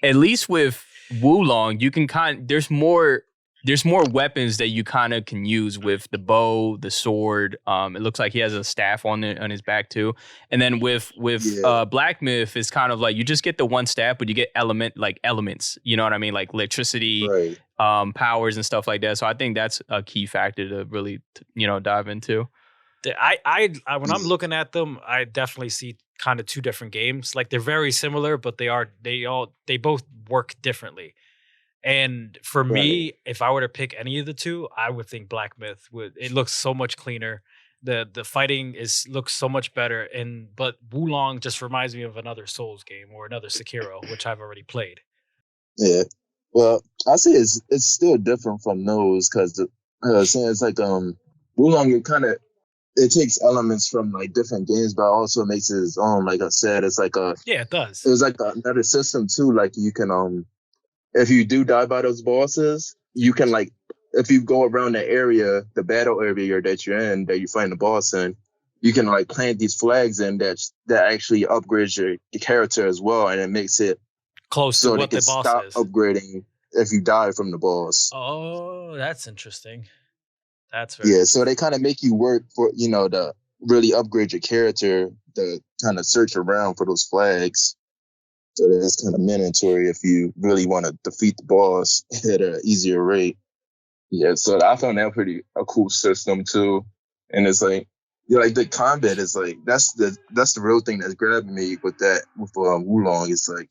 at least with Wulong, you can there's more weapons that you kind of can use with the bow, the sword. It looks like he has a staff on his back too. And then with Black Myth, it's kind of like you just get the one staff, but you get elements. You know what I mean? Like electricity, right. Powers and stuff like that. So I think that's a key factor to really dive into. I when I'm looking at them, I definitely see kind of two different games. Like they're very similar, but they both work differently. And for me, if I were to pick any of the two, I would think Black Myth it looks so much cleaner. The fighting looks so much better. But Wulong just reminds me of another Souls game or another Sekiro, which I've already played. Yeah. Well, I say it's still different from those because it's like Wulong, it takes elements from like different games, but also makes it its own. Like I said, it's like it does. It was like another system too. Like you can if you do die by those bosses, you can like, if you go around the area, the battle area that you're in, that you find the boss in, you can like plant these flags in that actually upgrades your character as well, and it makes it close to what the boss stop is. Upgrading if you die from the boss. Oh, that's interesting. That's so they kind of make you work for to really upgrade your character, to kind of search around for those flags. So that's kind of mandatory if you really want to defeat the boss at an easier rate. Yeah, so I found that a cool system too. And it's like, like the combat is like, that's the real thing that's grabbing me with Wulong. It's like,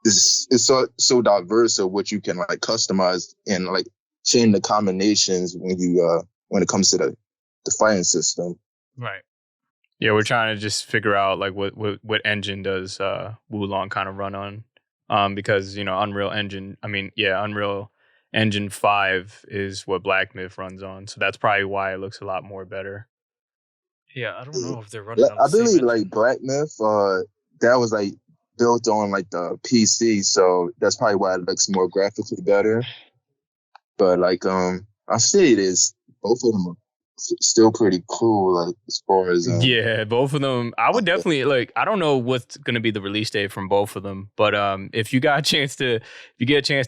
it's so diverse of what you can like customize and like change the combinations when it comes to the fighting system. Right. Yeah, we're trying to just figure out like what engine does Wulong kind of run on, because Unreal Engine 5 is what Black Myth runs on, so that's probably why it looks a lot more better. Yeah, I don't know if they're running. I believe like Black Myth, that was like built on like the PC, so that's probably why it looks more graphically better. But like I say it is both of them are still pretty cool, like as far as both of them. I would definitely like. I don't know what's going to be the release date from both of them, but if you get a chance to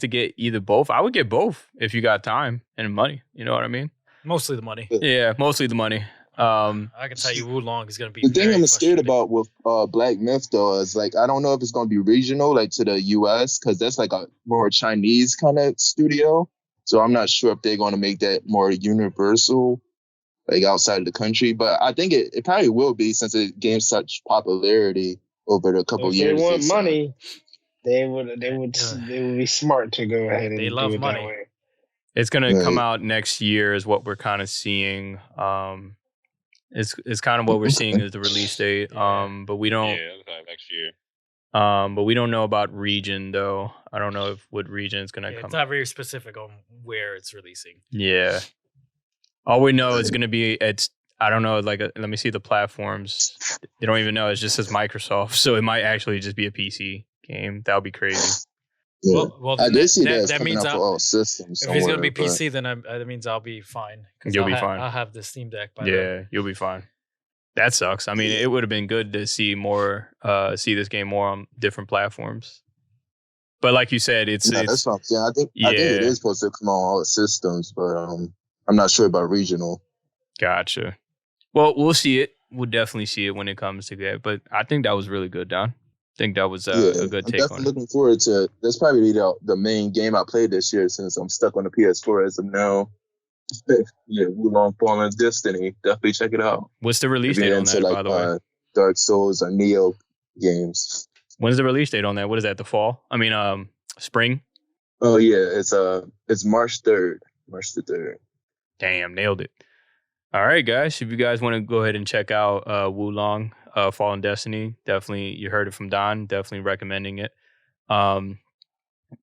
get either both, I would get both if you got time and money. You know what I mean? Mostly the money. Yeah, mostly the money. I can tell you Wulong is going to be. The thing I'm scared about with Black Myth though is like I don't know if it's going to be regional, like to the U.S. because that's like a more Chinese kind of studio. So I'm not sure if they're going to make that more universal, like outside of the country. But I think it probably will be since it gained such popularity over the couple years. If they want money, they would be smart to go ahead and love do it money. that way. It's going to come out next year is what we're kind of seeing. It's kind of what we're seeing as the release date. But we don't. Yeah, next year. But we don't know about region though. I don't know what region it's gonna come. It's not very specific on where it's releasing. Yeah. All we know is gonna be I don't know. Like let me see the platforms. They don't even know. It just says Microsoft, so it might actually just be a PC game. That would be crazy. Yeah. Well, I did see that means for all systems. If it's gonna be PC, then that means I'll be fine. You'll be fine. I'll have the Steam Deck by then. You'll be fine. That sucks. I mean, it would have been good to see this game more on different platforms. But like you said, it's that's what I'm saying. I think it is supposed to come on all systems, but I'm not sure about regional. Gotcha. Well, we'll see it. We'll definitely see it when it comes to that. But I think that was really good, Don. I think that was a good take on it. I'm definitely looking forward to. That's probably the main game I played this year since I'm stuck on the PS4 as of now. Yeah, Wulong Fallen Destiny. Definitely check it out. What's the release date on that, by the way? Dark Souls or Neo games. When's the release date on that? What is that? The fall? I mean, spring? Oh yeah, it's March 3rd. March the 3rd. Damn, nailed it. All right, guys. If you guys want to go ahead and check out Wulong Fallen Destiny, definitely you heard it from Don. Definitely recommending it.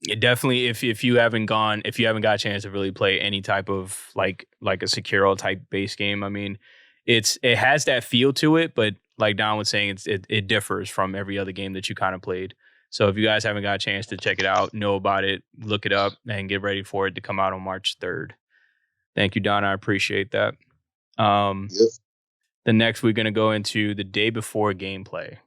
It definitely, if you haven't got a chance to really play any type of like a Sekiro type base game, I mean, it has that feel to it, but like Don was saying, it differs from every other game that you kind of played. So if you guys haven't got a chance to check it out, know about it, look it up, and get ready for it to come out on March 3rd. Thank you, Don. I appreciate that. Yep. The next, we're going to go into the day before gameplay.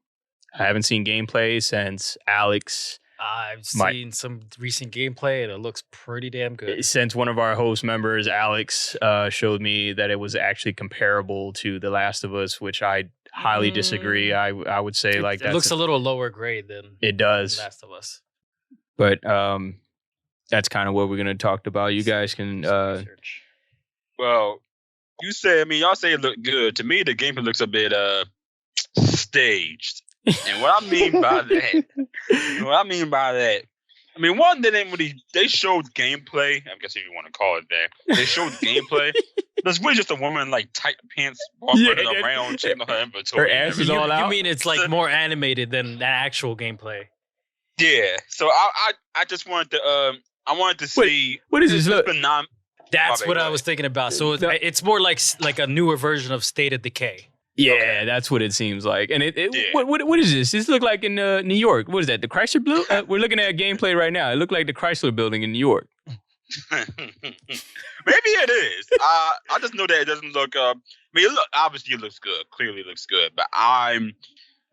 I haven't seen gameplay since Alex. I've seen some recent gameplay, and it looks pretty damn good. Since one of our host members, Alex, showed me that it was actually comparable to The Last of Us, which I highly disagree. I would say It looks a little lower grade than it does. Last of Us. But that's kind of what we're going to talk about. You guys can... Well, y'all say it looked good. To me, the gameplay looks a bit staged. And what I mean by that, one, they showed gameplay. I guess if you want to call it that. They showed gameplay. There's really just a woman in like tight pants running around checking her inventory. Her ass is all out. You mean it's like more animated than the actual gameplay? Yeah. So I just wanted to see. What is this? Look. That's what I was thinking about. So it's more like a newer version of State of Decay. Yeah, that's what it seems like. And what is this? This look like in New York. What is that? The Chrysler Building? We're looking at gameplay right now. It looked like the Chrysler Building in New York. Maybe it is. I just know that it doesn't look. Obviously it looks good. Clearly it looks good. But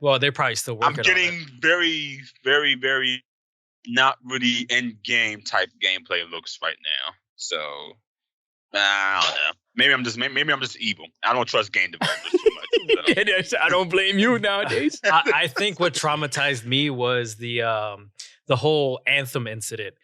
well, they're probably still working. I'm getting very, very, very not really in game type gameplay looks right now. So I don't know. Maybe I'm just evil. I don't trust game developers too much. I don't blame you nowadays. I think what traumatized me was the whole Anthem incident.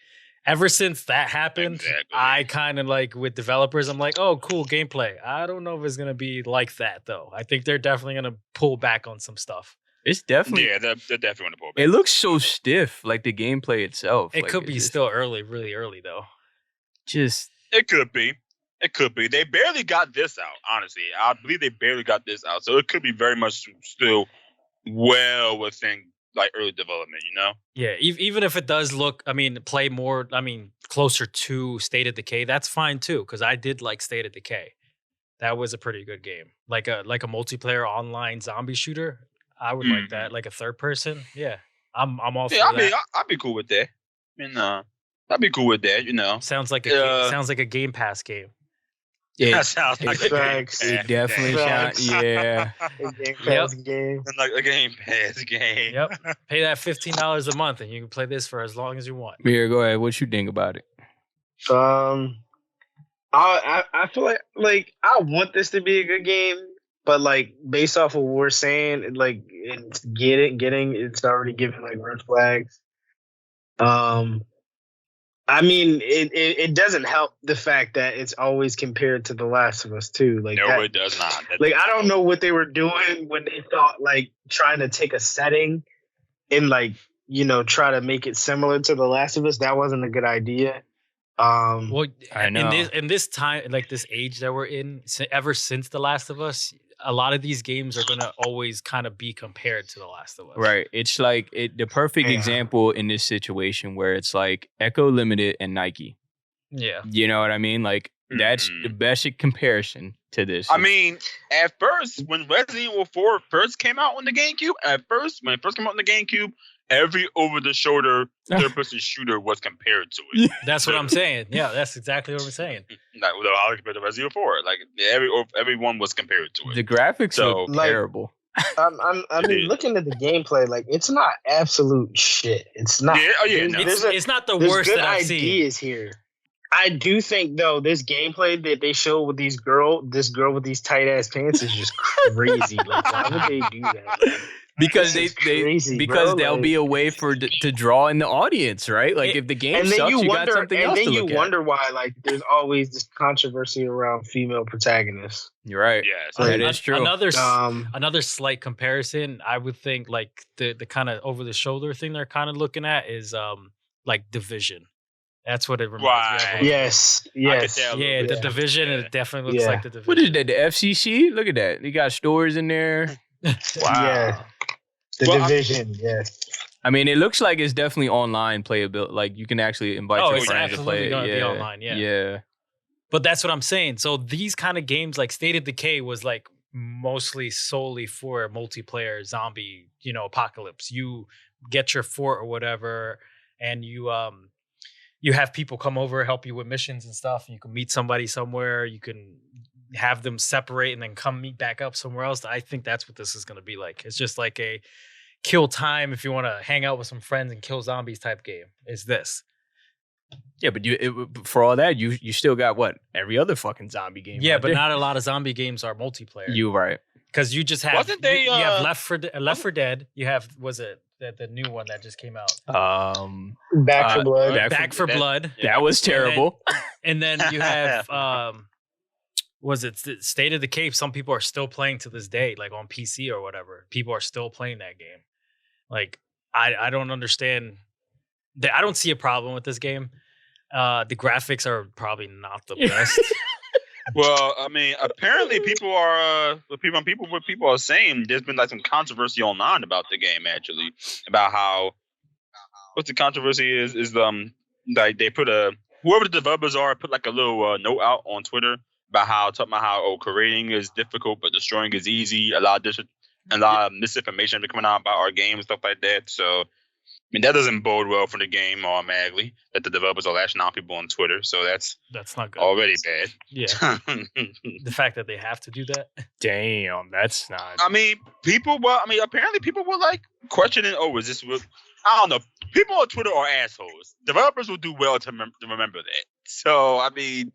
Ever since that happened, exactly. I kind of like with developers, I'm like, oh, cool gameplay. I don't know if it's gonna be like that though. I think they're definitely gonna pull back on some stuff. It's definitely they're definitely gonna pull back. It looks so stiff, like the gameplay itself. It could be still early, really early though. It could be. It could be. They barely got this out, honestly. I believe they barely got this out. So it could be very much still well within like early development, you know? Yeah, even if it does look, play more, closer to State of Decay, that's fine too, because I did like State of Decay. That was a pretty good game. Like a multiplayer online zombie shooter. I would like that. Like a third person. Yeah. I'm all for that. I'd be cool with that. I'd be cool with that, you know. Sounds like a Game Pass game. That sounds like a Game Pass. It definitely sounds, yeah. A Game Pass game. Like a Game Pass game. Yep. Pay that $15 a month and you can play this for as long as you want. Here, go ahead. What you think about it? I feel like I want this to be a good game, but like based off of what we're saying, like it's already giving like red flags. It doesn't help the fact that it's always compared to The Last of Us 2. Like, no, it does not. I don't know what they were doing when they thought like trying to take a setting and like, try to make it similar to The Last of Us. That wasn't a good idea. Well, I know. In this time, like this age that we're in, ever since The Last of Us, a lot of these games are going to always kind of be compared to The Last of Us. Right. It's like the perfect example in this situation where it's like Echo Limited and Nike. Yeah. You know what I mean? Like that's the best comparison to this. At first, when Resident Evil 4 first came out on the GameCube, every over-the-shoulder third-person shooter was compared to it. That's what I'm saying. Yeah, that's exactly what I'm saying. I'll compare to Resident Evil 4. Like everyone was compared to it. The graphics look terrible. Looking at the gameplay, like it's not absolute shit. It's not. It's not the worst that I've seen. Ideas here. I do think though this gameplay that they show with this girl with these tight ass pants is just crazy. Like why would they do that? Because there'll be a way to draw in the audience, right? Like if the game sucks, you got something else to look at. And then you wonder why like there's always this controversy around female protagonists. You're right. Yes, that is true. Another slight comparison, I would think like the kind of over the shoulder thing they're kind of looking at is like Division. That's what it reminds me of. Yes. Yeah, the Division, it definitely looks like the Division. What is that, the FCC? Look at that. You got stores in there. Wow. Yeah. The Division, yes. It looks like it's definitely online playability. Like you can actually invite your friends to play it. Gonna be online, yeah. Yeah. But that's what I'm saying. So these kind of games, like State of Decay was like mostly solely for multiplayer zombie, apocalypse. You get your fort or whatever, and you have people come over, help you with missions and stuff. You can meet somebody somewhere. You can have them separate and then come meet back up somewhere else. I think that's what this is going to be like. It's just like a kill time if you want to hang out with some friends and kill zombies type game. Is this? Yeah, but for all that, you still got what? Every other fucking zombie game. Yeah, but not a lot of zombie games are multiplayer. You right. Because you just have Wasn't they, you have Left 4 Dead. You have the new one that just came out. Back for Blood. Back for Blood. That was terrible. And then you have was it State of the Cape? Some people are still playing to this day, like on PC or whatever. People are still playing that game. Like I don't understand. I don't see a problem with this game. The graphics are probably not the best. Well, I mean, apparently people are what people are saying. There's been like some controversy online about the game, actually, about how what the controversy is like they put whoever the developers are put like a little note out on Twitter about talking about how creating is difficult but destroying is easy. A lot of misinformation coming out about our game and stuff like that. So. I mean, that doesn't bode well for the game automatically, that the developers are lashing out people on Twitter. So that's not good. Already bad. Yeah. The fact that they have to do that. Damn, that's not. I mean, apparently people were like questioning, is this what? I don't know. People on Twitter are assholes. Developers will do well to remember that. So, I mean,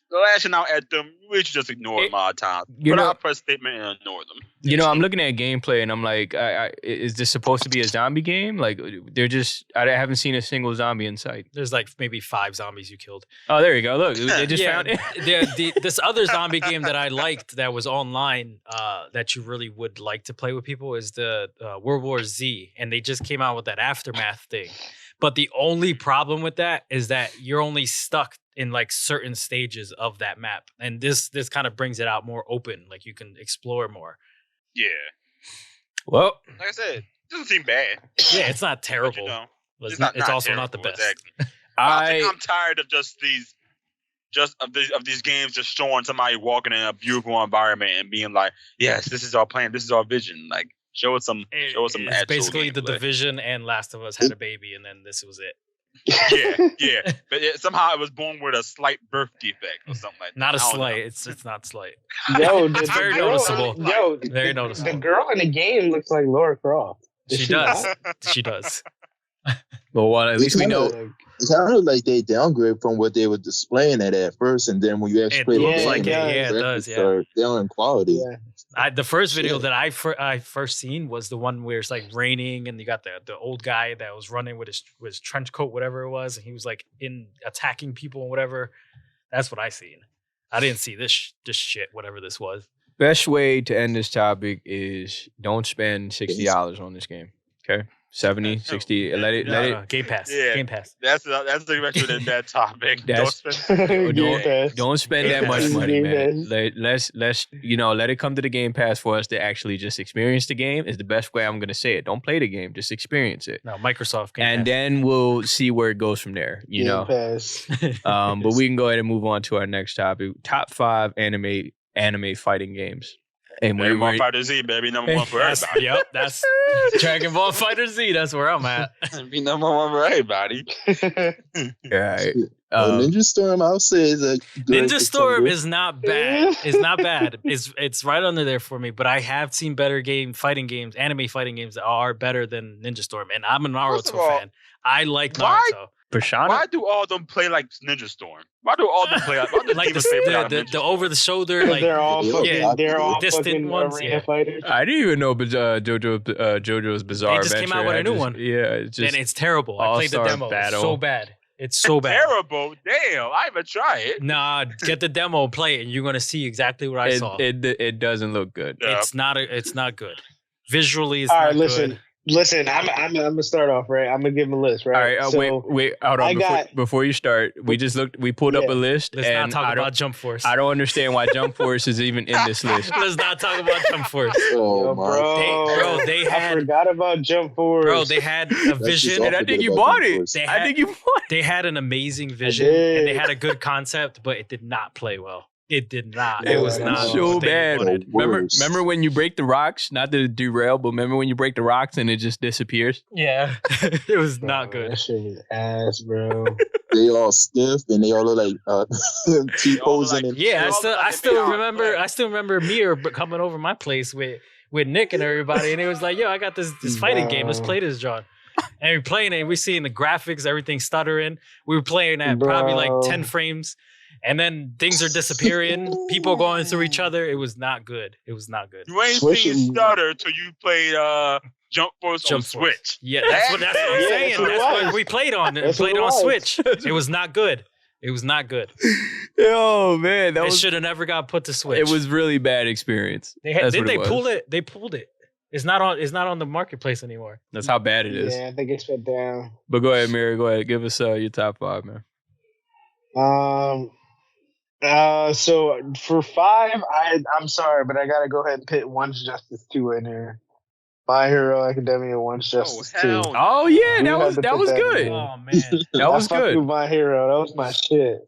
lashing out at them, we should just ignore them all the time. Put out a press statement and ignore them. I'm looking at gameplay and I'm like, is this supposed to be a zombie game? Like, I haven't seen a single zombie in sight. There's like maybe 5 zombies you killed. Oh, there you go. Look, they just found it. This other zombie game that I liked that was online that you really would like to play with people is the World War Z. And they just came out with that Aftermath thing. But the only problem with that is that you're only stuck in like certain stages of that map. And this kind of brings it out more open. Like you can explore more. Yeah. Well, like I said, it doesn't seem bad. Yeah, it's not terrible. But, it's also terrible, not the best. Exactly. I'm tired of these games just showing somebody walking in a beautiful environment and being like, yes, this is our plan, this is our vision. Like show us some It's basically gameplay. The Division and Last of Us had a baby and then this was it. Yeah. But somehow it was born with a slight birth defect or something like that. Not a slight. It's not slight. Yo, it's very noticeable. Very noticeable. The girl in the game looks like Laura Croft. She does. She does. Well, at least we know. It's kind of like they downgrade from what they were displaying at first, and then when you actually play it looks like it does. Yeah, down in quality. Yeah. The first video that I first seen was the one where it's like raining and you got the old guy that was running with his trench coat, whatever it was, and he was like attacking people and whatever. That's what I seen. I didn't see this shit, whatever this was. Best way to end this topic is don't spend $60 on this game. Okay. 70, 60, let it Game Pass. Yeah. Game Pass. That's the direction in that topic. Don't spend that much money, man. Let's let it come to the Game Pass for us to actually just experience the game is the best way I'm gonna say it. Don't play the game, just experience it. No, Microsoft Game and Pass. then we'll see where it goes from there. Game Pass. But we can go ahead and move on to our next topic. Top 5 anime fighting games. And Dragon Ball Fighter Z, baby, number 1 for everybody. Yep, that's Dragon Ball Fighter Z. That's where I'm at. Be number 1 for everybody. Right. Ninja Storm, I'll say, is a good Ninja Storm is not bad. It's not bad. It's right under there for me. But I have seen better anime fighting games that are better than Ninja Storm, and I'm a Naruto fan. I like Naruto. Persona? Why do all of them play like Ninja Storm? Why do all of them play like the over the shoulder? Like they're all distant ones. Fighters. I didn't even know JoJo's Bizarre They just Adventure. came out with a new one. Yeah, and it's terrible. I played the demo. It's so bad. It's so bad. Terrible. Damn, I even try it. Nah, get the demo, play it, and you're gonna see exactly what I saw. It doesn't look good. Yeah. It's not good. Visually, it's all not right, good. Listen, I'm gonna start off, right? I'm gonna give him a list, right? All right, wait, hold on. Before you start, we pulled up a list. Let's not talk about Jump Force. I don't understand why Jump Force is even in this list. Let's not talk about Jump Force. Oh, bro, they had. I forgot about Jump Force. Bro, they had a vision. And I think you bought it. They had an amazing vision and they had a good concept, but it did not play well. It did not. Yeah, It was that's not so what they bad. wanted. Remember when you break the rocks? Not to derail, but remember when you break the rocks and it just disappears? Yeah, it was Bro, not good. That shit was ass, bro. They all stiff and they all look like T-posing. like- and Yeah, All I about still the remember. play. I still remember Mir coming over my place with Nick and everybody, and it was like, "Yo, I got this fighting game. Let's play this, John." And we're playing it. And we're seeing the graphics, everything stuttering. We were playing at probably like Bro. 10 frames, and then things are disappearing. People going through each other. It was not good. It was not good. You ain't Switching- seen Stutter till you played Jump Force on Jump Force. Switch. Yeah, that's what I'm Yeah, saying. that's what it That's what was. we played on. That's Played what it on was. Switch. It was not good. It was not good. Oh man, that It was should have never got put to Switch. it was really bad experience. That's what They it was. pulled it. They pulled it. It's not on the marketplace anymore. That's how bad it is. Yeah, I think it's shut down. But go ahead, Mary. Go ahead. Give us your top 5, man. So for 5, I'm sorry, but I gotta go ahead and put One's Justice 2 in here. My Hero Academia One's Justice 2. hell no. Oh yeah, We that had was to that put was that in good. there. Oh man. That was I fucked good. with My Hero. That was my shit.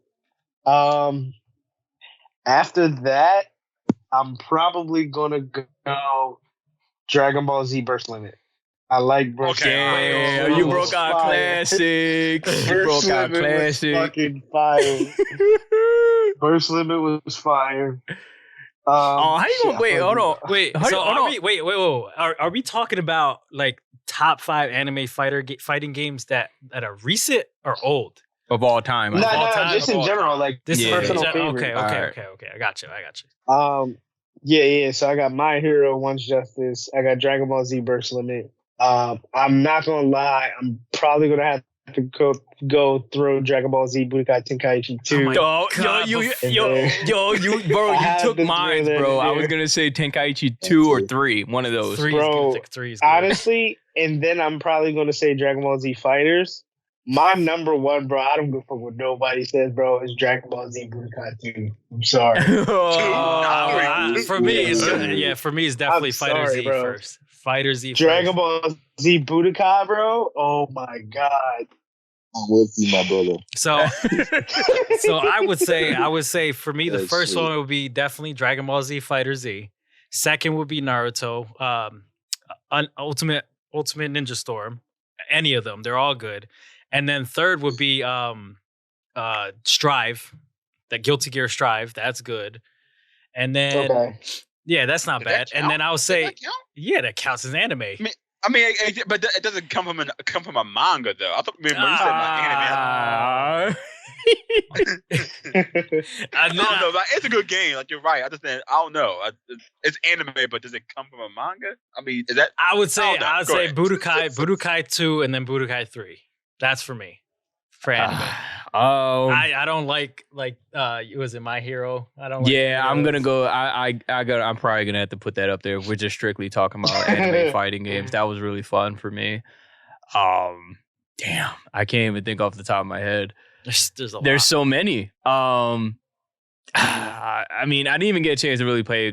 After that, I'm probably gonna go Dragon Ball Z Burst Limit. I like Burst Okay, Limit. Yeah, It you was broke our fire. classics. You Burst broke our Limit was classic. fucking fire. Burst Limit was fire. Oh, how you gonna wait? Hold on. Wait, Hold so on, hold are on. we? Wait. Are we talking about like top 5 anime fighting games that are recent or old? Of all time. No, I think. all no, time, just of in all general, like This Yeah. is personal okay, favorite. Alright. okay. I got you. Yeah. So I got My Hero, One's Justice. I got Dragon Ball Z Burst Limit. I'm not gonna lie. I'm probably gonna have to go throw Dragon Ball Z Budokai Tenkaichi 2. Oh my Yo, God, you, in yo, there. yo, you, bro, I you had took to mine, throw that bro. in I was there. gonna say Tenkaichi 2 or 3, one of those. 3 Bro, is good. 3 is good. Honestly, and then I'm probably gonna say Dragon Ball Z Fighters. My number one, bro, I don't give a fuck what nobody says, bro, is Dragon Ball Z Budokai 2. I'm sorry. For me, it's for me, it's definitely I'm Fighter sorry, Z bro. first. Fighter Z Dragon first. Ball Z Budokai, bro. Oh my god. I'm with you, my brother. So I would say for me, the That's first sweet. one would be definitely Dragon Ball Z Fighter Z. Second would be Naruto, Ultimate Ninja Storm. Any of them, they're all good. And then third would be Strive, that Guilty Gear Strive. That's good. And then Okay. yeah, that's not Does that bad. And then I would Does say that count? yeah, that counts as anime. I mean, but it doesn't come from a manga though. I thought when you said my anime, I don't know. Like, it's a good game. Like you're right. I don't know. It's anime, but does it come from a manga? I mean, is that? I would say Oh, no. I would Go say ahead. Budokai 2 and then Budokai 3. That's for me. For anime. I don't like was it My Hero? I don't like yeah, I'm heroes. gonna go. I'm probably gonna have to put that up there. We're just strictly talking about anime fighting games. That was really fun for me. Damn, I can't even think off the top of my head. There's a lot. There's so many. I mean, I didn't even get a chance to really play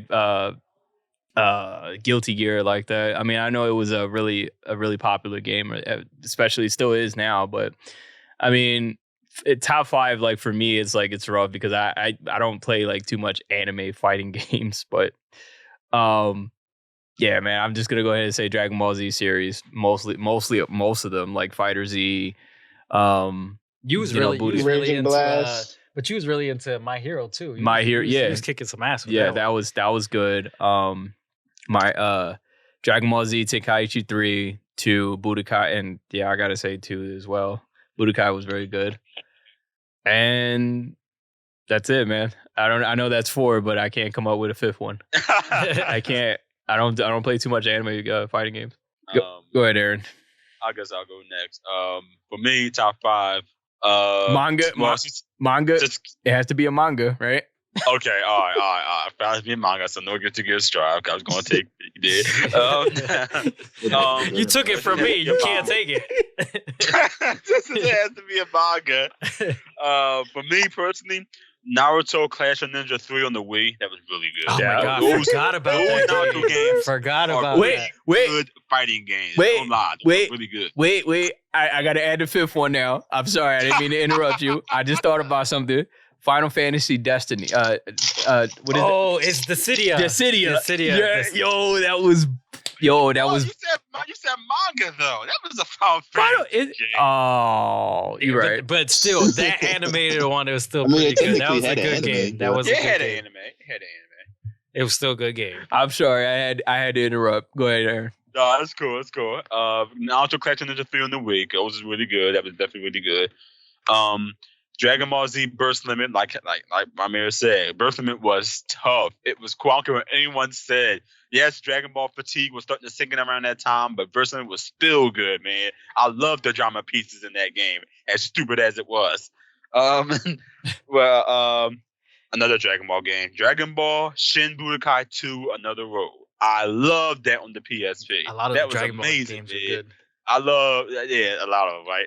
Guilty Gear like that. I mean, I know it was a really popular game, especially still is now. But I mean, top 5, like for me, it's like it's rough because I don't play like too much anime fighting games. But yeah, man, I'm just gonna go ahead and say Dragon Ball Z series, most of them, like Fighter Z. You was you know, really Raging into Blast. but you was really into My Hero too. You My was- Hero, you was- yeah. You was kicking some ass with Yeah, that one. that was good. My Dragon Ball Z Tenkaichi 3, 2, Budokai, and yeah, I gotta say 2 as well. Budokai was very good. And that's it, man. I know that's 4, but I can't come up with a 5th one. I can't. I don't play too much anime fighting games. Go ahead, Aaron. I guess I'll go next. For me, top 5. Manga. Well, Manga. just It has to be a manga, right? okay. All right. Found me manga, so no get to get Strive. I was going to take. You did. You took it from me. You can't take it. It has to be a manga. For me personally, Naruto Clash of Ninja 3 on the Wii. That was really good. Oh Yeah, my god, those- forgot about those that Naruto game. games Forgot are about Wait, that. wait, Good fighting games. Wait, Don't lie. wait. Really good. wait. I got to add the 5th one now. I'm sorry. I didn't mean to interrupt you. I just thought about something. Final Fantasy Destiny. What is it? Oh, it's Dissidia. Dissidia. Dissidia. Yeah, that was. You said manga though. That was a Final Fantasy game. Oh, you're right. But still, that animated one, it was still pretty good. That was a good game. That was a good game. It had an anime. It was still a good game. I'm sorry, I had to interrupt. Go ahead, Aaron. No, that's cool. That's cool. Naruto Collection Ninja 3 in the week. It was really good. That was definitely really good. Dragon Ball Z Burst Limit, like Ramir said, Burst Limit was tough. It was cool. I don't care what anyone said. Yes, Dragon Ball fatigue was starting to sink in around that time, but Burst Limit was still good, man. I love the drama pieces in that game, as stupid as it was. Another Dragon Ball game. Dragon Ball Shin Budokai 2, Another Road. I love that on the PSP. A lot of that the Dragon Ball amazing, games are good. I love, a lot of them, right?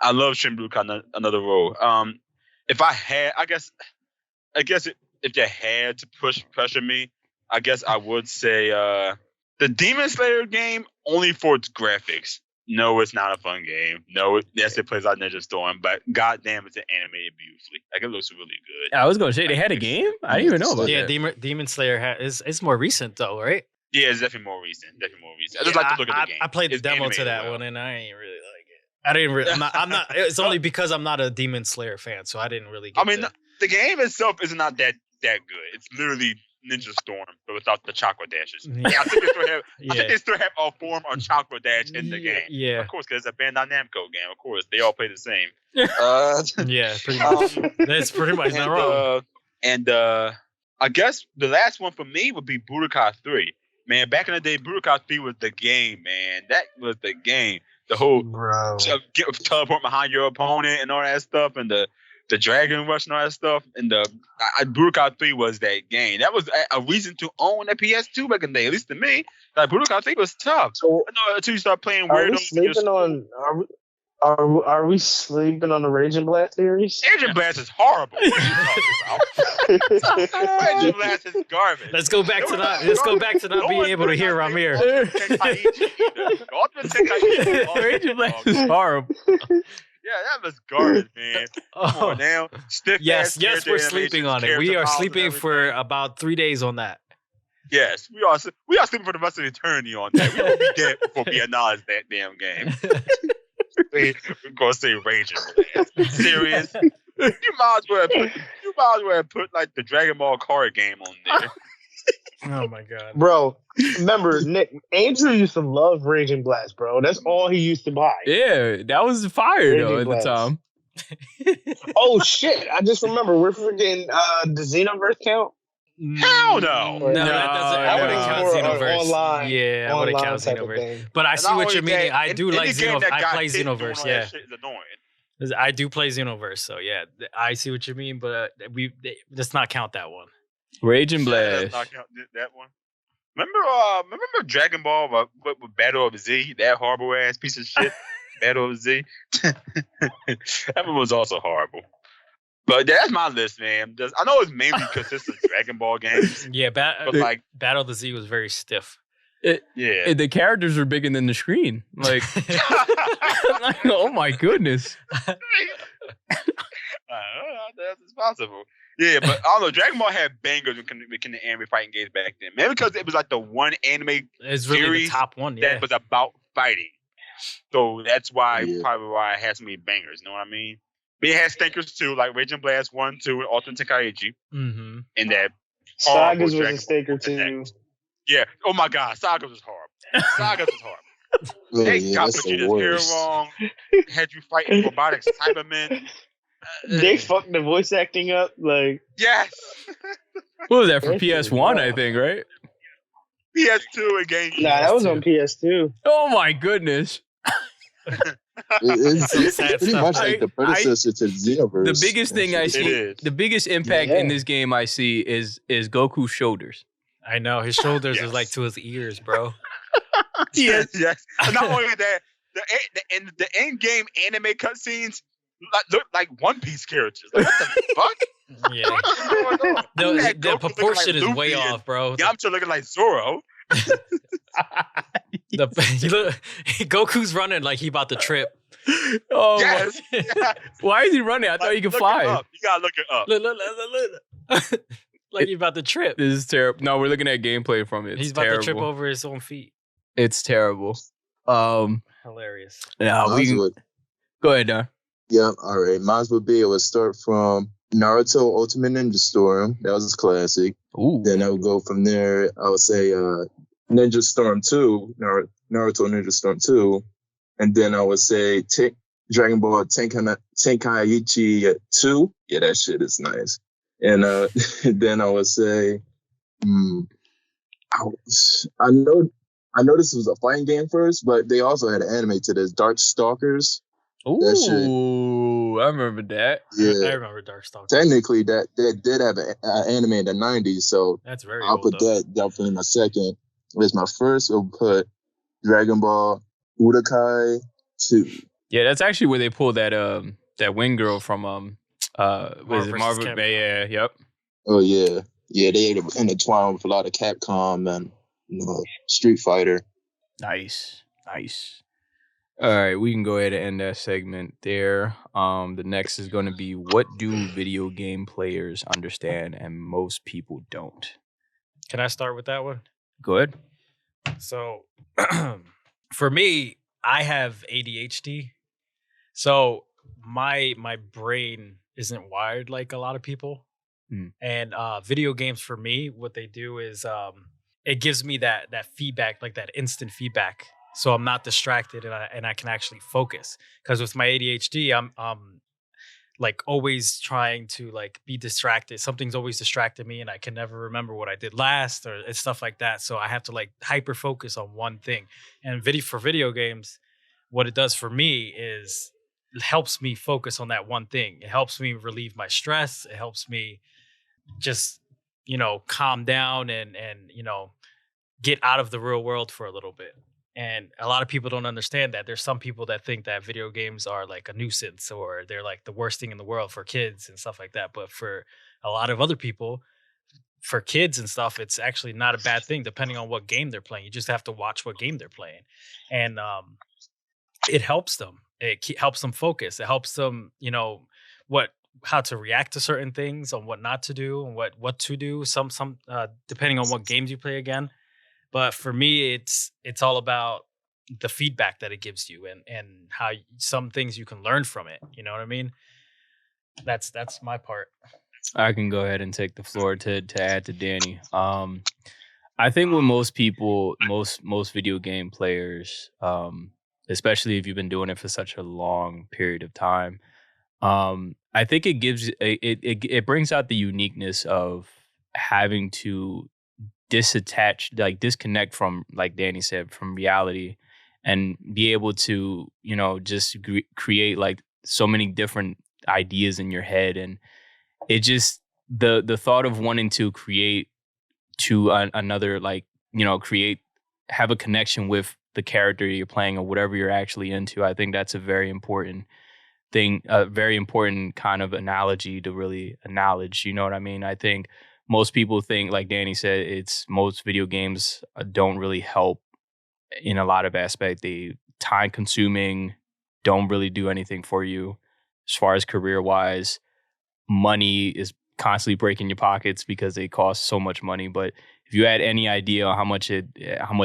I love Shin Budokai Another Road. If I had, I guess if they had to pressure me, I guess I would say the Demon Slayer game only for its graphics. No, it's not a fun game. No, yes, it plays like Ninja Storm, but goddamn, it's animated beautifully. Like, it looks really good. I was going to say, they had a game? I didn't even know about that. Yeah, Demon Slayer it's more recent, though, right? Yeah, it's definitely more recent. I just like to look at the game. I played the demo to that one, and I ain't really like it. I didn't really. I'm not. It's only because I'm not a Demon Slayer fan, so I didn't really. The game itself is not that good. It's literally Ninja Storm, but without the chakra dashes. Yeah, I think they still have a form of chakra dash in the game. Yeah, of course, because it's a Bandai Namco game. Of course, they all play the same. Yeah, pretty much. That's pretty much not wrong. I guess the last one for me would be Budokai 3. Man, back in the day, Budokai 3 was the game, man. That was the game. The whole teleport behind your opponent and all that stuff, and the Dragon Rush and all that stuff. And Budokai 3 was that game. That was a reason to own a PS2 back in the day, at least to me. Like, Budokai 3 was tough. So, until you start playing weird. Are we sleeping on the Raging Blast series? Raging Blast is horrible. What are you talking about? Raging Blast is garbage. Let's go back to not being able to hear Ramir. Raging Blast is horrible. Yeah, that was garbage, man. Come on now. Yes, we're sleeping on it. We are sleeping for about 3 days on that. Yes, we are sleeping for the rest of eternity on that. We will be dead before we acknowledge that damn game. We're gonna say Raging Blast. Serious? You might as well put like the Dragon Ball card game on there. Oh my god, bro! Remember, Nick Andrew used to love Raging Blast, bro. That's all he used to buy. Yeah, that was fire though at the time. Oh shit! I just remember we're forgetting the Xenoverse count. Hell no! No, that doesn't. I wouldn't count Xenoverse. Online, yeah, I wouldn't count Xenoverse. But I see what you're meaning. I do like Xenoverse. I play Xenoverse. Yeah, shit is annoying. I do play Xenoverse. So yeah, I see what you mean. But let's not count that one. Raging Blast. Let's not count that one. Remember Dragon Ball with Battle of Z? That horrible ass piece of shit. Battle of Z. That one was also horrible. But that's my list, man. I know it's mainly because it's a Dragon Ball game. Yeah, Battle of the Z was very stiff. The characters are bigger than the screen. Like, oh my goodness. That's possible. Yeah, but I don't know. Dragon Ball had bangers in the anime fighting games back then. Maybe because it was like the one anime it's really series the top one, that was about fighting. So that's probably why it has so many bangers. You know what I mean? But it has stinkers too, like Raging Blast 1, 2, and Ultimate Tenkaichi. Mm-hmm. And that Sagas was a stinker too. Yeah. Oh my God, Sagas was horrible. Sagas was horrible. They got put you here wrong. Had you fighting robotic Cybermen. They fucked the voice acting up. Like, yes. What was that for PS1? I think, right? PS2 again. Nah, that was on PS2. Oh my goodness. It's pretty much like the predecessor to Xenoverse. The biggest thing I see, the biggest impact in this game I see is Goku's shoulders. I know his shoulders is like to his ears, bro. Yes. And not only that, the end game anime cutscenes look like One Piece characters. Like, what the fuck? Yeah. The proportion is way off, bro. Yamcha looking like Zoro. Goku's running like he about to trip. Oh, Yes. my. Why is he running? I thought he could fly. You gotta look it up. Look. Like he's about to trip. This is terrible. No, we're looking at gameplay from it. It's He's about terrible. to trip over his own feet. It's terrible. Hilarious. Yeah, go ahead, Don. Yeah, all right. Mine would be, it would start from Naruto Ultimate Ninja Storm. That was his classic. Ooh. Then I would go from there. I would say Ninja Storm 2, Naruto Ninja Storm 2. And then I would say Dragon Ball Tenkaichi 2. Yeah, that shit is nice. And then I would say, I know this was a fighting game first, but they also had an anime to this, Dark Stalkers. Ooh, I remember that. Yeah, I remember Darkstalkers. Technically, that did have an anime in the 90s, so That's very I'll old, put that definitely my second. As my first, I'll put Dragon Ball Budokai 2. Yeah, that's actually where they pulled that Wing Girl from was it Marvel? Yeah, yep. Oh yeah, they intertwined with a lot of Capcom and Street Fighter. Nice. All right, we can go ahead and end that segment there. The next is going to be, what do video game players understand and most people don't? Can I start with that one? Go ahead. So, for me, I have ADHD. So my brain isn't wired like a lot of people. And video games for me, what they do is it gives me that feedback, like that instant feedback. So I'm not distracted and I can actually focus. Because with my ADHD, I'm like always trying to like be distracted. Something's always distracted me and I can never remember what I did last or stuff like that. So I have to like hyper focus on one thing. And for video games, what it does for me is it helps me focus on that one thing. It helps me relieve my stress. It helps me just, calm down and get out of the real world for a little bit. And a lot of people don't understand that. There's some people that think that video games are like a nuisance or they're like the worst thing in the world for kids and stuff like that. But for a lot of other people, for kids and stuff, it's actually not a bad thing depending on what game they're playing. You just have to watch what game they're playing. And it helps them. It helps them focus. It helps them, how to react to certain things, on what not to do and what to do. Some depending on what games you play again. But for me, it's all about the feedback that it gives you and how some things you can learn from it. You know what I mean? That's my part. I can go ahead and take the floor to add to Danny. I think with most people, most video game players, especially if you've been doing it for such a long period of time, I think it gives it brings out the uniqueness of having to disconnect from, like Danny said, from reality, and be able to just create like so many different ideas in your head. And it just the thought of wanting to create to another, like have a connection with the character you're playing or whatever you're actually into. I think that's a very important thing, a very important kind of analogy to really acknowledge. You know what I mean? I think most people think, like Danny said, most video games don't really help in a lot of aspects. They time consuming, don't really do anything for you as far as career wise. Money is constantly breaking your pockets because they cost so much money. But if you had any idea how much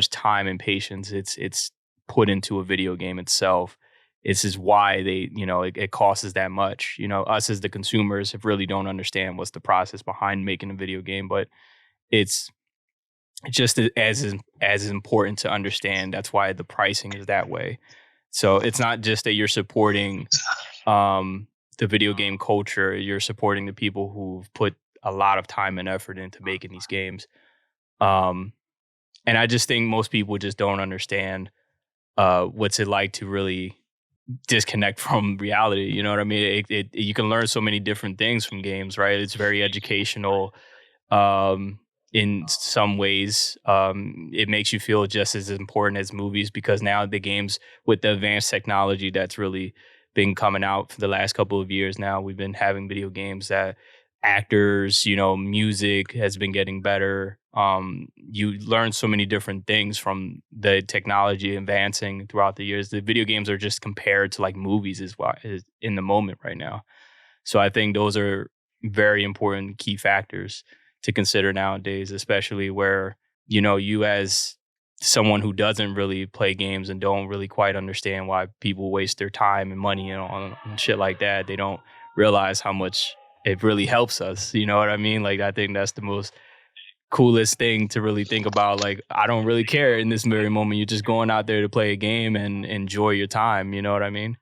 time and patience it's put into a video game itself, this is why it costs that much. Us as the consumers really don't understand what's the process behind making a video game, but it's just as important to understand. That's why the pricing is that way. So it's not just that you're supporting the video game culture, you're supporting the people who've put a lot of time and effort into making these games. And I just think most people just don't understand what's it like to really disconnect from reality. You know what I mean? You can learn so many different things from games, right? It's very educational in some ways. It makes you feel just as important as movies, because now the games, with the advanced technology that's really been coming out for the last couple of years now, we've been having video games that actors, music has been getting better. You learn so many different things from the technology advancing throughout the years. The video games are just compared to like movies is in the moment right now. So I think those are very important key factors to consider nowadays, especially where, you as someone who doesn't really play games and don't really quite understand why people waste their time and money on shit like that. They don't realize how much it really helps us. You know what I mean? Like, I think that's the most coolest thing to really think about. Like, I don't really care in this very moment. You're just going out there to play a game and enjoy your time. You know what I mean?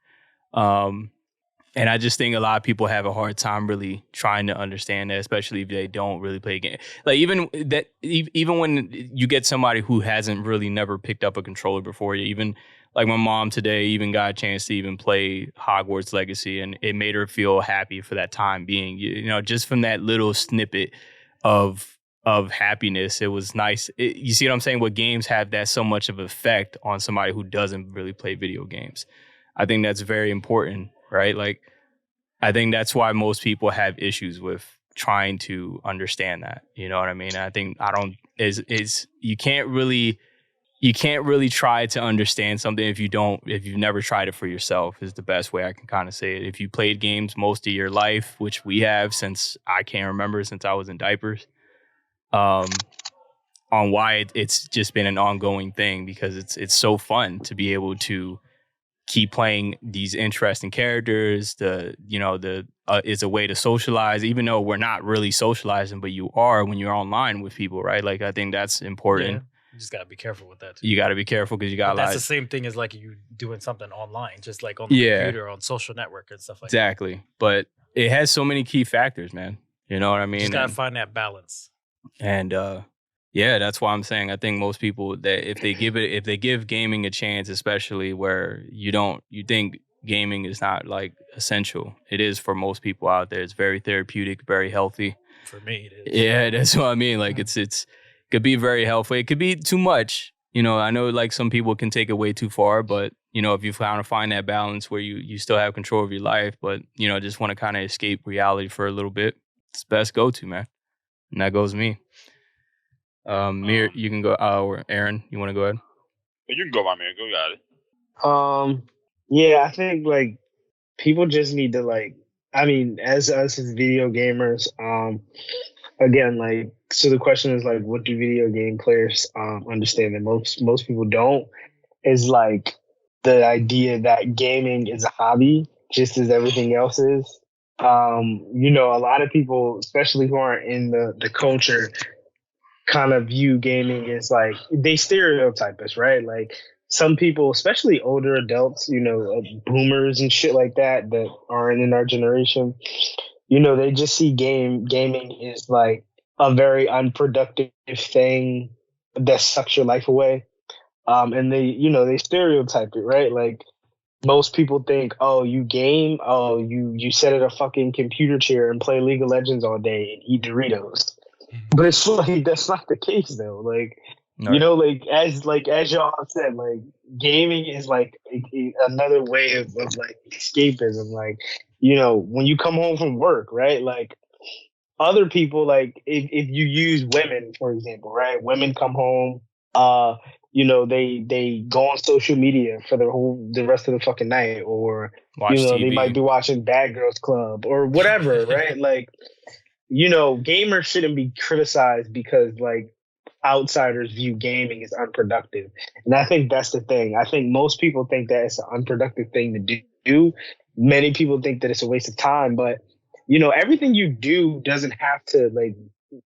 And I just think a lot of people have a hard time really trying to understand that, especially if they don't really play a game. Like even when you get somebody who hasn't really never picked up a controller before, even like my mom today even got a chance to even play Hogwarts Legacy, and it made her feel happy for that time being. Just from that little snippet of happiness, it was nice. You see what I'm saying? What games have that so much of an effect on somebody who doesn't really play video games. I think that's very important. Right? Like, I think that's why most people have issues with trying to understand that. You know what I mean? I think you can't really try to understand something if you've never tried it for yourself, is the best way I can kind of say it. If you played games most of your life, which we have since I can't remember, since I was in diapers, on why it's just been an ongoing thing, because it's so fun to be able to keep playing these interesting characters. It's a way to socialize, even though we're not really socializing, but you are when you're online with people, right? Like, I think that's important. Yeah, you just gotta be careful with that too. You gotta be careful because you got that's the same thing as like you doing something online, just like on the computer, on social network and stuff like that. Exactly. But it has so many key factors, man. You know what I mean? You just gotta find that balance. And yeah, that's why I'm saying I think most people, that if they give gaming a chance, especially where you think gaming is not like essential, it is for most people out there. It's very therapeutic, very healthy. For me, it is. Yeah, that's what I mean. Like, it could be very healthy. It could be too much. I know like some people can take it way too far, but if you kind of find that balance where you still have control of your life, but just want to kind of escape reality for a little bit, it's best go to, man. And that goes me. Mir, you can go. Or Aaron, you want to go ahead? You can go, my man. Go, got it. Yeah, I think like people just need to as us as video gamers, again, like, so the question is like, what do video game players understand that most people don't? Is like the idea that gaming is a hobby, just as everything else is. A lot of people, especially who aren't in the culture, kind of view gaming as like, they stereotype us, right? Like, some people, especially older adults, boomers and shit like that aren't in our generation, they just see gaming is like a very unproductive thing that sucks your life away. And they stereotype it, right? Like, most people think, oh, you game, oh, you sit at a fucking computer chair and play League of Legends all day and eat Doritos. But it's like, that's not the case though. Like, no. As y'all said, like, gaming is like another way of like escapism. Like, when you come home from work, right? Like, other people, like, if you use women, for example, right? Women come home, they go on social media for the rest of the fucking night, or watch TV. They might be watching Bad Girls Club or whatever, right? Like, gamers shouldn't be criticized because like outsiders view gaming as unproductive. And I think that's the thing. I think most people think that it's an unproductive thing to do. Many people think that it's a waste of time, but everything you do doesn't have to like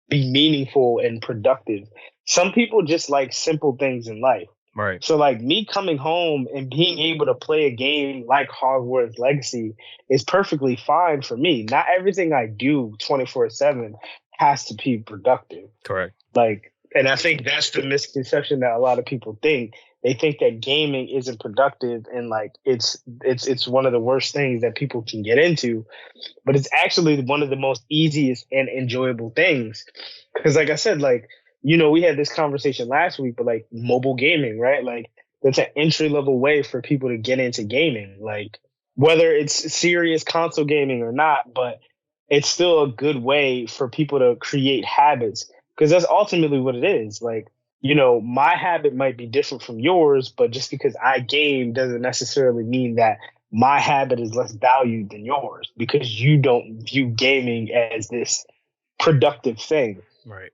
be meaningful and productive. Some people just like simple things in life. Right. So like me coming home and being able to play a game like Hogwarts Legacy is perfectly fine for me. Not everything I do 24/7 has to be productive. Correct. Like, and I think that's the misconception that a lot of people think. They think that gaming isn't productive and like it's one of the worst things that people can get into, but it's actually one of the most easiest and enjoyable things. Because like I said, like, we had this conversation last week, but like mobile gaming, right? Like, that's an entry level way for people to get into gaming. Like, whether it's serious console gaming or not, but it's still a good way for people to create habits, because that's ultimately what it is. Like, my habit might be different from yours, but just because I game doesn't necessarily mean that my habit is less valued than yours, because you don't view gaming as this productive thing. Right.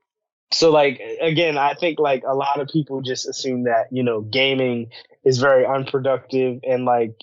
So, like, again, I think like a lot of people just assume that, gaming is very unproductive, and like,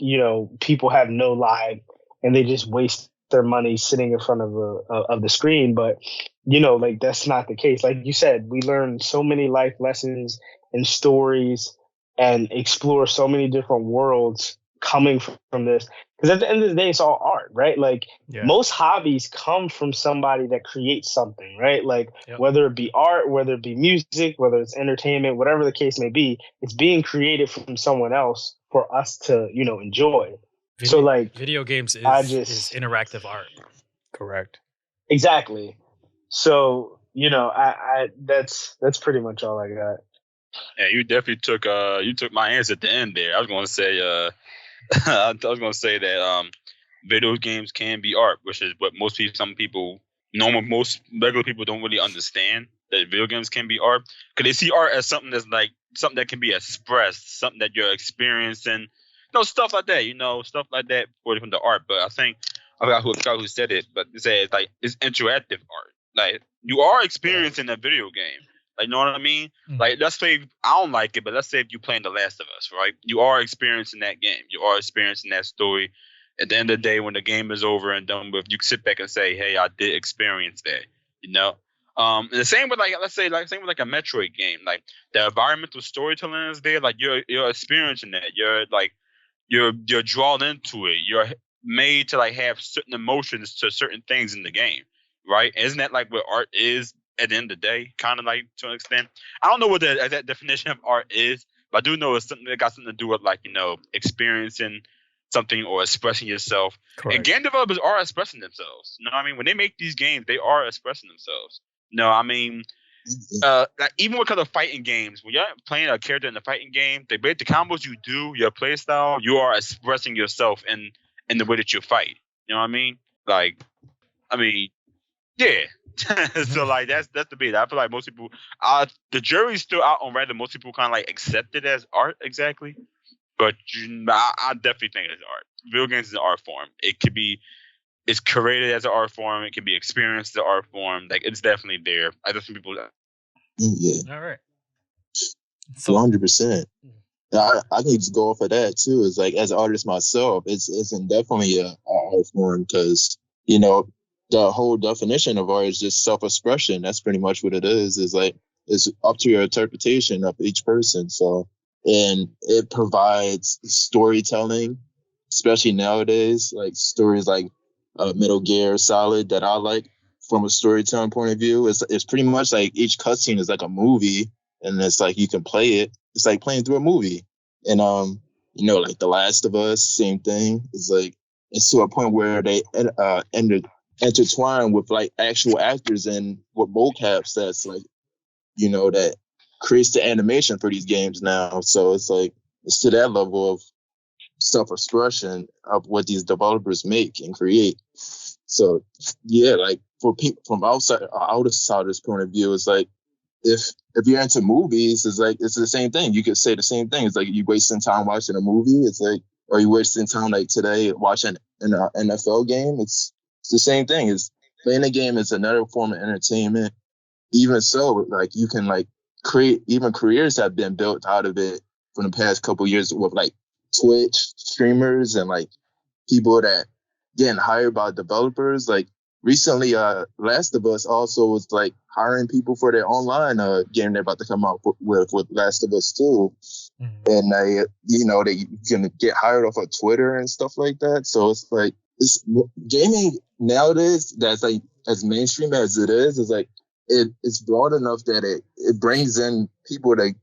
people have no life and they just waste their money sitting in front of the screen. But, like, that's not the case. Like you said, we learn so many life lessons and stories and explore so many different worlds coming from this. Because at the end of the day, it's all art, right? Like, most hobbies come from somebody that creates something, right? Like, whether it be art, whether it be music, whether it's entertainment, whatever the case may be, it's being created from someone else for us to, enjoy. So, like, video games is interactive art. Correct. Exactly. So, I that's pretty much all I got. Yeah, you definitely took my answer at the end there. I was going to say I was going to say that video games can be art, which is what most regular people don't really understand, that video games can be art, because they see art as something that's like something that can be expressed, something that you're experiencing, stuff like that, stuff like that from the art. But I think I forgot who said it, but they said it's interactive art. Like, you are experiencing a video game. Like, you know what I mean? Mm-hmm. Like, let's say I don't like it, but let's say if you're playing The Last of Us, right? You are experiencing that game. You are experiencing that story. At the end of the day, when the game is over and done with, you can sit back and say, "Hey, I did experience that." And the same with same with like a Metroid game. Like, the environmental storytelling is there. Like, you're experiencing that. You're drawn into it. You're made to like have certain emotions to certain things in the game, right? Isn't that like what art is at the end of the day? Kind of like, to an extent. I don't know what the exact definition of art is, but I do know it's something that got something to do with like, experiencing something or expressing yourself. Correct. And game developers are expressing themselves. You know what I mean? When they make these games, they are expressing themselves. I mean, like, even with other fighting games, when you're playing a character in a fighting game, the combos you do, your play style, you are expressing yourself in the way that you fight. You know what I mean? Like, yeah. So like that's the bit. I feel like most people, the jury's still out on whether most people kind of like accept it as art exactly. But I definitely think it's art. Video games is an art form. It's created as an art form. It can be experienced as an art form. Like, it's definitely there. I just think people. Yeah. All right. 100%. I can just go off of that too. It's like, as an artist myself, it's definitely a art form, because the whole definition of art is just self-expression. That's pretty much what it is. Is like, it's up to your interpretation of each person. So, and it provides storytelling, especially nowadays, like stories like Metal Gear Solid that I like from a storytelling point of view. It's pretty much like each cutscene is like a movie, and it's like you can play it. It's like playing through a movie. And like The Last of Us, same thing. It's like, it's to a point where they intertwine with like actual actors and with mocaps that's like, that creates the animation for these games now. So it's like, it's to that level of self-expression of what these developers make and create. So yeah, like, for people from outsider's point of view, it's like, if you're into movies, it's like, it's the same thing. You could say the same thing. It's like, you wasting time watching a movie. It's like, or you wasting time like today watching an NFL game. It's the same thing. It's playing a game is another form of entertainment. Even so, like, you can like create, even careers have been built out of it from the past couple of years with like Twitch streamers and like people that getting hired by developers. Like, recently, Last of Us also was like hiring people for their online game they're about to come out with Last of Us 2. Mm-hmm. And they can get hired off of Twitter and stuff like that. So it's like, it's gaming nowadays, that's like, as mainstream as it is like, it's broad enough that it brings in people that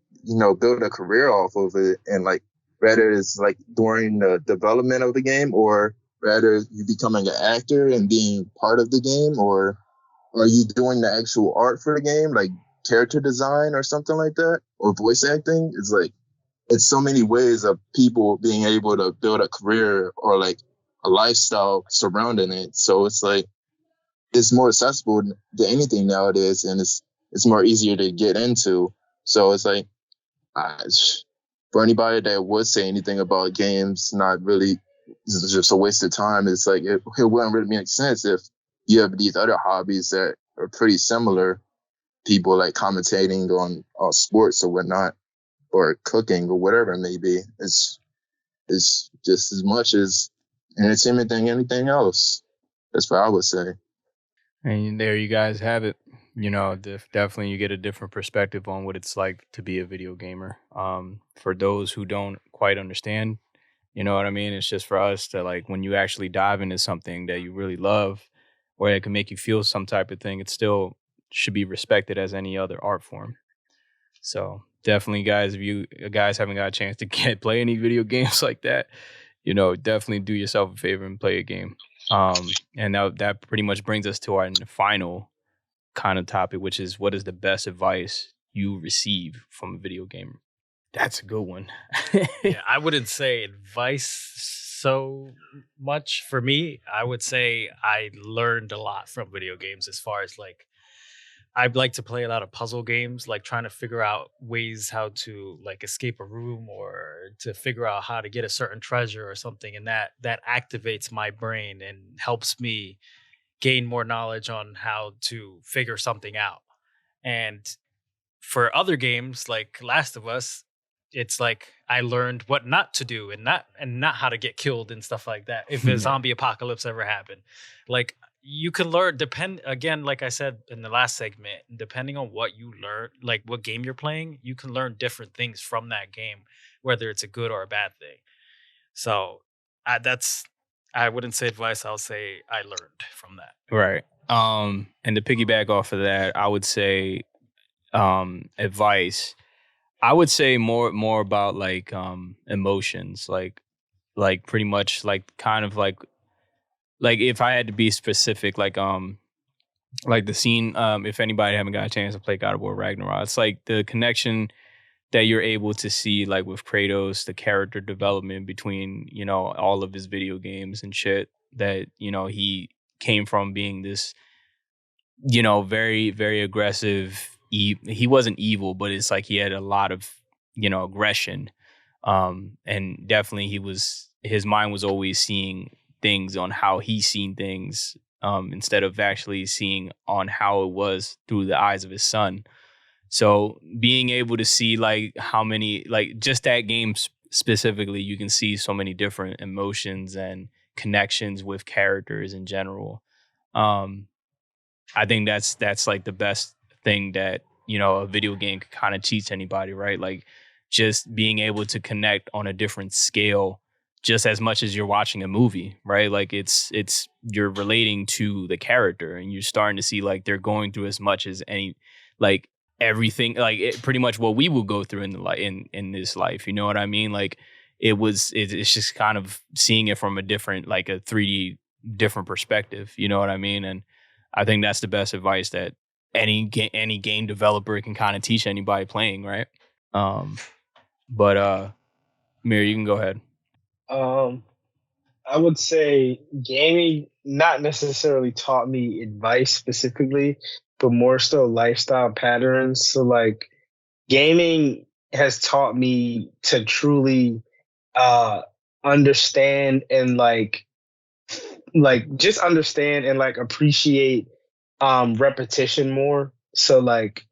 build a career off of it, and like, whether it's like during the development of the game, or rather you becoming an actor and being part of the game, or are you doing the actual art for the game, like character design or something like that, or voice acting? It's like, it's so many ways of people being able to build a career or like a lifestyle surrounding it. So it's like, it's more accessible than anything nowadays, and it's more easier to get into. So it's like, for anybody that would say anything about games not really, it's just a waste of time, it's like it wouldn't really make sense if you have these other hobbies that are pretty similar. People like commentating on sports or whatnot, or cooking or whatever it may be. It's just as much as entertainment than anything else. That's what I would say. And there you guys have it. You know, definitely you get a different perspective on what it's like to be a video gamer. For those who don't quite understand, you know what I mean? It's just for us to, like, when you actually dive into something that you really love or it can make you feel some type of thing, it still should be respected as any other art form. So definitely, guys, if you guys haven't got a chance to play any video games like that, you know, definitely do yourself a favor and play a game. And now that pretty much brings us to our final kind of topic, which is, what is the best advice you receive from a video game? That's a good one. Yeah, I wouldn't say advice so much for me. I would say I learned a lot from video games, as far as like, I'd like to play a lot of puzzle games, like trying to figure out ways how to like escape a room, or to figure out how to get a certain treasure or something. And that activates my brain and helps me gain more knowledge on how to figure something out. And for other games like Last of Us, it's like I learned what not to do, and not how to get killed and stuff like that if a zombie apocalypse ever happened. Like, you can learn, like I said in the last segment, depending on what you learn, like what game you're playing, you can learn different things from that game, whether it's a good or a bad thing. So I wouldn't say advice, I'll say I learned from that. Right. And to piggyback off of that, I would say advice. I would say more about like emotions, like pretty much like kind of like if I had to be specific, like the scene, if anybody haven't got a chance to play God of War Ragnarok, it's like the connection that you're able to see, like with Kratos, the character development between, you know, all of his video games and shit, that, you know, he came from being this, you know, very, very aggressive. He wasn't evil, but it's like he had a lot of, you know, aggression. And definitely his mind was always seeing things on how he's seen things, instead of actually seeing on how it was through the eyes of his son. So being able to see like how many, like just that game specifically, you can see so many different emotions and connections with characters in general. I think that's like the best thing that, you know, a video game can kind of teach anybody, right? Like just being able to connect on a different scale, just as much as you're watching a movie, right? Like it's you're relating to the character, and you're starting to see like they're going through as much as any, like everything, like pretty much what we will go through in this life. You know what I mean? Like it's just kind of seeing it from a different, like a 3D different perspective. You know what I mean? And I think that's the best advice that any game developer can kind of teach anybody playing, right? But Mir, you can go ahead. I would say gaming not necessarily taught me advice specifically, but more so lifestyle patterns. So like gaming has taught me to truly understand and like just understand and like appreciate repetition more. So like,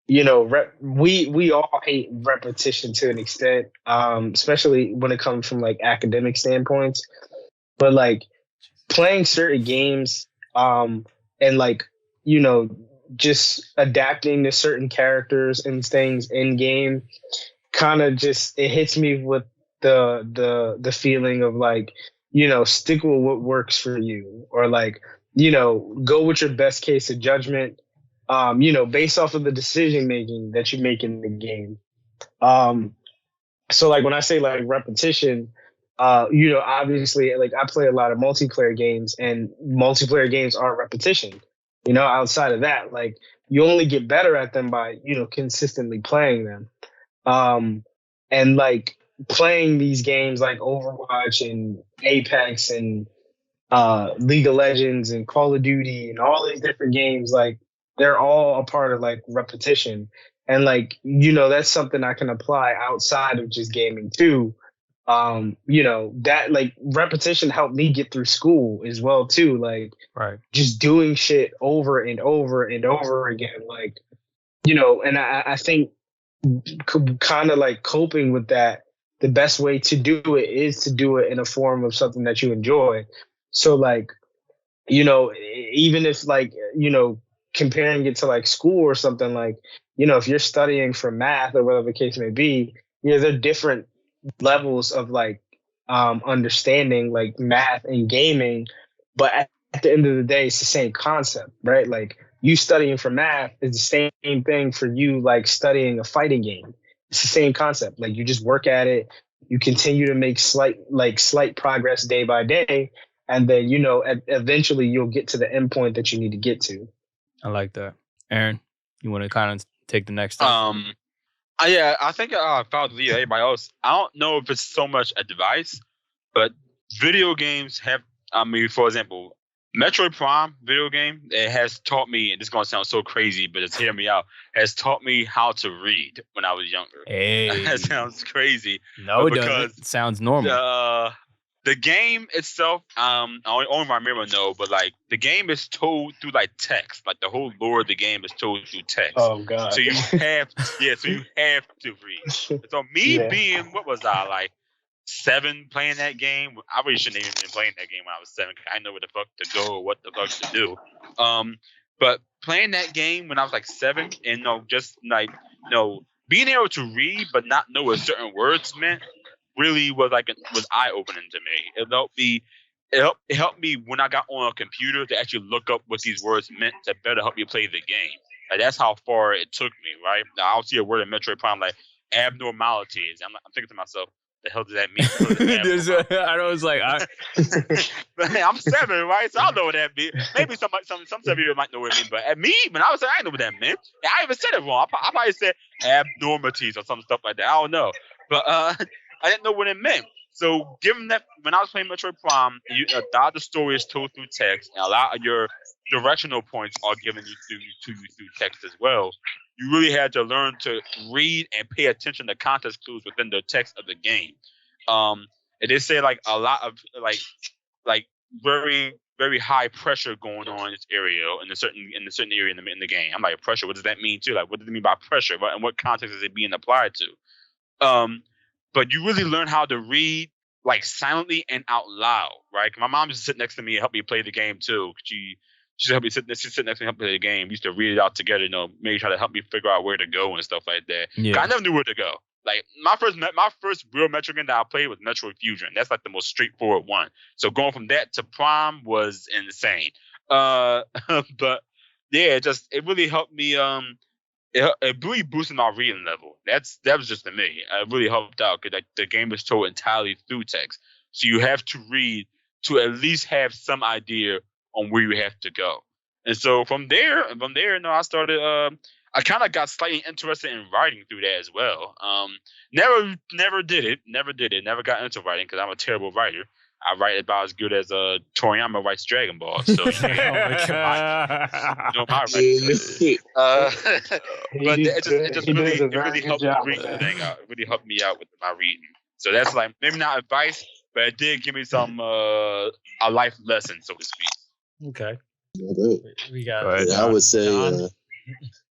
you know, we all hate repetition to an extent, especially when it comes from like academic standpoints. But like playing certain games, and like, you know, just adapting to certain characters and things in game, kind of just, it hits me with the feeling of like, you know, stick with what works for you, or like, you know, go with your best case of judgment, you know, based off of the decision making that you make in the game. So like when I say like repetition, you know, obviously like I play a lot of multiplayer games, and multiplayer games are repetition. You know, outside of that, like you only get better at them by, you know, consistently playing them. And like playing these games like Overwatch and Apex and League of Legends and Call of Duty and all these different games, like they're all a part of like repetition. And like, that's something I can apply outside of just gaming too. That like repetition helped me get through school as well too. Like Right. just doing shit over and over and over again. Like, and I think kind of like coping with that, the best way to do it is to do it in a form of something that you enjoy. So like, even if like, comparing it to like school or something, like, if you're studying for math or whatever the case may be, there are different levels of like understanding like math and gaming, but at the end of the day, it's the same concept, right? Like you studying for math is the same thing for you like studying a fighting game. It's the same concept. Like you just work at it, you continue to make slight progress day by day, and then eventually you'll get to the end point that you need to get to. I like that. Aaron, you want to kind of take the next step? Yeah, I think if I was to lead everybody else, I don't know if it's so much advice, but video games have, for example, Metroid Prime video game, it has taught me, and this is going to sound so crazy, but just hear me out, has taught me how to read when I was younger. Hey. That sounds crazy. No, it doesn't. It sounds normal. The game itself, only my mirror know, but like the game is told through like text. Like the whole lore of the game is told through text. Oh God! So you have, so you have to read. So me being, what was I like 7 playing that game? I really shouldn't have even been playing that game when I was 7. I know where the fuck to go or what the fuck to do. But playing that game when I was like 7, and just like being able to read but not know what certain words meant. Really was eye opening to me. It helped me when I got on a computer to actually look up what these words meant to better help you play the game. Like that's how far it took me, right? Now I'll see a word in Metroid Prime like abnormalities. I'm thinking to myself, the hell does that mean? I was like, I'm 7, right? So I don't know what that means. Maybe some 7 year might know what it means, but at me, when I was 7, I didn't know what that meant. And I even said it wrong. I probably said abnormalities or some stuff like that. I don't know, but I didn't know what it meant. So, given that when I was playing Metroid Prime, a lot of the story is told through text, and a lot of your directional points are given to you through text as well. You really had to learn to read and pay attention to context clues within the text of the game. It did say like a lot of like very very high pressure going on in this area in a certain area in the game. I'm like, pressure. What does that mean too? Like, what does it mean by pressure? And what context is it being applied to? But you really learn how to read like silently and out loud, right? My mom used to sit next to me and help me play the game too. She helped me sit next to me and help me play the game. We used to read it out together, maybe try to help me figure out where to go and stuff like that. Yeah. I never knew where to go. Like my first real Metroid game that I played was Metroid Fusion. That's like the most straightforward one. So going from that to Prime was insane. But yeah, it really helped me. It really boosted my reading level. That was just to me. It really helped out because like, the game is told entirely through text, so you have to read to at least have some idea on where you have to go. And so from there, I started. I kind of got slightly interested in writing through that as well. Never did it. Never got into writing because I'm a terrible writer. I write about as good as Toriyama writes Dragon Ball. So but it just really helped me read the thing out. It really helped me out with my reading. So that's like maybe not advice, but it did give me some a life lesson, so to speak. Okay. We got. I would say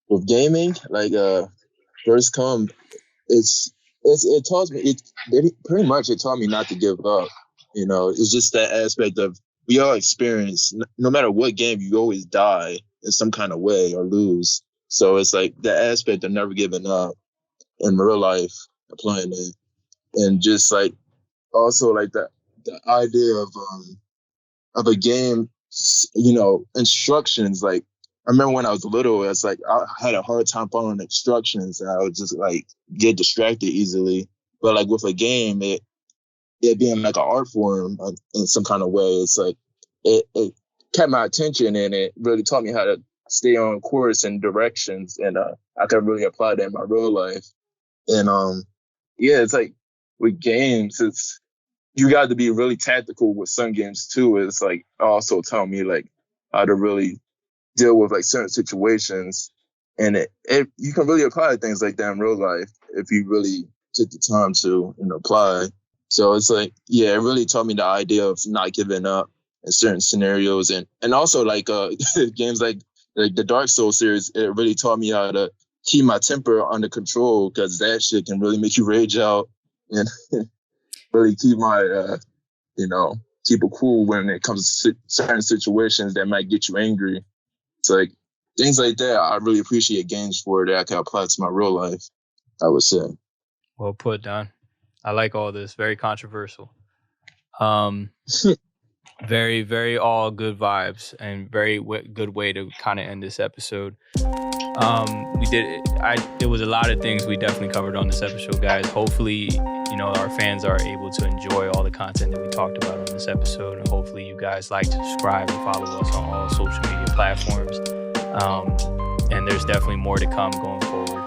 with gaming, like first come, it taught me. It pretty much taught me not to give up. It's just that aspect of we all experience, no matter what game, you always die in some kind of way or lose. So it's like the aspect of never giving up in real life, applying it. And just like also like the idea of a game, instructions. Like I remember when I was little, it's like I had a hard time following instructions and I would just like get distracted easily. But like with a game, it being like an art form in some kind of way, it's like it kept my attention and it really taught me how to stay on course and directions, and I could really apply that in my real life. And it's like with games, you got to be really tactical with some games too. It's like also tell me like how to really deal with like certain situations, and it you can really apply things like that in real life if you really took the time to apply. So it's like, yeah, it really taught me the idea of not giving up in certain scenarios, and also like games like the Dark Souls series. It really taught me how to keep my temper under control, because that shit can really make you rage out and really keep my keep it cool when it comes to certain situations that might get you angry. It's like things like that. I really appreciate games for that I can apply to my real life, I would say. Well put, Don. I like all this. Very controversial. Very, very all good vibes, and very good way to kind of end this episode. There was a lot of things we definitely covered on this episode, guys. Hopefully, our fans are able to enjoy all the content that we talked about on this episode, and hopefully you guys like to subscribe and follow us on all social media platforms. And there's definitely more to come going forward.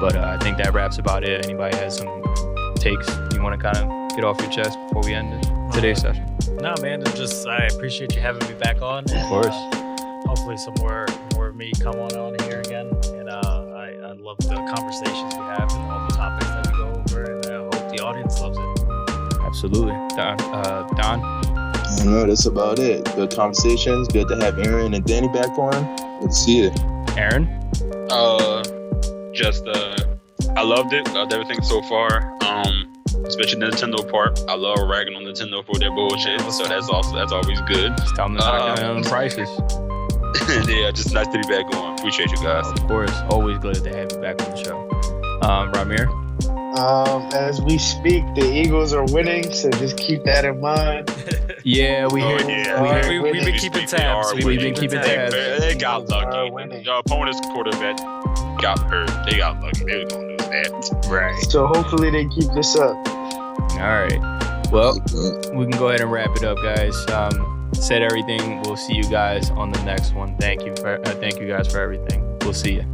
But I think that wraps about it. Anybody has some takes you want to kind of get off your chest before we end today's session? No, man. I appreciate you having me back on. Of course. Hopefully some more of me come on here again. And I love the conversations we have and all the topics that we go over. And I hope the audience loves it. Absolutely. Don? I know, that's about it. Good conversations. Good to have Aaron and Danny back on. Good to see you. Aaron? I loved it. Loved everything so far. Especially the Nintendo part. I love ragging on Nintendo for their bullshit. So that's always good. Just tell them to knock down the prices. Yeah, just nice to be back on. Appreciate you guys. Of course. Always glad to have you back on the show. Ramir? As we speak, the Eagles are winning, so just keep that in mind. Yeah, we've been keeping tabs. We've been keeping tabs. They got lucky. The opponent's quarterback got hurt. They got lucky. They were going to lose that. Right. So hopefully they keep this up. All right. Well, we can go ahead and wrap it up, guys. Said everything. We'll see you guys on the next one. Thank you guys for everything. We'll see you.